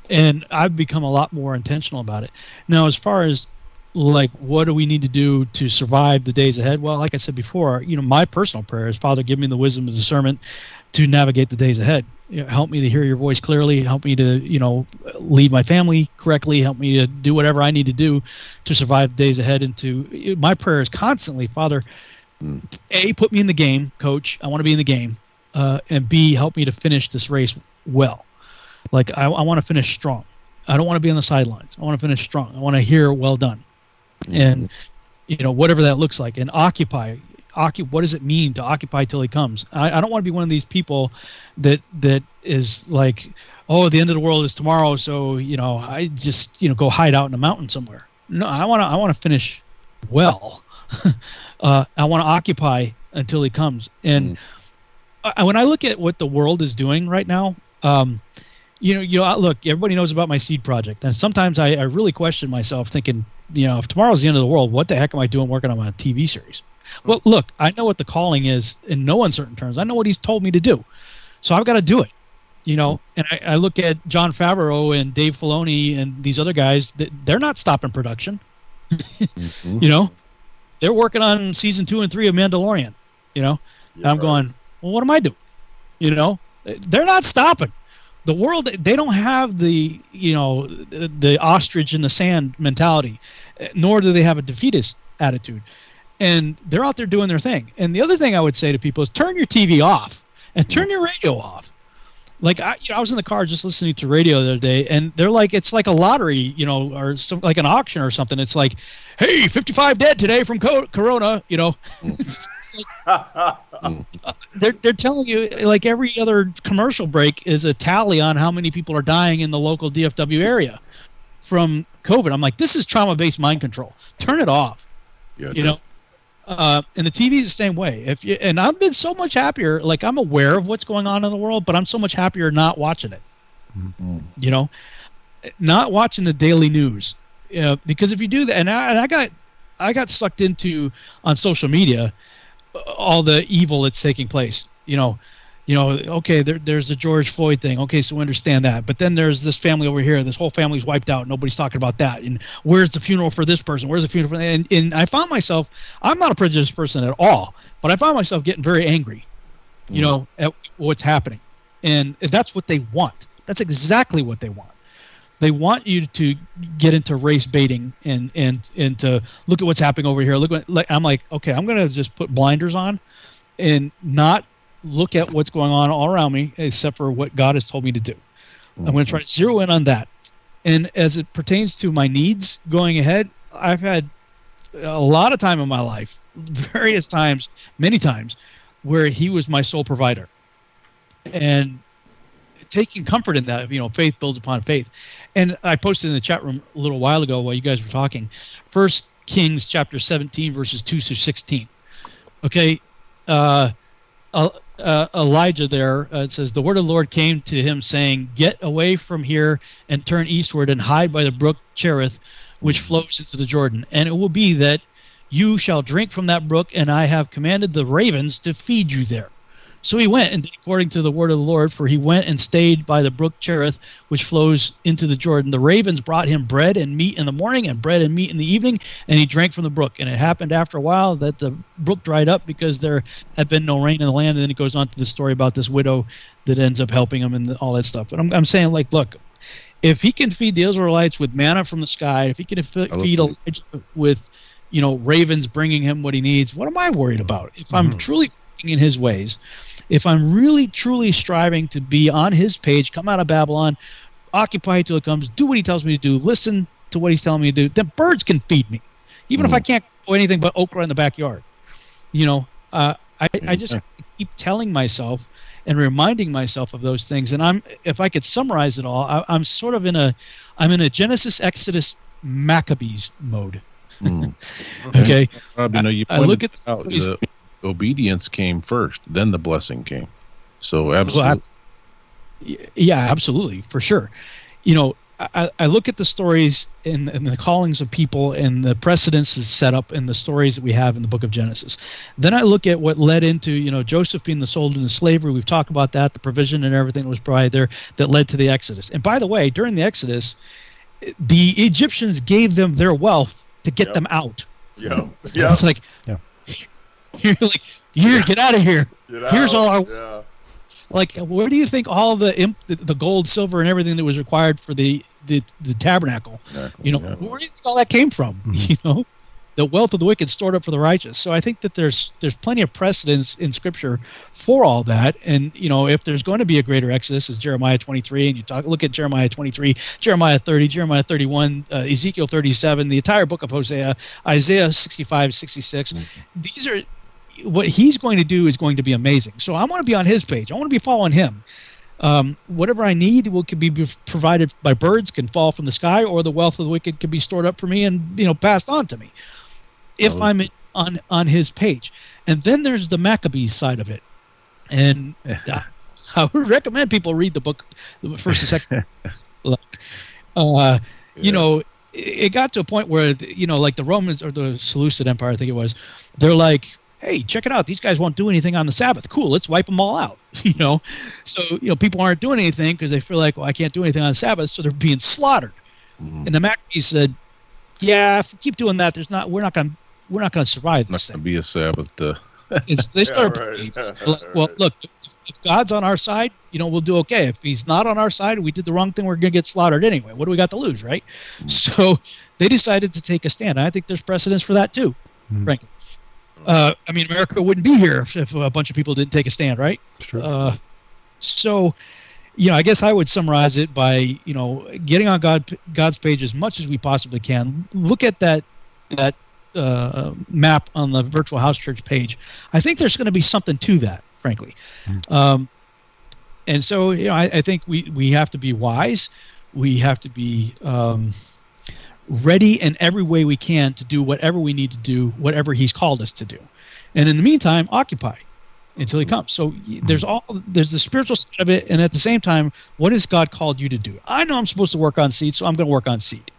And I've become a lot more intentional about it. Now, as far as like, what do we need to do to survive the days ahead? Well, like I said before, you know, my personal prayer is, Father, give me the wisdom and discernment to navigate the days ahead. You know, help me to hear your voice clearly. Help me to, you know, lead my family correctly. Help me to do whatever I need to do to survive the days ahead. And to my prayer is constantly, Father, A, put me in the game, Coach. I want to be in the game. And B, help me to finish this race well. Like, I want to finish strong. I don't want to be on the sidelines. I want to finish strong. I want to hear well done. And, you know, whatever that looks like. And occupy. What does it mean to occupy till he comes? I don't want to be one of these people that is like, oh, the end of the world is tomorrow, so, you know, I just, you know, go hide out in a mountain somewhere. No, I want to finish well. I want to occupy until he comes. And when I look at what the world is doing right now, you know, look, everybody knows about my seed project, and sometimes I really question myself, thinking, you know, if tomorrow's the end of the world, what the heck am I doing working on my TV series? Well, look, I know what the calling is in no uncertain terms. I know what he's told me to do. So I've got to do it, you know. And I look at Jon Favreau and Dave Filoni and these other guys, they're not stopping production. You know, they're working on season 2 and 3 of Mandalorian, you know. And I'm going, well, what am I doing? You know, they're not stopping. The world, they don't have the, you know, the ostrich in the sand mentality, nor do they have a defeatist attitude. And they're out there doing their thing. And the other thing I would say to people is turn your TV off and turn your radio off. Like, I was in the car just listening to radio the other day, and they're like, it's like a lottery, you know, or like an auction or something. It's like, hey, 55 dead today from Corona, you know. It's like, they're telling you, like, every other commercial break is a tally on how many people are dying in the local DFW area from COVID. I'm like, this is trauma-based mind control. Turn it off, you know. And the TV is the same way. And I've been so much happier. Like, I'm aware of what's going on in the world, but I'm so much happier not watching it. You know, not watching the daily news. Because if you do that, and I got sucked into on social media all the evil that's taking place. You know, okay, there's the George Floyd thing. Okay, so we understand that. But then there's this family over here. This whole family's wiped out. Nobody's talking about that. And where's the funeral for this person? Where's the funeral for that? And I found myself, I'm not a prejudiced person at all, but I found myself getting very angry, you know, at what's happening. And that's what they want. That's exactly what they want. They want you to get into race baiting and to look at what's happening over here. I'm like, okay, I'm going to just put blinders on and not look at what's going on all around me except for what God has told me to do. I'm going to try to zero in on that. And as it pertains to my needs going ahead, I've had a lot of time in my life, various times, many times, where he was my sole provider. And taking comfort in that, faith builds upon faith. And I posted in the chat room a little while ago while you guys were talking, 1 Kings chapter 17, verses 2 through 16. Okay, Elijah there, it says, the word of the Lord came to him saying, get away from here and turn eastward and hide by the brook Cherith, which flows into the Jordan. And it will be that you shall drink from that brook, and I have commanded the ravens to feed you there. So he went and did according to the word of the Lord, for he went and stayed by the brook Cherith, which flows into the Jordan. The ravens brought him bread and meat in the morning and bread and meat in the evening, and he drank from the brook. And it happened after a while that the brook dried up because there had been no rain in the land. And then it goes on to the story about this widow that ends up helping him and all that stuff. But I'm saying, like, look, if he can feed the Israelites with manna from the sky, if he can feed Elijah with, ravens bringing him what he needs, what am I worried about? If I'm truly in his ways, if I'm really truly striving to be on his page, come out of Babylon, occupy till it comes, do what he tells me to do, listen to what he's telling me to do, then birds can feed me, even if I can't grow anything but okra in the backyard. I just keep telling myself and reminding myself of those things. And if I could summarize it all, I'm sort of in a Genesis, Exodus, Maccabees mode. Okay. You pointed out the obedience came first, then the blessing came. So absolutely. Yeah, absolutely, for sure. I look at the stories and the callings of people and the precedents set up in the stories that we have in the book of Genesis. Then I look at what led into, Joseph being sold into slavery. We've talked about that, the provision and everything that was provided there that led to the Exodus. And by the way, during the Exodus, the Egyptians gave them their wealth to get them out. Yeah. It's like, you're like, here, get out of here. Here's all our. Like, where do you think all the gold, silver, and everything that was required for the tabernacle? Where do you think all that came from? The wealth of the wicked stored up for the righteous. So I think that there's plenty of precedence in Scripture for all that. And if there's going to be a greater exodus, as Jeremiah 23, and look at Jeremiah 23, Jeremiah 30, Jeremiah 31, Ezekiel 37, the entire book of Hosea, Isaiah 65, 66. These are. What he's going to do is going to be amazing. So I want to be on his page. I want to be following him. Whatever I need can be provided by birds, can fall from the sky, or the wealth of the wicked can be stored up for me and passed on to me, if I'm on his page. And then there's the Maccabees side of it, and I would recommend people read the book, the first and second. It got to a point where like the Romans or the Seleucid Empire, I think it was, they're like, hey, check it out. These guys won't do anything on the Sabbath. Cool, let's wipe them all out. So people aren't doing anything because they feel like, well, I can't do anything on the Sabbath, so they're being slaughtered. And the Maccabees said, yeah, if we keep doing that, we're not going to survive. Not going to be a Sabbath. They started. Well, look, if God's on our side, we'll do okay. If He's not on our side, we did the wrong thing, we're going to get slaughtered anyway. What do we got to lose, right? So they decided to take a stand. And I think there's precedence for that too, frankly. America wouldn't be here if a bunch of people didn't take a stand, right? True. So, I guess I would summarize it by, getting on God's page as much as we possibly can. Look at that map on the Virtual House Church page. I think there's going to be something to that, frankly. And so, I think we have to be wise. We have to be ready in every way we can to do whatever we need to do, whatever He's called us to do. And in the meantime, occupy until He comes. So there's the spiritual side of it, and at the same time, what has God called you to do? I know I'm supposed to work on seed, so I'm going to work on seed.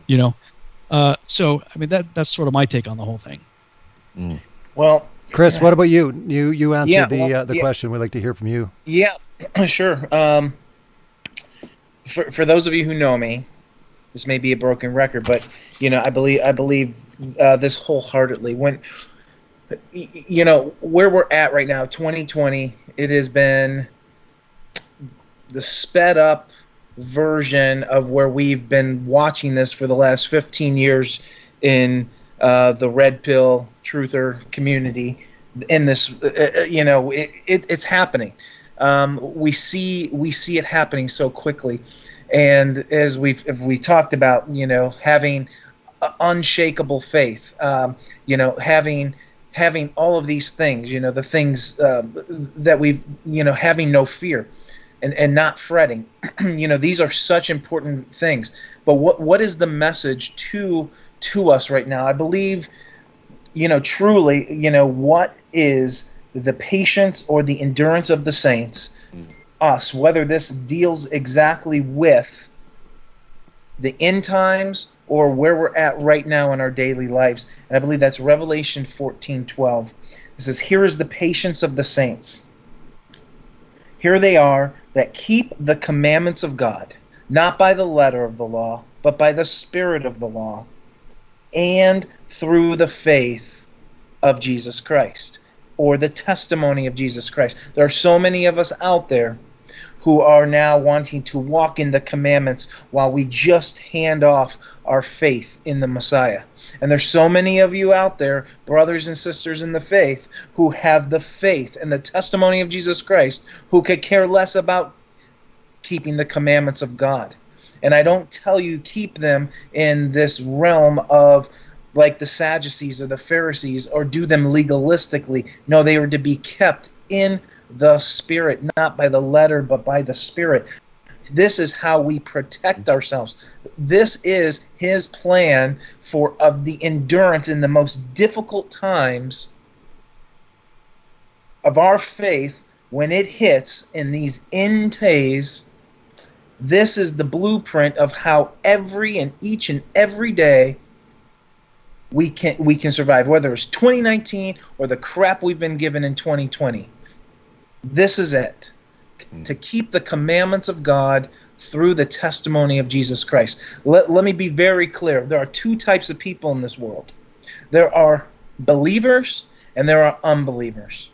So that's sort of my take on the whole thing. Well, Chris, what about you? You answered the question. We'd like to hear from you. Yeah, sure. For those of you who know me, this may be a broken record, but I believe this wholeheartedly. When where we're at right now, 2020, it has been the sped up version of where we've been watching this for the last 15 years in the red pill truther community. In this, it's happening. We see it happening so quickly. And as we talked about, having unshakable faith, having all of these things, the things that we've, having no fear. and not fretting. These are such important things. But what is the message to us right now? I believe, truly, what is the patience or the endurance of the saints, us, whether this deals exactly with the end times or where we're at right now in our daily lives. And I believe that's Revelation 14:12. It says, here is the patience of the saints. Here they are that keep the commandments of God, not by the letter of the law, but by the spirit of the law, and through the faith of Jesus Christ, or the testimony of Jesus Christ. There are so many of us out there who are now wanting to walk in the commandments while we just hand off our faith in the Messiah. And there's so many of you out there, brothers and sisters in the faith, who have the faith and the testimony of Jesus Christ, who could care less about keeping the commandments of God. And I don't tell you keep them in this realm of like the Sadducees or the Pharisees, or do them legalistically. No, they are to be kept in the Spirit, not by the letter, but by the Spirit. This is how we protect ourselves. This is his plan of the endurance in the most difficult times of our faith when it hits in these end days. This is the blueprint of how each and every day we can survive, whether it's 2019 or the crap we've been given in 2020. This is it. To keep the commandments of God through the testimony of Jesus Christ. Let me be very clear. There are two types of people in this world. There are believers and there are unbelievers.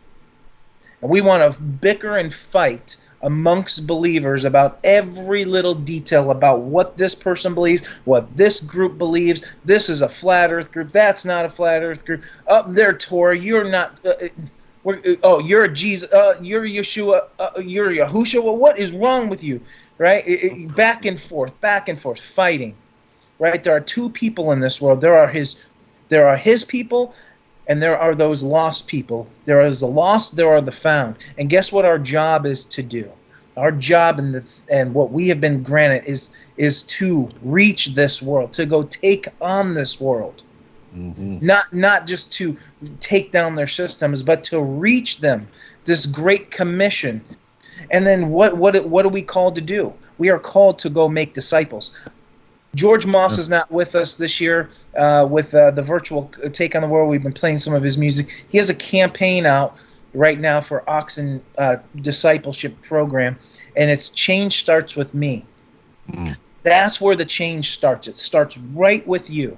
And we want to bicker and fight amongst believers about every little detail about what this person believes, what this group believes. This is a flat earth group. That's not a flat earth group. Up there, Torah, you're not... you're a Jesus, you're Yeshua, you're Yahushua. Well, what is wrong with you, right? Back and forth, fighting, right? There are two people in this world. There are his people, and there are those lost people. There is the lost, there are the found. And guess what our job is to do? Our job and what we have been granted is to reach this world, to go take on this world. Mm-hmm. Not just to take down their systems, but to reach them. This great commission. And then what are we called to do? We are called to go make disciples. George Moss is not with us this year with the virtual Take on the World. We've been playing some of his music. He has a campaign out right now for Oxen discipleship program, and it's Change Starts With Me. That's where the change starts. It starts right with you.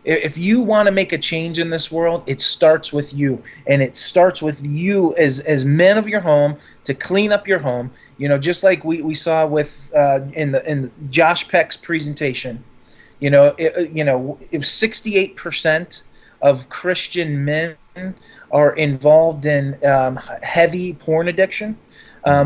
If you want to make a change in this world, it starts with you, and it starts with you as men of your home to clean up your home. Just like we saw with in the Josh Peck's presentation. If 68% of Christian men are involved in heavy porn addiction,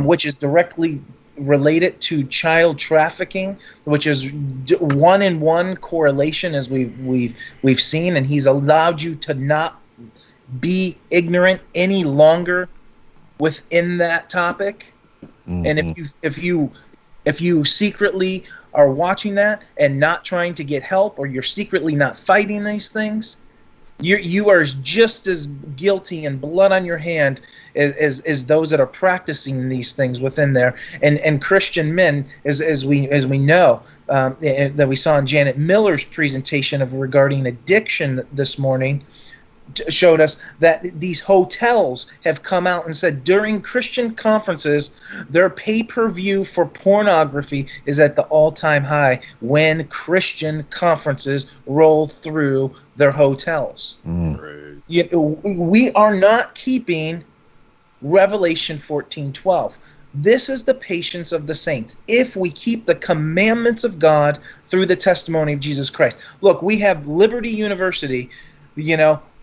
which is directly related to child trafficking, which is 1-in-1 correlation, as we've seen, and he's allowed you to not be ignorant any longer within that topic. Mm-hmm. And if you secretly are watching that and not trying to get help, or you're secretly not fighting these things, you are just as guilty and blood on your hand as those that are practicing these things within there. And Christian men, as we know, that we saw in Janet Miller's presentation regarding addiction this morning, showed us that these hotels have come out and said during Christian conferences, their pay-per-view for pornography is at the all-time high when Christian conferences roll through their hotels. We are not keeping Revelation 14:12. This is the patience of the saints. If we keep the commandments of God through the testimony of Jesus Christ. Look, we have Liberty University,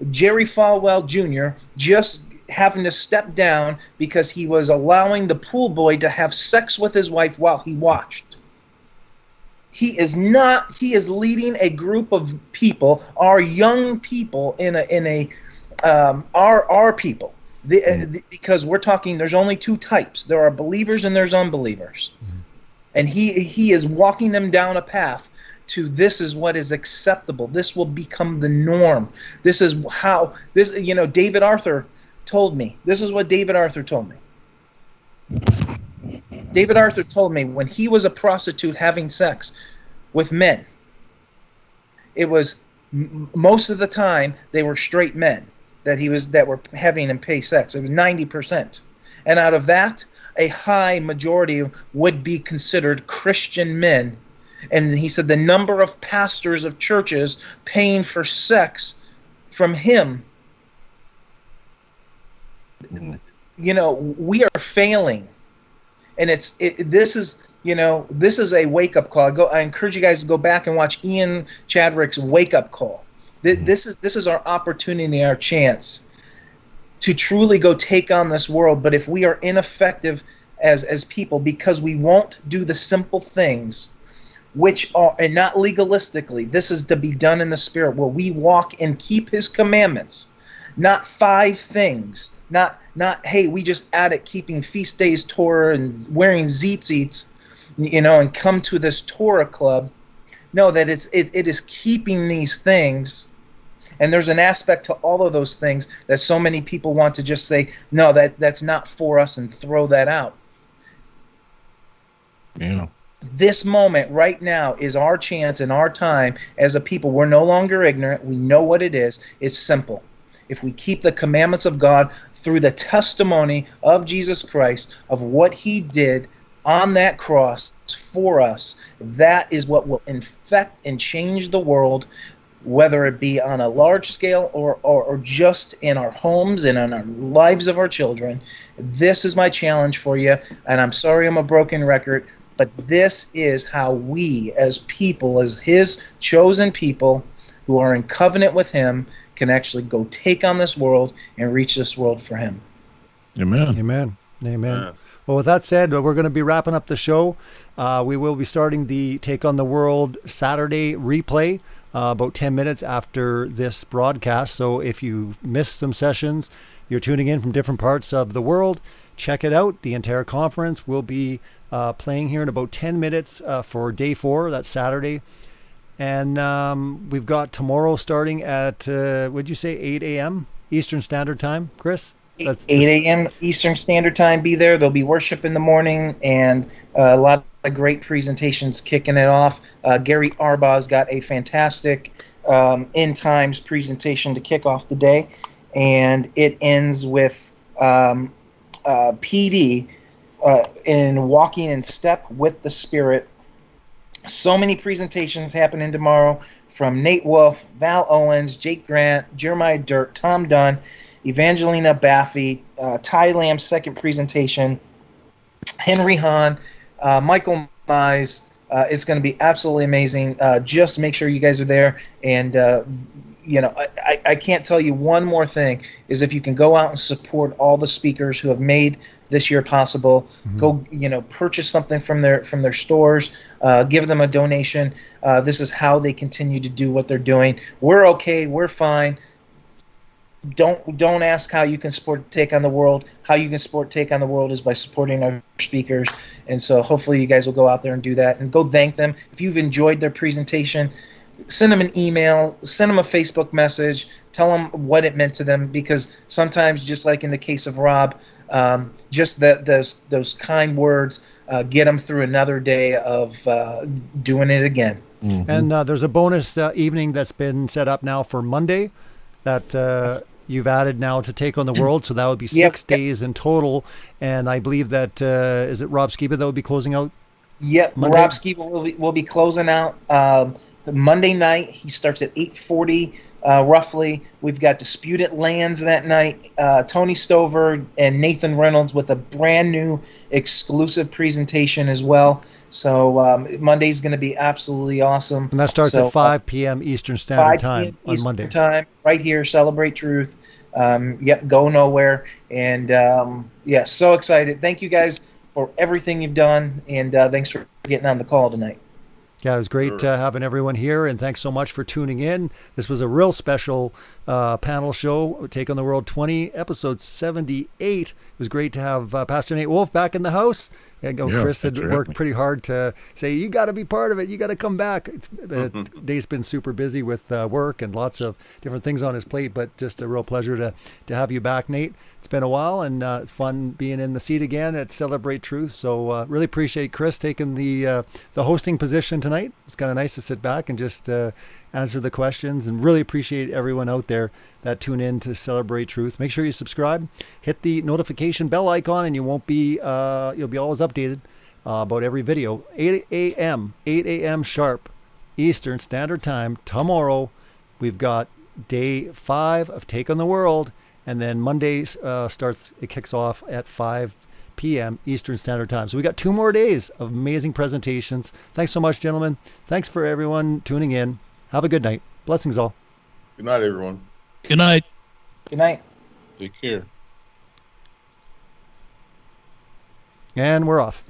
Jerry Falwell Jr. just having to step down because he was allowing the pool boy to have sex with his wife while he watched. He is leading a group of people, our young people, our people, Because we're talking, there's only two types. There are believers and there's unbelievers. And he is walking them down a path to this is what is acceptable. This will become the norm. This is how, David Arthur told me. This is what David Arthur told me. David Arthur told me when he was a prostitute having sex with men, it was most of the time they were straight men that were having him pay sex. It was 90%. And out of that, a high majority would be considered Christian men. And he said the number of pastors of churches paying for sex from him, we are failing. And this is a wake-up call. I encourage you guys to go back and watch Ian Chadwick's wake-up call. This is our opportunity, our chance to truly go take on this world. But if we are ineffective as people because we won't do the simple things, which are, and not legalistically, this is to be done in the Spirit, where we walk and keep His commandments, not 5 things, not hey, we just add it keeping feast days Torah and wearing tzitzits, and come to this Torah club. No, that it is keeping these things. And there's an aspect to all of those things that so many people want to just say, no, that's not for us, and throw that out. Yeah. This moment right now is our chance and our time as a people. We're no longer ignorant. We know what it is. It's simple. If we keep the commandments of God through the testimony of Jesus Christ, of what He did on that cross for us, that is what will infect and change the world, whether it be on a large scale or just in our homes and in our lives of our children. This is my challenge for you, and I'm sorry I'm a broken record, but this is how we as people, as His chosen people who are in covenant with Him, can actually go take on this world and reach this world for Him. Amen. Amen. Amen. Well, with that said, we're going to be wrapping up the show. We will be starting the Take on the World Saturday replay about 10 minutes after this broadcast. So if you missed some sessions, you're tuning in from different parts of the world, check it out. The entire conference will be playing here in about 10 minutes for day 4. That's Saturday. And we've got tomorrow starting at, would you say 8 a.m. Eastern Standard Time, Chris? 8 a.m. Eastern Standard Time. Be there. There'll be worship in the morning and a lot of great presentations kicking it off. Gary Arbaugh's got a fantastic end times presentation to kick off the day, and it ends with PD in walking in step with the Spirit. So many presentations happening tomorrow from Nate Wolf, Val Owens, Jake Grant, Jeremiah Dirt, Tom Dunn, Evangelina Baffy, Ty Lamb's second presentation, Henry Hahn, Michael Mize. It's going to be absolutely amazing. Just make sure you guys are there. And, I can't tell you one more thing, is if you can go out and support all the speakers who have made this year possible, go, purchase something from their stores, give them a donation. This is how they continue to do what they're doing. We're okay. We're fine. Don't ask how you can support Take on the World. How you can support Take on the World is by supporting our speakers. And so hopefully you guys will go out there and do that and go thank them. If you've enjoyed their presentation, send them an email, send them a Facebook message, tell them what it meant to them, because sometimes, just like in the case of Rob, just those kind words get them through another day of doing it again. Mm-hmm. And there's a bonus evening that's been set up now for Monday that you've added now to Take on the World, so that would be 6 days in total. And I believe that is it Rob Skiba that will be closing out? Yep, Monday? Rob Skiba will be closing out Monday night. He starts at 8:40 roughly. We've got Disputed Lands that night. Tony Stover and Nathan Reynolds with a brand new exclusive presentation as well. So Monday's going to be absolutely awesome. And that starts at 5 p.m. Eastern Standard Time on Eastern Monday. Time, right here, Celebrate Truth. Go nowhere. And so excited. Thank you guys for everything you've done, and thanks for getting on the call tonight. Yeah, it was great having everyone here, and thanks so much for tuning in. This was a real special panel show, Take on the World 20, episode 78. It was great to have Pastor Nate Wolf back in the house. And Chris had worked pretty hard to say, you got to be part of it. You got to come back. Dave's been super busy with work and lots of different things on his plate, but just a real pleasure to have you back, Nate. It's been a while, and it's fun being in the seat again at Celebrate Truth. So really appreciate Chris taking the hosting position tonight. It's kind of nice to sit back and just answer the questions, and really appreciate everyone out there that tune in to Celebrate Truth. Make sure you subscribe, hit the notification bell icon, and you won't be you'll be always updated about every video. 8 a.m. sharp Eastern Standard Time tomorrow. We've got day 5 of Take on the World, and then Mondays it kicks off at 5 p.m. Eastern Standard Time. So we got 2 more days of amazing presentations. Thanks so much, gentlemen. Thanks for everyone tuning in. Have a good night. Blessings all. Good night, everyone. Good night. Good night. Take care. And we're off.